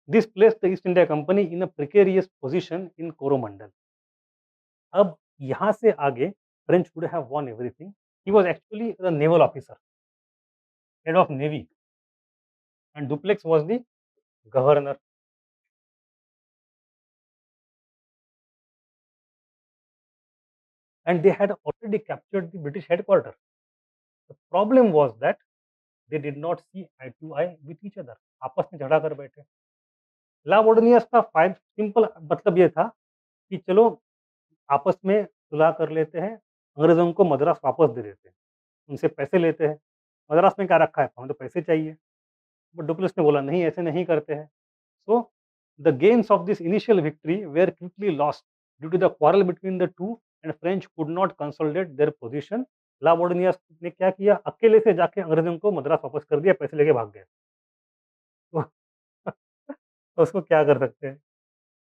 This placed the East India Company in a precarious position in Coromandel. अब यहाँ से आगे French would have won everything. He was actually the naval officer, head of navy, and Dupleix was the governor. And they had already captured the British headquarters. The problem was that they did not see eye to eye with each other. आपस में झगड़ा कर बैठे. ला बोर्डनियस का simple मतलब ये था कि चलो आपस में सुलह कर लेते हैं, अंग्रेजों को मद्रास वापस दे देते हैं, उनसे पैसे लेते हैं. मद्रास में क्या रखा है, हमें तो पैसे चाहिए. बट डुप्लेस ने बोला नहीं, ऐसे नहीं करते हैं. So the gains of this initial victory were quickly lost due to the quarrel between the two and French could not consolidate their position. La Bourdonnais ने क्या किया, अकेले से जाके अंग्रेजों को मद्रास वापस कर दिया, पैसे लेके भाग गए. तो उसको क्या कर सकते हैं.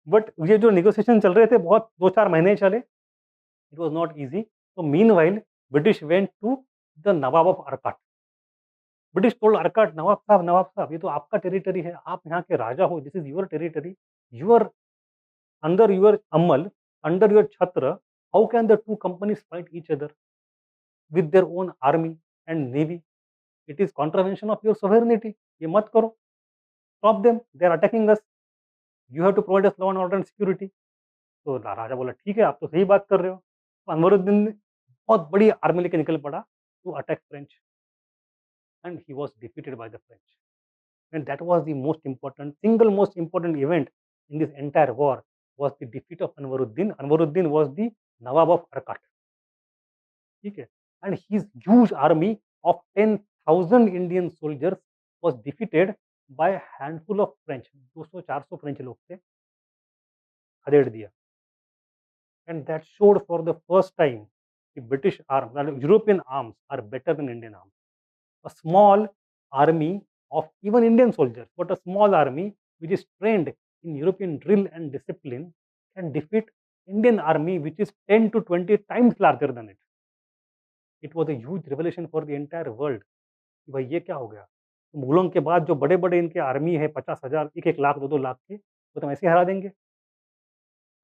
बट ये जो नेगोशिएशन चल रहे थे बहुत 2-4 महीने चले. It was not easy. तो meanwhile British went to the nawab of Arcot. British told Arcot, nawab sahib, ये तो आपका टेरिटरी है, आप यहाँ के राजा हो, this is your territory, you're under your अमल, अंडर योर छत्र, how can the two companies fight each other with their own army and navy. It is contravention of your sovereignty. ये मत करो. Stop them, they are attacking us. You have to provide us law and order and security. तो राजा बोला ठीक है, आप तो सही बात कर रहे हो. तो अनवरुद्दीन ने बहुत बड़ी आर्मी लेके निकल पड़ा to attack French, and he was defeated by the French. And that was the single most important event in this entire war was the defeat of Anwaruddin. Anwaruddin was the Nawab of Arcot. Okay. And his huge army of 10,000 Indian soldiers was defeated by a handful of French. 200-400 French लोग थे, खदेड़ दिया. And that showed for the first time the British arms, European arms are better than Indian arms. A small army of even Indian soldiers, but a small army which is trained in European drill and discipline can defeat Indian army which is 10 to 20 times larger than it. It was a huge revelation for the entire world. कि भाई ये क्या हो गया. मुगलों के बाद जो बड़े-बड़े इनके आर्मी है 50,000, 1-1 लाख, 2-2 लाख के, वो तो हम ऐसे हरा देंगे.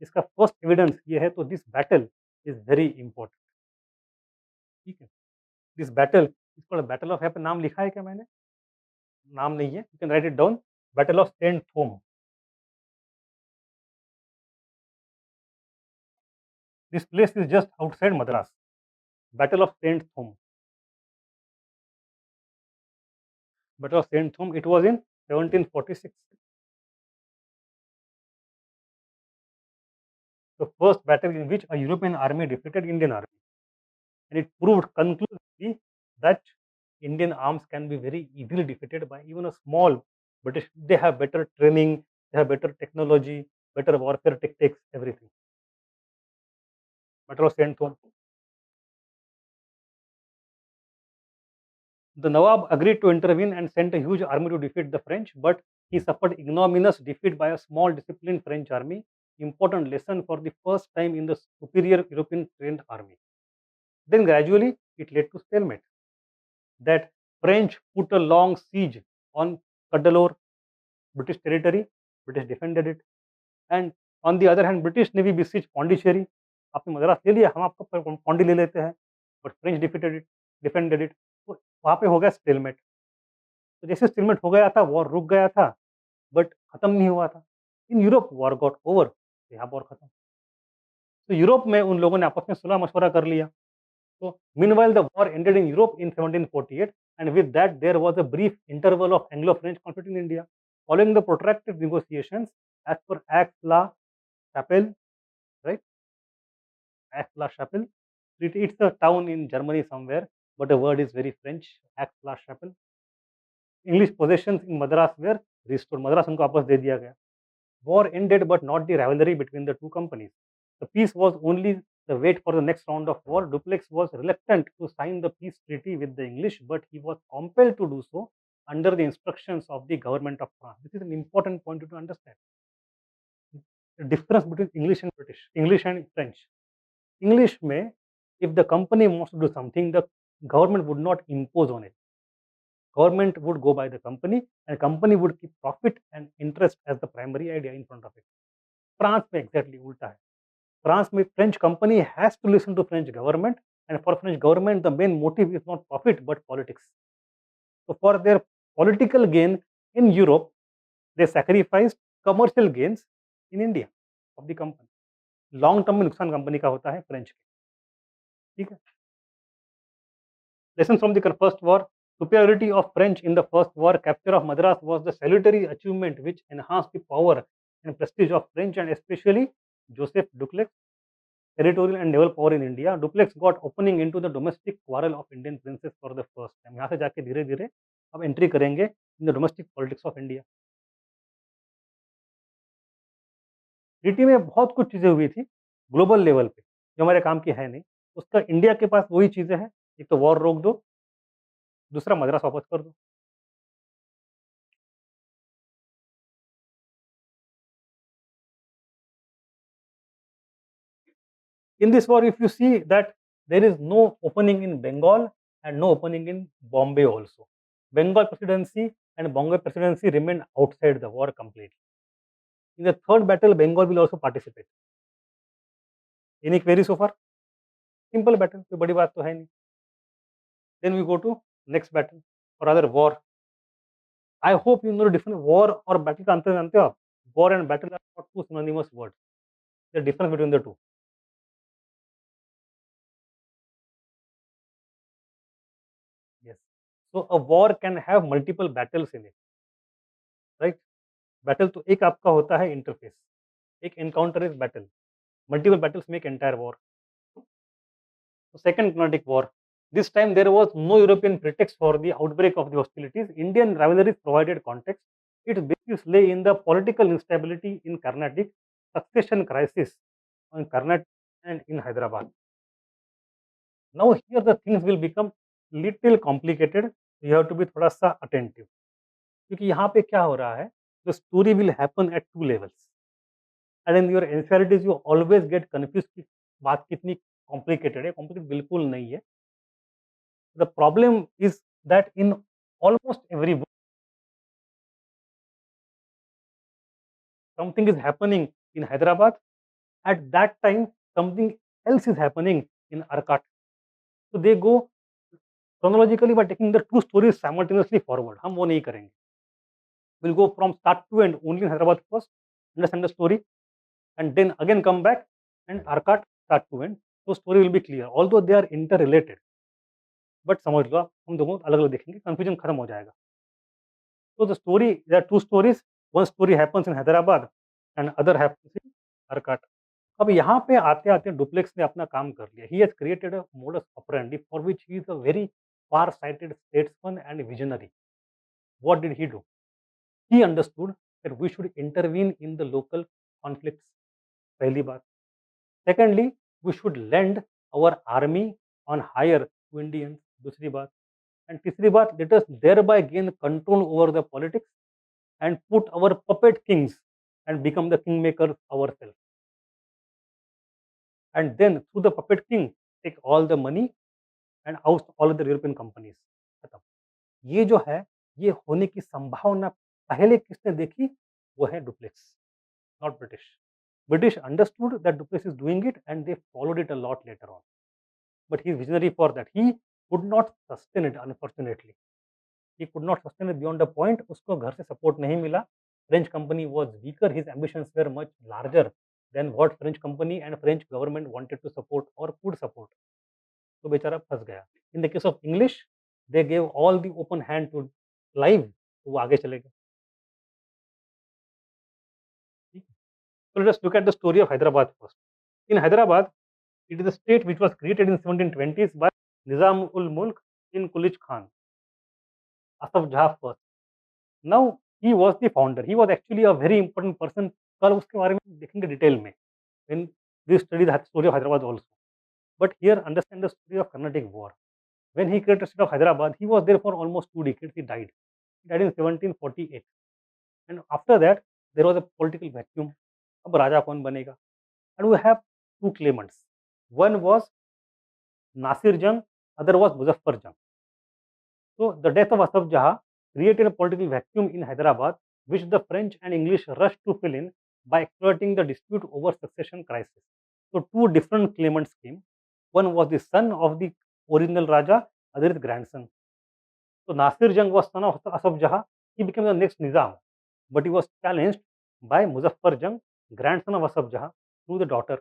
इसका फर्स्ट एविडेंस ये है. तो this battle is very important. ठीक है. दिस बैटल इसको बैटल ऑफ है, नाम लिखा है क्या मैंने? नाम नहीं है. You can write it down. Battle of Saint Thome. This place is just outside Madras. Battle of Saint Thome. Battle of Saint Thome. It was in 1746. The first battle in which a European army defeated Indian army, and it proved conclusively that Indian arms can be very easily defeated by even a small British. They have better training, they have better technology, better warfare tactics, everything. Battle of Saint Thom. The Nawab agreed to intervene and sent a huge army to defeat the French, but he suffered ignominious defeat by a small disciplined French army. important lesson for the first time in the superior European trained army. Then gradually it led to stalemate. That French put a long siege on Cuddalore, British territory. British defended it, and on the other hand, British Navy besieged Pondicherry. आपने मद्रास ले लिया, हम आपका पौंडी ले लेते हैं, but French defended it. तो वहाँ पे हो गया स्टेलमेट। तो जैसे स्टेलमेट हो गया था, वॉर रुक गया था, बट खत्म नहीं हुआ था। In Europe war got over, यहाँ वॉर खत्म। तो यूरोप में उन लोगों ने आपस में सुलह मशवरा कर लिया। So, meanwhile, the war ended in Europe in 1748, and with that, there was a brief interval of Anglo-French conflict in India. Following the protracted negotiations, as per Aix-La Chapelle, right? Aix-La Chapelle. It's a town in Germany somewhere, but the word is very French. Aix-La Chapelle. English possessions in Madras were restored. Madras उनको वापस दे दिया गया. War ended, but not the rivalry between the two companies. The peace was only the wait for the next round of war. Dupleix was reluctant to sign the peace treaty with the English, but he was compelled to do so under the instructions of the government of France. This is an important point to understand. The difference between English and British, English and French. English may, if the company wants to do something, the government would not impose on it. Government would go by the company, and company would keep profit and interest as the primary idea in front of it. France में exactly उल्टा है. France में French company has to listen to French government, and for French government the main motive is not profit but politics. So for their political gain in Europe, they sacrificed commercial gains in India of the company. Long term में नुकसान company का होता है French के, ठीक है. Lessons from the first war. Superiority of French in the first war. Capture of Madras was the salutary achievement which enhanced the power and prestige of French and especially Joseph Dupleix territorial and naval power in India. Dupleix got opening into the domestic quarrel of Indian princes for the first time. यहाँ से जाके धीरे धीरे अब entry करेंगे in the domestic politics of India. Treaty में बहुत कुछ चीजें हुई थी ग्लोबल लेवल पे जो हमारे काम की है नहीं. उसका इंडिया के पास वही चीजें हैं, एक तो वॉर रोक दो, दूसरा मद्रास वापस कर दो. In this war, if you see that there is no opening in Bengal and no opening in Bombay also. Bengal presidency and Bombay presidency remained outside the war completely. In the third battle, Bengal will also participate. Any query so far? Simple battle, कोई बड़ी बात तो है नहीं. Then we go to next battle or rather war. I hope you know the difference. War और battle का अंतर जानते हो आप? War and battle are not two synonymous words. The difference between the two. Yes. So a war can have multiple battles in it, right? Battle तो एक आपका होता है इंटरफेस, एक encounter is battle, multiple battles make entire war. Second Carnatic war, this time there was no European pretext for the outbreak of the hostilities. Indian rivalries provided context. Its basis lay in the political instability in Carnatic, succession crisis in Karnataka and in Hyderabad. Now here the things will become little complicated. You have to be थोड़ा सा attentive, क्योंकि यहाँ पे क्या हो रहा है, the story will happen at two levels. And in your NCERTs you always get confused कि बात कितनी complicated है. Complicated बिल्कुल नहीं है. The problem is that in almost every book something is happening in Hyderabad. At that time something else is happening in Arcot. So they go chronologically by taking the two stories simultaneously forward. हम वो नहीं करेंगे. We'll go from start to end only in Hyderabad first, understand the story, and then again come back and Arcot start to end. So story will be clear, although they are interrelated. But समझ लो आप, हम दोनों अलग अलग देखेंगे, confusion खत्म हो जाएगा. So the story, there are two stories. One story happens in Hyderabad and other happens in Arcot. अब यहाँ पे आते आते डुप्लेक्स ने अपना काम कर लिया. He has created a modus operandi for which he is a very far-sighted statesman and visionary. What did he do? He understood that we should intervene in the local conflicts. पहली बात. Secondly, we should lend our army on hire to Indians. दूसरी बात. And तीसरी बात, let us thereby gain control over the politics and put our puppet kings and become the kingmakers ourselves. and then through the puppet king take all the money and oust all of the European companies. खत्म। ये जो है, ये होने की संभावना पहले किसने देखी? वो है duplex, not British. British understood that Duplessis is doing it and they followed it a lot later on. But he is visionary for that. He could not sustain it, unfortunately. He could not sustain it beyond a point. उसको घर से support नहीं मिला. French company was weaker. His ambitions were much larger than what French company and French government wanted to support or could support. तो बेचारा फंस गया. In the case of English, they gave all the open hand to Clive. तो वो आगे चले गए. ठीक है? So let us look at the story of Hyderabad first. In Hyderabad, it is a state which was created in 1720s by Nizam ul Mulk in Kulich Khan, Asaf Jah first. Now he was the founder. He was actually a very important person. कल उसके बारे में देखेंगे detail में. When we study the story of Hyderabad also. But here understand the story of Carnatic War. When he created the state of Hyderabad, he was there for almost 2 decades. He died. He died in 1748. And after that, there was a political vacuum. अब राजा कौन बनेगा? And we have two claimants. One was Nasir Jung, other was Muzaffar Jung. So the death of Asaf Jah created a political vacuum in Hyderabad, which the French and English rushed to fill in by exploiting the dispute over succession crisis. So two different claimants came. One was the son of the original Raja, other is grandson. So Nasir Jung was son of Asaf Jah. He became the next Nizam, but he was challenged by Muzaffar Jung, grandson of Asaf Jah, through the daughter.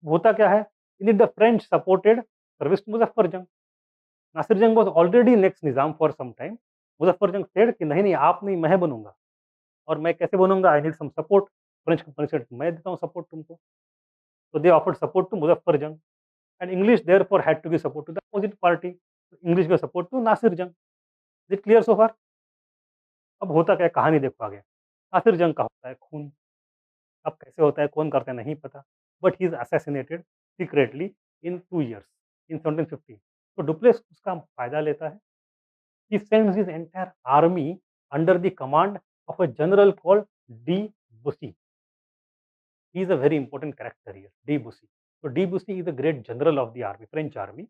होता क्या है? Indeed, the French supported service to Muzaffar Jung. Nasir Jung was already next Nizam for some time. Muzaffar Jung said कि नहीं नहीं आप नहीं मैं बनूंगा और मैं कैसे बनूंगा? I need some support. French company said मैं देता हूँ support तुमको. So they offered support to Muzaffar Jung, and English therefore had to give support to the opposite party. English gave support to Nasir Jung. Is it clear so far? अब होता क्या है? कहानी देखो आगे. नासिर जंग का होता है खून. अब कैसे होता है, कौन करता है नहीं पता. But he is assassinated secretly in 2 years इन 1750. तो डुप्लेक्स उसका फायदा लेता है. He sends his entire army under the command of a general called D. Bussy. He is a very important character here, D. Bussy. So D. Bussy is a great general of the army, French army.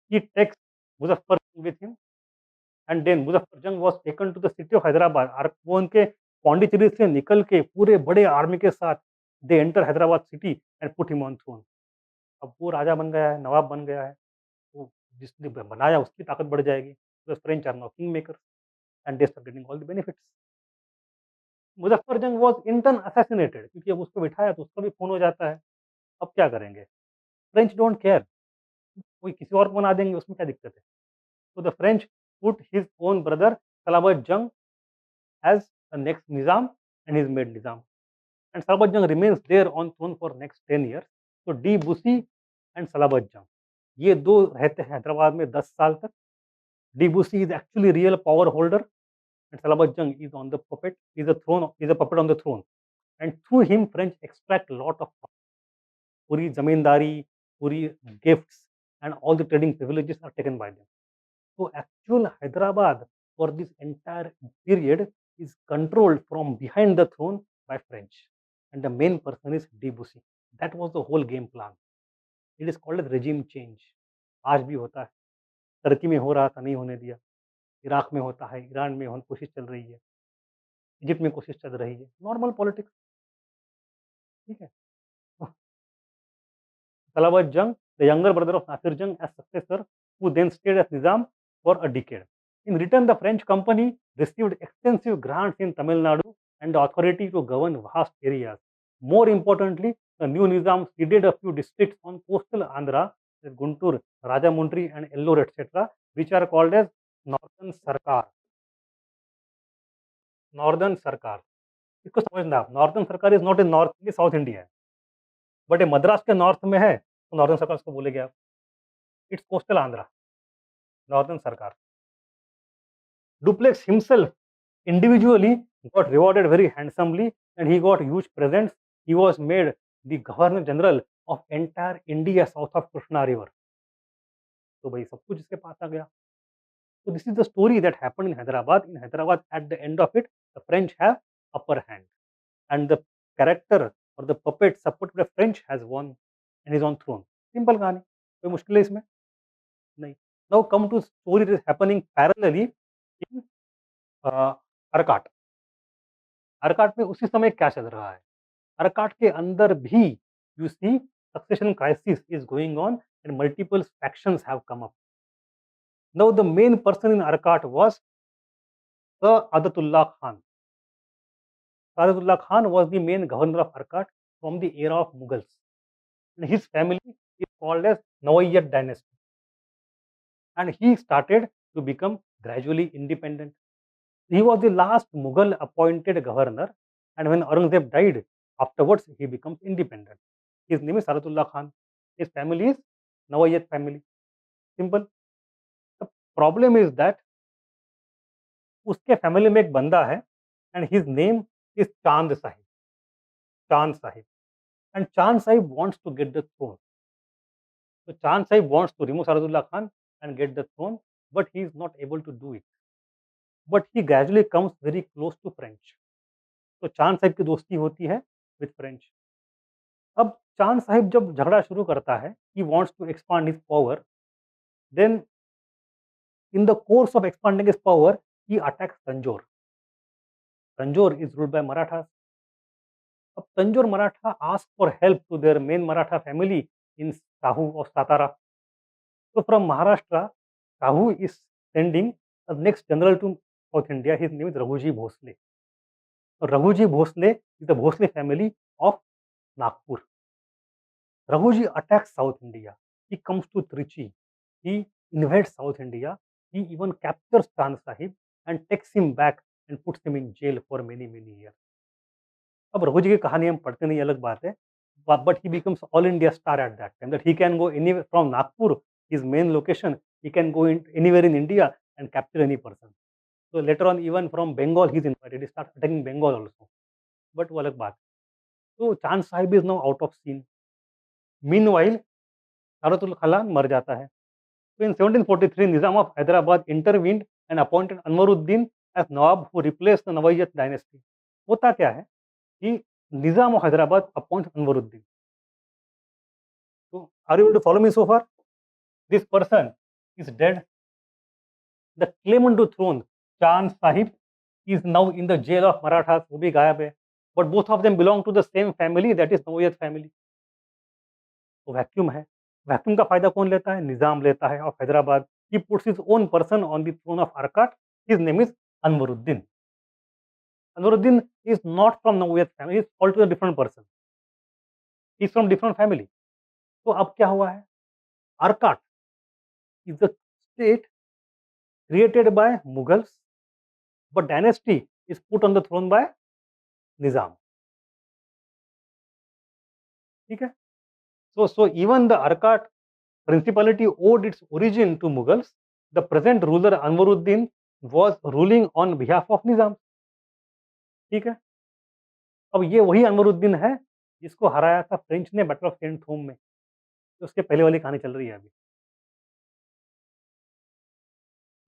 He takes Muzaffar with him, and then Muzaffar Jung was taken to the city of Hyderabad. और वो उनके पौंडीचेरी से निकल के पूरे बड़े army के साथ they enter Hyderabad city and put him on throne. अब वो राजा बन गया है, नवाब बन गया है. वो जिसने बनाया उसकी ताकत बढ़ जाएगी. The French are now kingmakers and they start getting all the benefits. Muzaffar जंग was in turn assassinated क्योंकि अब उसको बिठाया तो उसका भी खून हो जाता है. अब क्या करेंगे? French don't care. कोई किसी और को बना देंगे, उसमें क्या दिक्कत है? So the French put his own brother Salabat Jung as the next Nizam and he is made Nizam. And Salabat Jung remains there on throne for next 10 years. So D. Bussy and Salabat Jung, ये दो रहते हैं हैदराबाद में 10 साल तक. D. Bussy is actually real power holder and Salabat Jung is on the puppet, is a puppet on the throne. And through him French extract a lot of पूरी जमींदारी, पूरी gifts and all the trading privileges are taken by them. So actual Hyderabad for this entire period is controlled from behind the throne by French, and the main person is D. Bussy. That was the whole game plan. It is called as regime change. आज भी होता है. Turkey में हो रहा था, नहीं होने दिया. इराक में होता है, ईरान में कोशिश चल रही है, इजिप्ट में कोशिश चल रही है. Normal politics. ठीक है. Salabat Jung, the younger brother of Nasir Jung, as successor, who then stayed as Nizam for a decade. In return, the French company received extensive grants in Tamil Nadu and the authority to govern vast areas. More importantly, the new Nizam ceded a few districts on coastal Andhra, Guntur, Rajahmundry and Ellore, etc., which are called as Northern Sarkar. Northern Sarkar. इसको समझना आप. Northern Sarkar is not in North, in South India. But ये मद्रास के north में है तो northern सरकार उसको बोलेंगे आप. इट्स कोस्टल आंध्रा, नॉर्दर्न सरकार. Duplex himself individually got rewarded very handsomely and he got huge presents. He was made the governor general of entire India south of Krishna river. तो भाई सब कुछ इसके पास आ गया. So this is the story that happened in Hyderabad. In Hyderabad, at the end of it, the French have upper hand, and the character or the puppet supported by French has won. And is on throne. Simple कहानी, कोई मुश्किल है इसमें? नहीं। Now come to story is happening parallelly in Arcot. Arcot में उसी समय क्या चल रहा है? अरकाट के अंदर भी you see succession crisis is going on and multiple factions have come up. Now the main person in Arcot was Sadatullah Khan. Sadatullah Khan was the main governor of Arcot from the era of Mughals. And his family is called as Nawayat dynasty. And he started to become gradually independent. He was the last Mughal appointed governor, and when Aurangzeb died, afterwards he becomes independent. His name is Sadatullah Khan. His family is Nawayat family. Simple. The problem is that उसके family में एक बंदा है and his name is चांद साहिब। चांद Sahib and Chand Sahib wants to get the throne. So Chand Sahib wants to remove Saradullah Khan and get the throne, but he is not able to do it. But he gradually comes very close to French. तो चांद साहिब की दोस्ती होती है with French. अब चांद साहिब जब झगड़ा शुरू करता है, he wants to expand his power, then in the course of expanding his power, he attacks Tanjore. Tanjore is ruled by Marathas. अब Tanjore Maratha ask for help to their main Maratha family in Sahu of Satara. So from Maharashtra, Sahu is sending the next general to South India. His name is Raghuji Bhosle. So Raghuji Bhosle is the Bhosle family of Nagpur. Raghuji attacks South India. He comes to Trichy. He invades South India. He even captures Chand Sahib and takes him back and puts him in jail for many years. अब रघुजी की कहानी हम पढ़ते नहीं, अलग बात है, but he becomes all India star at that time, that he can go anywhere from Nagpur, his main location, he can go anywhere in India and capture any person. So later on, even from Bengal he is invited, he starts attacking Bengal also, but वो अलग बात. So Chand Sahib is now out of scene. Meanwhile, Saratul Khan मर जाता है. So in 1743, Nizam of Hyderabad intervened and appointed Anwaruddin as Nawab who replaced the Nawayat dynasty. होता क्या है कि Nizam of Hyderabad appoints Anwaruddin. So are you able to follow me so far? This person is dead. The claimant to throne, Chand Sahib, is now in the jail of Marathas. वो भी गायब है. But both of them belong to the same family, that is Nawayat family. तो vacuum है. Vacuum का फायदा कौन लेता है? निजाम लेता है of Hyderabad. He puts his own person on the throne of Arcot. His name is Anwaruddin. Anwaruddin is not from Nawayat family. He is altogether different person. He is from different family. तो अब क्या हुआ है? Arcot is a state created by Mughals, but dynasty is put on the throne by Nizam. ठीक है? So even the Arcot principality owed its origin to Mughals. The present ruler Anwaruddin was ruling on behalf of Nizam. ठीक है? अब ये वही अनवरुद्दीन है जिसको हराया था फ्रेंच ने बैटल ऑफ सेंट थोम में. तो उसके पहले वाली कहानी चल रही है अभी.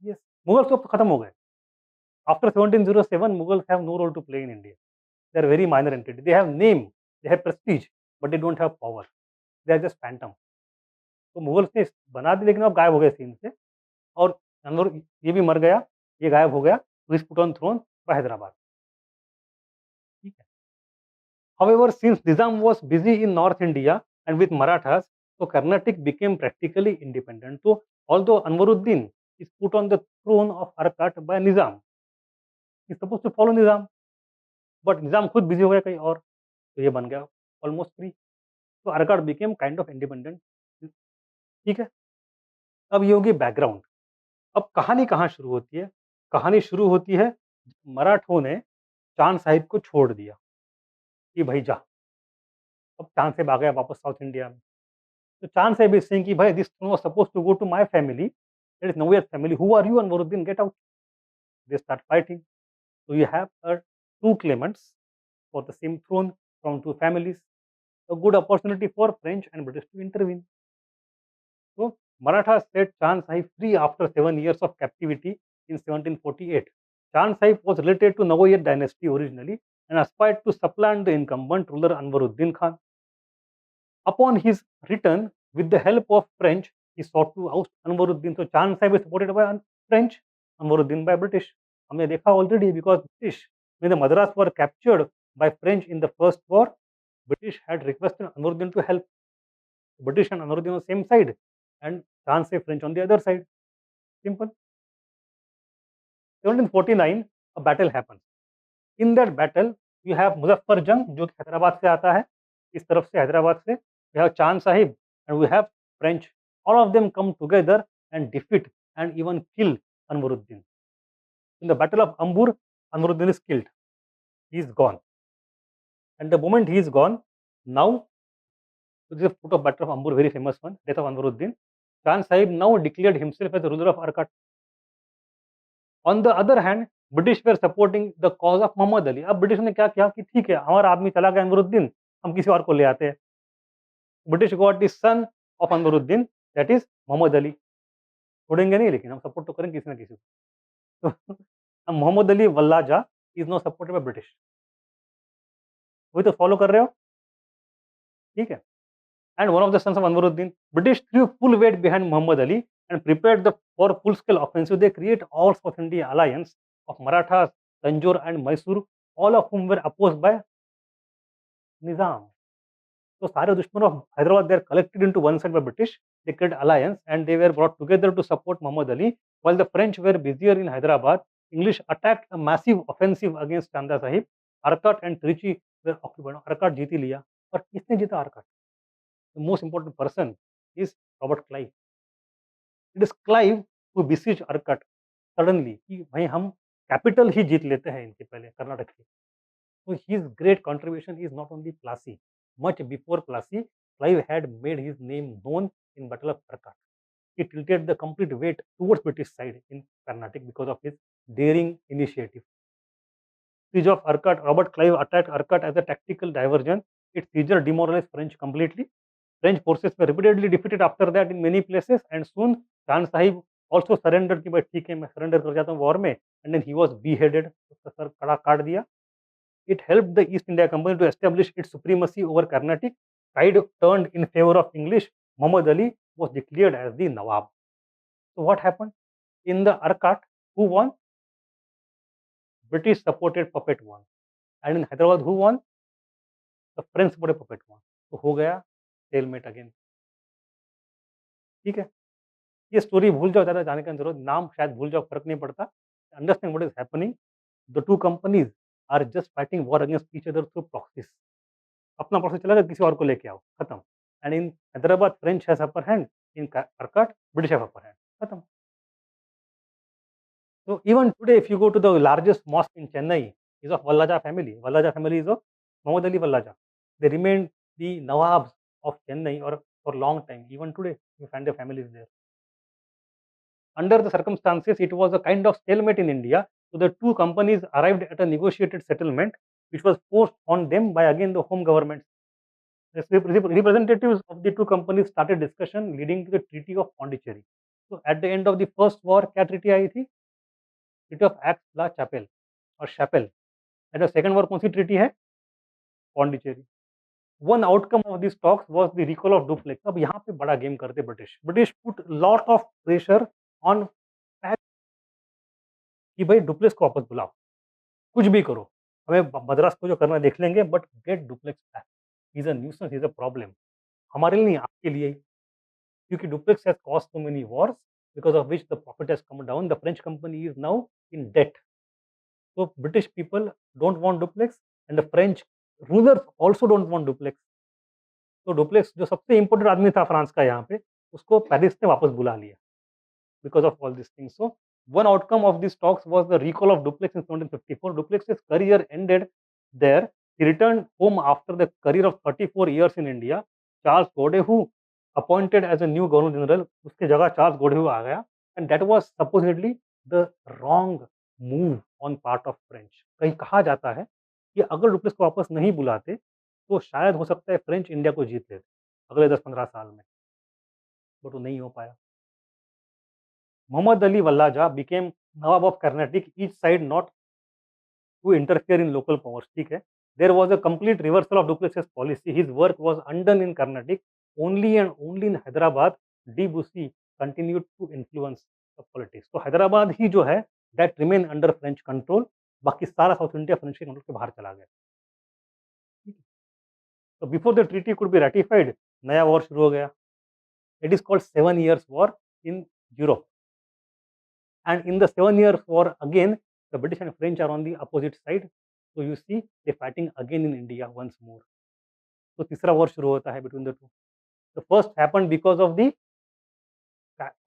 यस, मुगल्स तो खत्म हो गए. After 1707 Mughals have no role to play in India. They are very minor entity. They have name, they have prestige, but they don't have power. They are just phantom. तो मुगल्स ने बना दी, लेकिन अब गायब हो गए सीन से. और अनवर ये भी मर गया, ये गायब हो गया. He put on throne by Hyderabad. ठीक है. However, since Nizam was busy in North India and with Marathas, so Carnatic became practically independent. So, although Anwaruddin is put on the throne of Arcot by Nizam, he is supposed to follow Nizam, but Nizam खुद busy हो गया कहीं और, तो ये बन गया almost free. So Arcot became kind of independent. ठीक है. अब ये होगी बैकग्राउंड. अब कहानी कहाँ शुरू होती है? कहानी शुरू होती है मराठों ने चांद साहिब को छोड़ दिया कि भाई जा. अब चांद साहिब आ गया वापस साउथ इंडिया में. So Chand Sahib is saying कि भाई this throne was supposed to go to my family, that is Nawayat family. Who are you? Anwaruddin, get out. They start fighting. So you have two claimants for the same throne from two families. A good opportunity for French and British to intervene. So Marathas set Chand Sahib free after 7 years of captivity in 1748. Chand Sahib was related to Nawayat dynasty originally and aspired to supplant the incumbent ruler Anwaruddin Khan. Upon his return, with the help of French, he sought to oust Anwaruddin. So Chand Sahib is supported by French, Anwaruddin by British. हमने देखा already, because British, when the Madras were captured by French in the first war, British had requested Anwaruddin to help. British and Anwaruddin on the same side, and Chand Sahib French on the other side. Simple. 1749, a battle happens. In that battle, you have Muzaffar Jung, जो कि हैदराबाद से आता है, इस तरफ से हैदराबाद से. We have Chand Sahib and we have French. All of them come together and defeat and even kill Anwaruddin. In the Battle of Ambur, Anwaruddin is killed. He is gone. And the moment he is gone, now, this is a photo of Battle of Ambur, very famous one, death of Anwaruddin. Chand Sahib now declared himself as the ruler of Arcot. On the other hand, British were supporting the cause of Mohammad Ali. अब British ने क्या किया कि ठीक है, हमारा आदमी चला गया अनवरुद्दीन, हम किसी और को ले आते हैं. British got the son of Anwaruddin, that is Mohammad Ali. छोड़ेंगे नहीं, लेकिन हम सपोर्ट तो करेंगे किसी ना किसी को. तो Mohammed Ali Wallajah is not supported by British. वही तो फॉलो कर रहे हो, ठीक है. And one of the sons of Anwaruddin, British threw full weight behind Muhammad Ali and prepared for full-scale offensive. They create all South India alliance of Marathas, Tanjore and Mysore, all of whom were opposed by Nizam. So सारे दुश्मन of Hyderabad, they are collected into one side by British. They created alliance and they were brought together to support Muhammad Ali. While the French were busier in Hyderabad, English attacked a massive offensive against Chanda Sahib. Arcot and Trichy were occupied. Arcot जीत ही लिया. और किसने जीता Arcot? The most important person is Robert Clive. It is Clive who besieged Arcot suddenly कि भाई हम capital ही जीत लेते हैं इनके पहले, कर्नाटक की. So his great contribution is not only Plassey. Much before Plassey, Clive had made his name known in Battle of Arcot. He tilted the complete weight towards British side in Carnatic because of his daring initiative. Siege of Arcot. Robert Clive attacked Arcot as a tactical diversion. Its seizure demoralized French completely. French forces were repeatedly defeated after that in many places, and soon Chand Sahib also surrendered कि भाई ठीक है मैं surrender कर जाता हूँ war में, and then he was beheaded. उसका सर कड़ा काट दिया. It helped the East India Company to establish its supremacy over Carnatic. Tide turned in favor of English. Muhammad Ali was declared as the Nawab. So what happened? In the Arcot, who won? British supported puppet won. And in Hyderabad, who won? The French supported puppet won. तो हो गया stalemate again. ठीक है. ये story भूल जाओ, ज़्यादा जाने की जरूरत, नाम शायद भूल जाओ, फर्क नहीं पड़ता. Understand what is happening. The two companies are just fighting war against each other through proxies. अपना प्रॉक्सी चला गया, किसी और को लेके आओ, खत्म. And in Hyderabad French has upper hand, in Arcot British have upper hand, खत्म. So even today, if you go to the largest mosque in Chennai, is of Wallaja family. Wallaja family is of Muhammad Ali Wallaja. They remained the Nawabs of Chennai or for long time. Even today, you find their families there. Under the circumstances, it was a kind of stalemate in India. So the two companies arrived at a negotiated settlement, which was forced on them by again the home government. The representatives of the two companies started discussion, leading to the Treaty of Pondicherry. So at the end of the first war, क्या treaty आई थी? Treaty of Aix-La Chapelle or Chapelle. And the second war, कौन सी treaty है? Pondicherry. One outcome of these talks was the recall of duplex. अब यहाँ पे बड़ा game करते British. British put lot of pressure on कि भाई डुप्लेक्स को वापस बुलाओ, कुछ भी करो, हमें मद्रास को जो करना देख लेंगे, but get duplex back. He is a nuisance, he is a problem. हमारे लिए नहीं, आपके लिए, क्योंकि duplex has cost so many Wars because of which the profit has come down. The French company is now in debt. So British people don't want duplex and the French rulers also don't want duplex. तो duplex जो सबसे important आदमी था France का यहाँ पे, उसको Paris ने वापस बुला लिया because of all these things. So one outcome of these talks was the recall of Duplex in 1754. Duplex's career ended there. He returned home after the career of 34 years in India. Charles Godeheu appointed as a new Governor General. उसके जगह Charles गोडेहू आ गया, and that was supposedly the wrong move on part of French. कहीं कहा जाता है कि अगर duplex को वापस नहीं बुलाते तो शायद हो सकता है फ्रेंच इंडिया को जीत लेते अगले 10-15 साल में, बट वो नहीं हो पाया. Muhammad Ali Wallaja became Nawab of Carnatic, each side not to interfere in local powers. ठीक है, There was a complete reversal of Duplessis policy. His work was undone in Carnatic. Only and only in Hyderabad, Debussy continued to influence the politics. तो हैदराबाद ही जो है that remain under French control. बाकी सारा south India French के control के बाहर चला गया. So before the treaty could be ratified, नया वॉर शुरू हो गया. It is called 7 Years War in Europe. And in the 7 Years War again, the British and French are on the opposite side. So you see, they're fighting again in India once more. So तीसरा war शुरू होता है between the two. The first happened because of the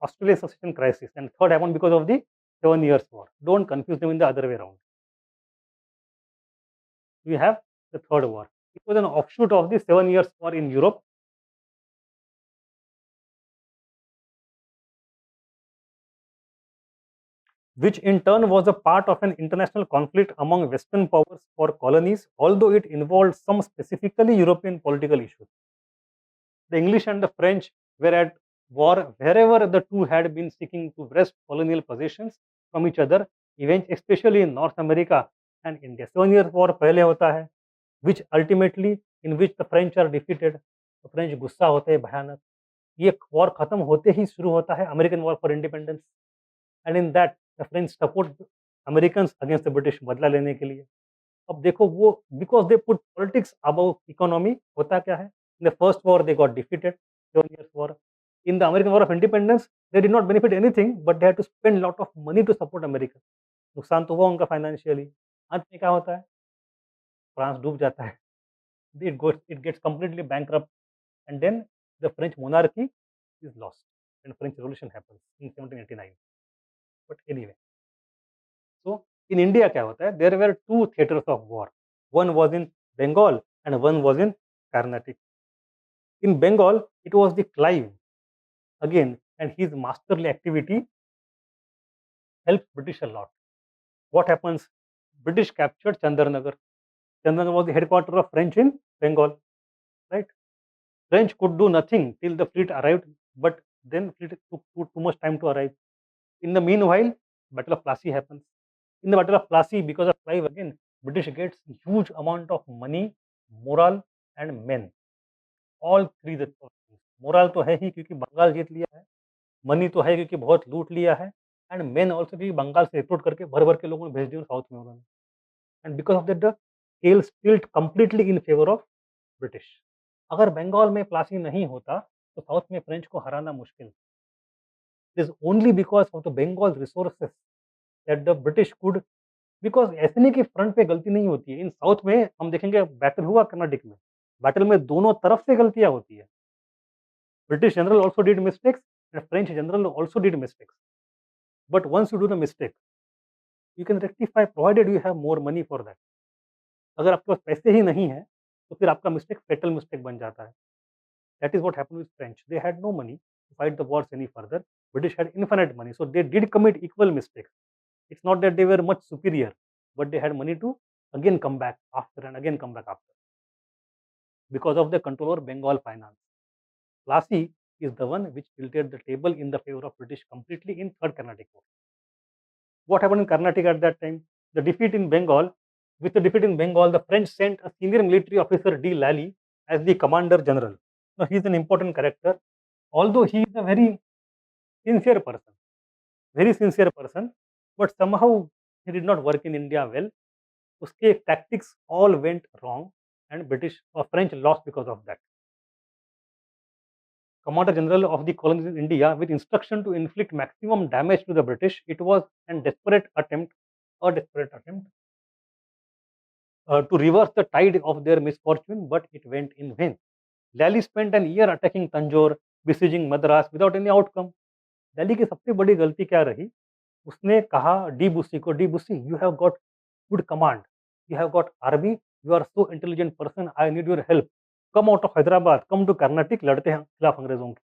Australian succession crisis, and third happened because of the 7 Years War. Don't confuse them in the other way around. We have the third war. It was an offshoot of the 7 Years War in Europe. Which in turn was a part of an international conflict among Western powers for colonies, although it involved some specifically European political issues. The English and the French were at war wherever the two had been seeking to wrest colonial possessions from each other, especially in North America and India. 7 Years War पहले होता है, which ultimately in which the French are defeated. तो French गुस्सा होते हैं भयानक. ये war खत्म होते ही शुरू होता है American war for independence, and in that the French support Americans against the British बदला लेने के लिए. अब देखो वो because they put politics above economy. होता क्या है, in the first war they got defeated, 7 Years War. In the American War of Independence, they did not benefit anything, but they had to spend lot of money to support America. नुकसान तो हुआ उनका financially. अंत में क्या होता है, France डूब जाता है. It gets completely bankrupt, and then the French monarchy is lost, and French Revolution happens in 1789. But anyway, so in India क्या होता है, there were two theaters of war. One was in Bengal and one was in Carnatic. In Bengal, it was the Clive again, and his masterly activity helped British a lot. What happens? British captured Chandarnagar. Chandarnagar was the headquarters of French in Bengal, right? French could do nothing till the fleet arrived, but then fleet took too much time to arrive. In the meanwhile, Battle of Plassey happens. In the Battle of Plassey, because of Clive again, British gets huge amount of money, morale and men. All three the moral तो है ही क्योंकि बंगाल जीत लिया है, money तो है क्योंकि बहुत लूट लिया है, एंड मेन ऑल्सो क्योंकि बंगाल से रिक्रूट करके भर भर के लोगों ने भेज दिया साउथ में उन्होंने. And because of that the scale tilt completely in favour of British. अगर बंगाल में प्लासी नहीं होता तो साउथ में फ्रेंच को हराना मुश्किल. It is only because of the Bengal resources that the British could, because ऐसे नहीं कि फ्रंट पे गलती नहीं होती है. इन साउथ में हम देखेंगे बैटल हुआ कर्नाटक में, बैटल में दोनों तरफ से गलतियां होती है. British general also did mistakes and French general also did mistakes. But once you do the mistake, you can rectify provided you have more money for that. अगर आपके पास पैसे ही नहीं है तो फिर आपका मिस्टेक फेटल मिस्टेक बन जाता है. That is what happened with French. They had no money to fight the wars any further. British had infinite money, so they did commit equal mistakes. It's not that they were much superior, but they had money to again come back after and again come back after because of the control over Bengal finance. Plassey is the one which tilted the table in the favor of British completely in Third Carnatic War. What happened in Carnatic at that time? The defeat in Bengal. With the defeat in Bengal, the French sent a senior military officer D. Lally as the commander general. Now he is an important character, although he is a very sincere person, but somehow he did not work in India well. Uske tactics all went wrong, and British or French lost because of that. Commander General of the colonies in India with instruction to inflict maximum damage to the British. It was a desperate attempt to reverse the tide of their misfortune, but it went in vain. Lally spent an year attacking Tanjore, besieging Madras without any outcome. Lally की सबसे बड़ी गलती क्या रही? उसने कहा D busy को, D busy, you have got good command, you have got army, you are so intelligent person, I need your help. Come out of Hyderabad, come to Carnatic, लड़ते हैं खिलाफ अंग्रेजों के.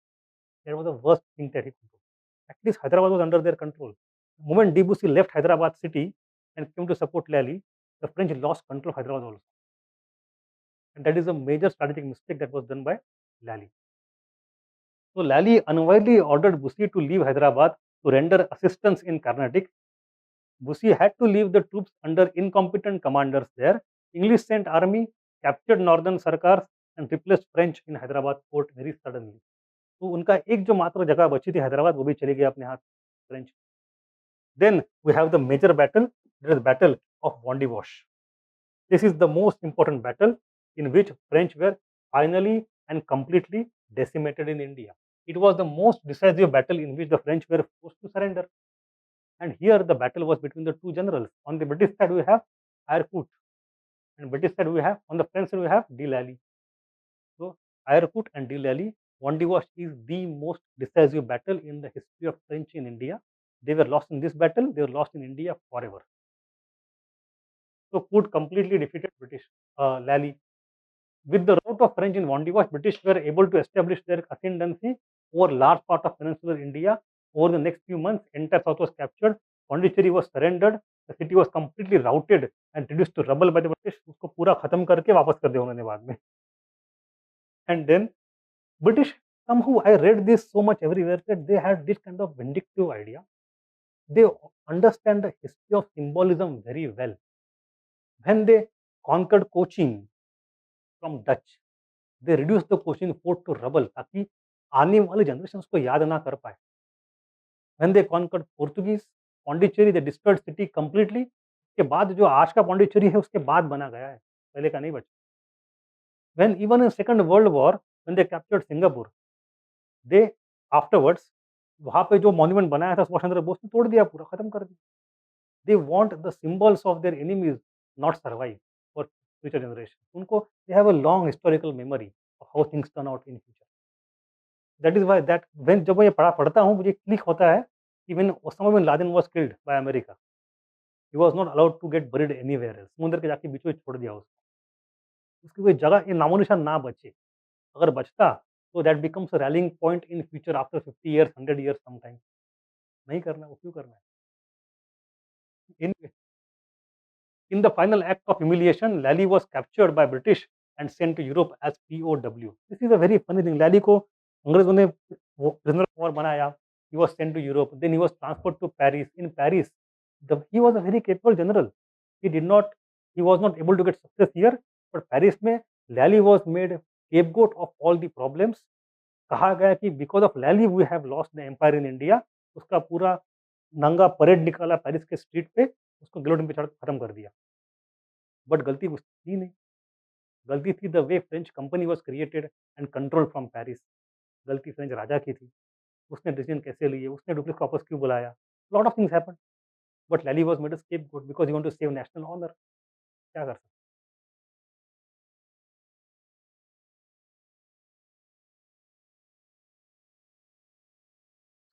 That was the worst thing that he could do. At least Hyderabad was under their control. The moment Debussy left Hyderabad city and came to support Lally, the French lost control of Hyderabad also. And that is a major strategic mistake that was done by Lally. So Lally unwisely ordered Bussy to leave Hyderabad to render assistance in Carnatic. Bussy had to leave the troops under incompetent commanders there. English sent army, captured northern Sarkars and replaced French in Hyderabad port very suddenly. तो उनका एक जो मात्र जगह बची थी हैदराबाद वो भी चली गई अपने हाथ French. Then we have the major battle, that is battle of Bondiwash. This is the most important battle in which French were finally and completely decimated in India. It was the most decisive battle in which the French were forced to surrender. And here the battle was between the two generals. On the British side we have Aircourt, and British side we have, on the French side we have De Lally. So Aircourt and De Lally, Bondiwash is the most decisive battle in the history of French in India. They were lost in this battle, they were lost in India forever. So Court completely defeated British Lally. With the rout of French in Bondiwash, British were able to establish their ascendancy over large part of peninsular India. Over the next few months, entire south was captured. Pondicherry was surrendered. The city was completely routed and reduced to rubble by the British. उसको पूरा खत्म करके वापस कर दिया उन्होंने बाद में. And then British, somehow I read this so much everywhere that they had this kind of vindictive idea. They understand the history of symbolism very well. When they conquered Cochin from Dutch, they reduced the Cochin fort to rubble ताकि आने वाले generation को याद ना कर पाए. When they conquered Portuguese, Pondicherry, they destroyed city completely. उसके बाद जो आज का पौंडीचेरी है उसके बाद बना गया है, पहले का नहीं बचा. When even in Second World War, when they captured Singapore, they afterwards वहाँ पे जो मॉन्यूमेंट बनाया था सुभाष चंद्र बोस ने तोड़ दिया, पूरा खत्म कर दिया. They want the symbols of their enemies not survive for future generations. उनको they have a long historical memory of how things turn out in future. That is why that when जब मैं ये पढ़ता हूँ मुझे क्लिक होता है कि when Osama bin Laden was killed by America, he was not allowed to get buried anywhere else. समुद्र के जाके बीचों बीच छोड़ दिया उसको. उसकी कोई जगह ये नामोनिशान ना बचे. अगर बचता तो that becomes a rallying point in future after 50 years, 100 years sometime. नहीं करना, वो क्यों करना है? In the final act of humiliation, Lally was captured by British and sent to Europe as POW. This is a very funny thing. Lally को अंग्रेजों ने वो prisoner of war बनाया. He was sent to Europe. Then he was transferred to Paris. In Paris, he was a very capable general. He was not able to get success here. But Paris में Lally was made scapegoat of all the problems. कहा गया कि because of Lally we have lost the empire in India. उसका पूरा नंगा parade निकाला Paris के street पे, उसको गिलोटिन पे चढ़ खत्म कर दिया. बट गलती उसकी थी नहीं, गलती थी the way French company was created and controlled from Paris. गलती फ्रेंच राजा की थी, उसने डिसीजन कैसे लिए, उसने डुप्लेक्स को वापस क्यों बुलाया. Lot of things happened but Lally was made a scapegoat because he want to save national honour. क्या कर सकते.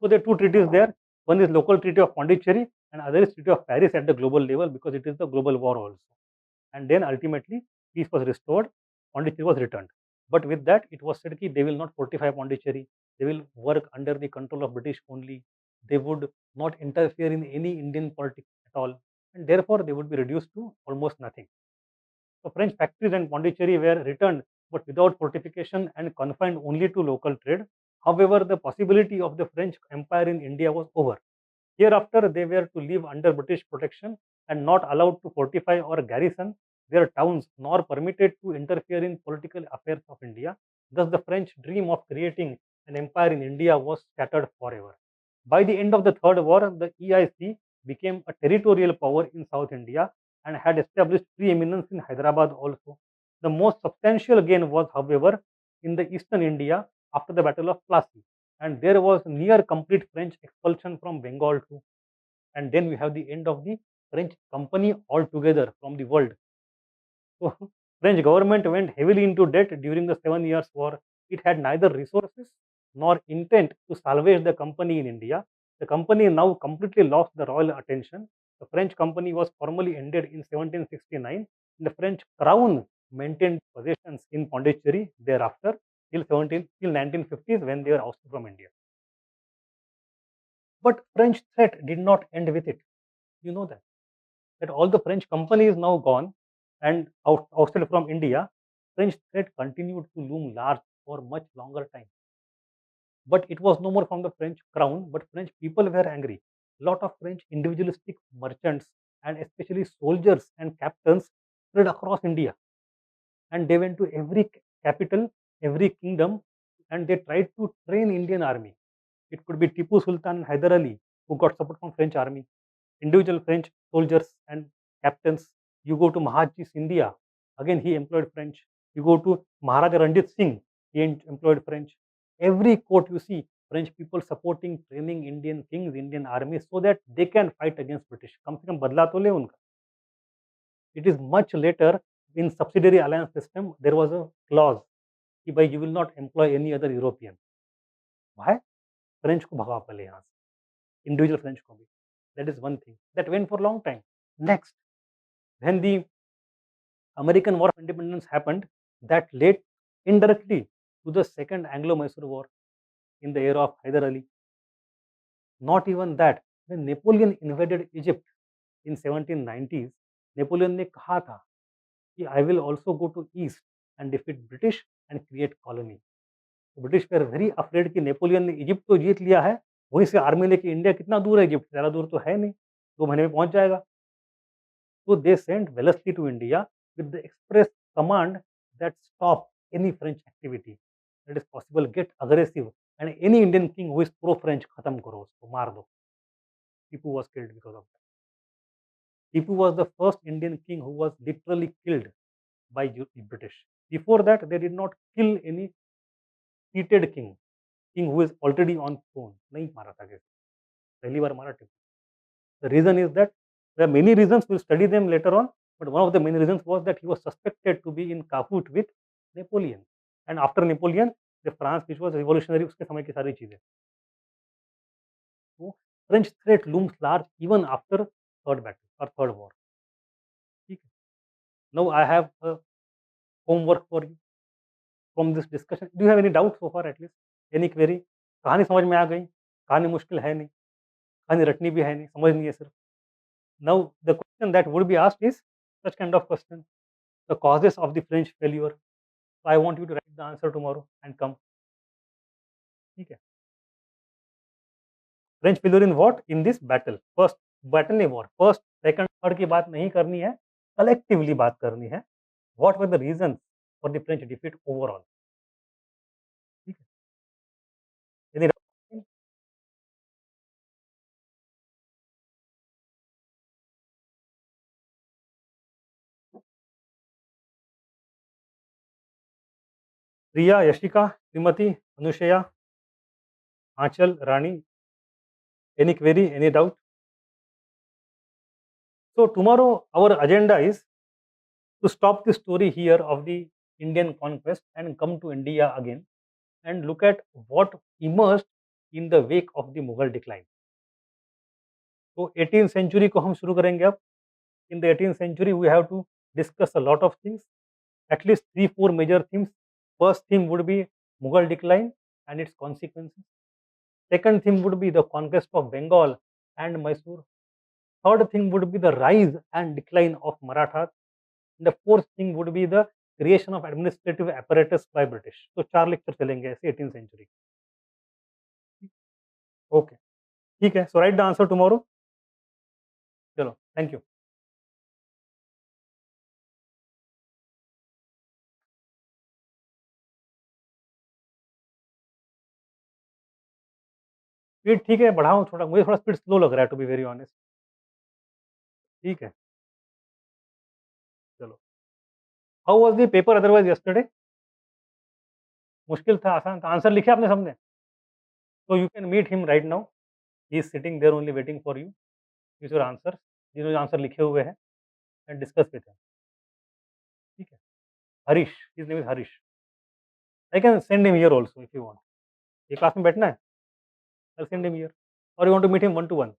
So there are two treaties there. One is local treaty of Pondicherry and other is treaty of Paris at the global level because it is the global war also. And then ultimately peace was restored, Pondicherry was returned. But with that it was said that they will not fortify Pondicherry, they will work under the control of British only, they would not interfere in any Indian politics at all, and therefore they would be reduced to almost nothing. So French factories and Pondicherry were returned but without fortification and confined only to local trade. However, the possibility of the French Empire in India was over. Hereafter, they were to live under British protection and not allowed to fortify or garrison their towns nor permitted to interfere in political affairs of India. Thus, the French dream of creating an empire in India was shattered forever. By the end of the Third War, the EIC became a territorial power in South India and had established preeminence in Hyderabad also. The most substantial gain was, however, in the eastern India after the Battle of Plassey, and there was near complete French expulsion from Bengal too. And then we have the end of the French company altogether from the world. So French government went heavily into debt during the 7 Years' War. It had neither resources nor intent to salvage the company in India. The company now completely lost the royal attention. The French company was formally ended in 1769. The French crown maintained possessions in Pondicherry thereafter till 1950s when they were ousted from India. But French threat did not end with it. You know that all the French company is now gone and ousted from India. French threat continued to loom large for much longer time. But it was no more from the French crown, but French people were angry. Lot of French individualistic merchants and especially soldiers and captains spread across India, and they went to every capital, every kingdom, and they tried to train Indian army. It could be Tipu Sultan and Hyder Ali, who got support from French army, individual French soldiers and captains. You go to Mahatma India, again he employed French. You go to Maharaja Ranjit Singh, he employed French. Every court you see, French people supporting, training Indian kings, Indian army, so that they can fight against British. कम से कम बदला तो ले उनका. It is much later in subsidiary alliance system there was a clause कि भाई you will not employ any other European. Why? French को भगाओ पहले यहाँ से, individual फ्रेंच को भी. That is one thing that went for a long time. Next, when the American War of Independence happened, that led indirectly to the second Anglo-Mysore War in the era of Hyder Ali. Not even that, when Napoleon invaded Egypt in 1790s, Napoleon ने कहा था कि I will also go to east and defeat British and create colony. British were very afraid कि Napoleon ने Egypt तो जीत लिया है, वहीं से आर्मी लेके इंडिया कितना दूर है इजिप्ट, ज़्यादा दूर तो है नहीं, 2 महीने में पहुंच जाएगा. So they sent Wellesley to India with the express command that stop any French activity that is possible, get aggressive, and any Indian king who is pro-French, खत्म करो उसको, मार दो. Tipu was killed because of that. Tipu was the first Indian king who was literally killed by British. Before that, they did not kill any seated king who is already on throne. नहीं मारा था किसी, पहली बार मारा Tipu. The reason is that there are many reasons, we'll study them later on, but one of the main reasons was that he was suspected to be in cahoot with Napoleon, and after Napoleon, the France which was revolutionary, उसके समय की सारी चीजें. So French threat looms large even after third battle or third war. ठीक है. Now I have a homework for you from this discussion. Do you have any doubt so far, at least any query? कहानी समझ में आ गई? कहानी मुश्किल है नहीं, कहानी रटनी भी है नहीं, समझनी है सिर्फ. Now the question that would be asked is such kind of question: the causes of the French failure. So I want you to write the answer tomorrow and come. ठीक है. French failure in what? In this battle. First battle नहीं war. First, second, third की बात नहीं करनी है, collectively बात करनी है. What were the reasons for the French defeat overall? ठीक है. Any doubt? Priya, Yashika, Srimati, Anushya, Aanchal, Rani. Any query? Any doubt? So tomorrow our agenda is to stop the story here of the Indian conquest and come to India again and look at what emerged in the wake of the Mughal decline. तो 18th century को हम शुरू करेंगे अब. In the 18th century we have to discuss a lot of things, at least 3-4 major themes. First theme would be Mughal decline and its consequences. Second theme would be the conquest of Bengal and Mysore. Third thing would be the rise and decline of Marathas. And the fourth thing would be the creation of administrative apparatus by British. So 4 lecture चलेंगे ऐसे 18th century. Okay, ठीक है. So write the answer tomorrow. चलो, thank you. Speed ठीक है, बढ़ाऊं थोड़ा, मुझे थोड़ा स्पीड स्लो लग रहा है टू बी वेरी ऑनेस्ट. ठीक है, चलो. How was the paper otherwise yesterday? मुश्किल था, आसान था? आंसर लिखे आपने सबने? So you can meet him right now. He is sitting there only waiting for you with your answers. जिन्होंने आंसर लिखे हुए हैं, and discuss with him. ठीक है. Harish, his name is Harish. I can send him here also if you want. ये class में बैठना है? I'll send him here. Or you want to meet him one to one?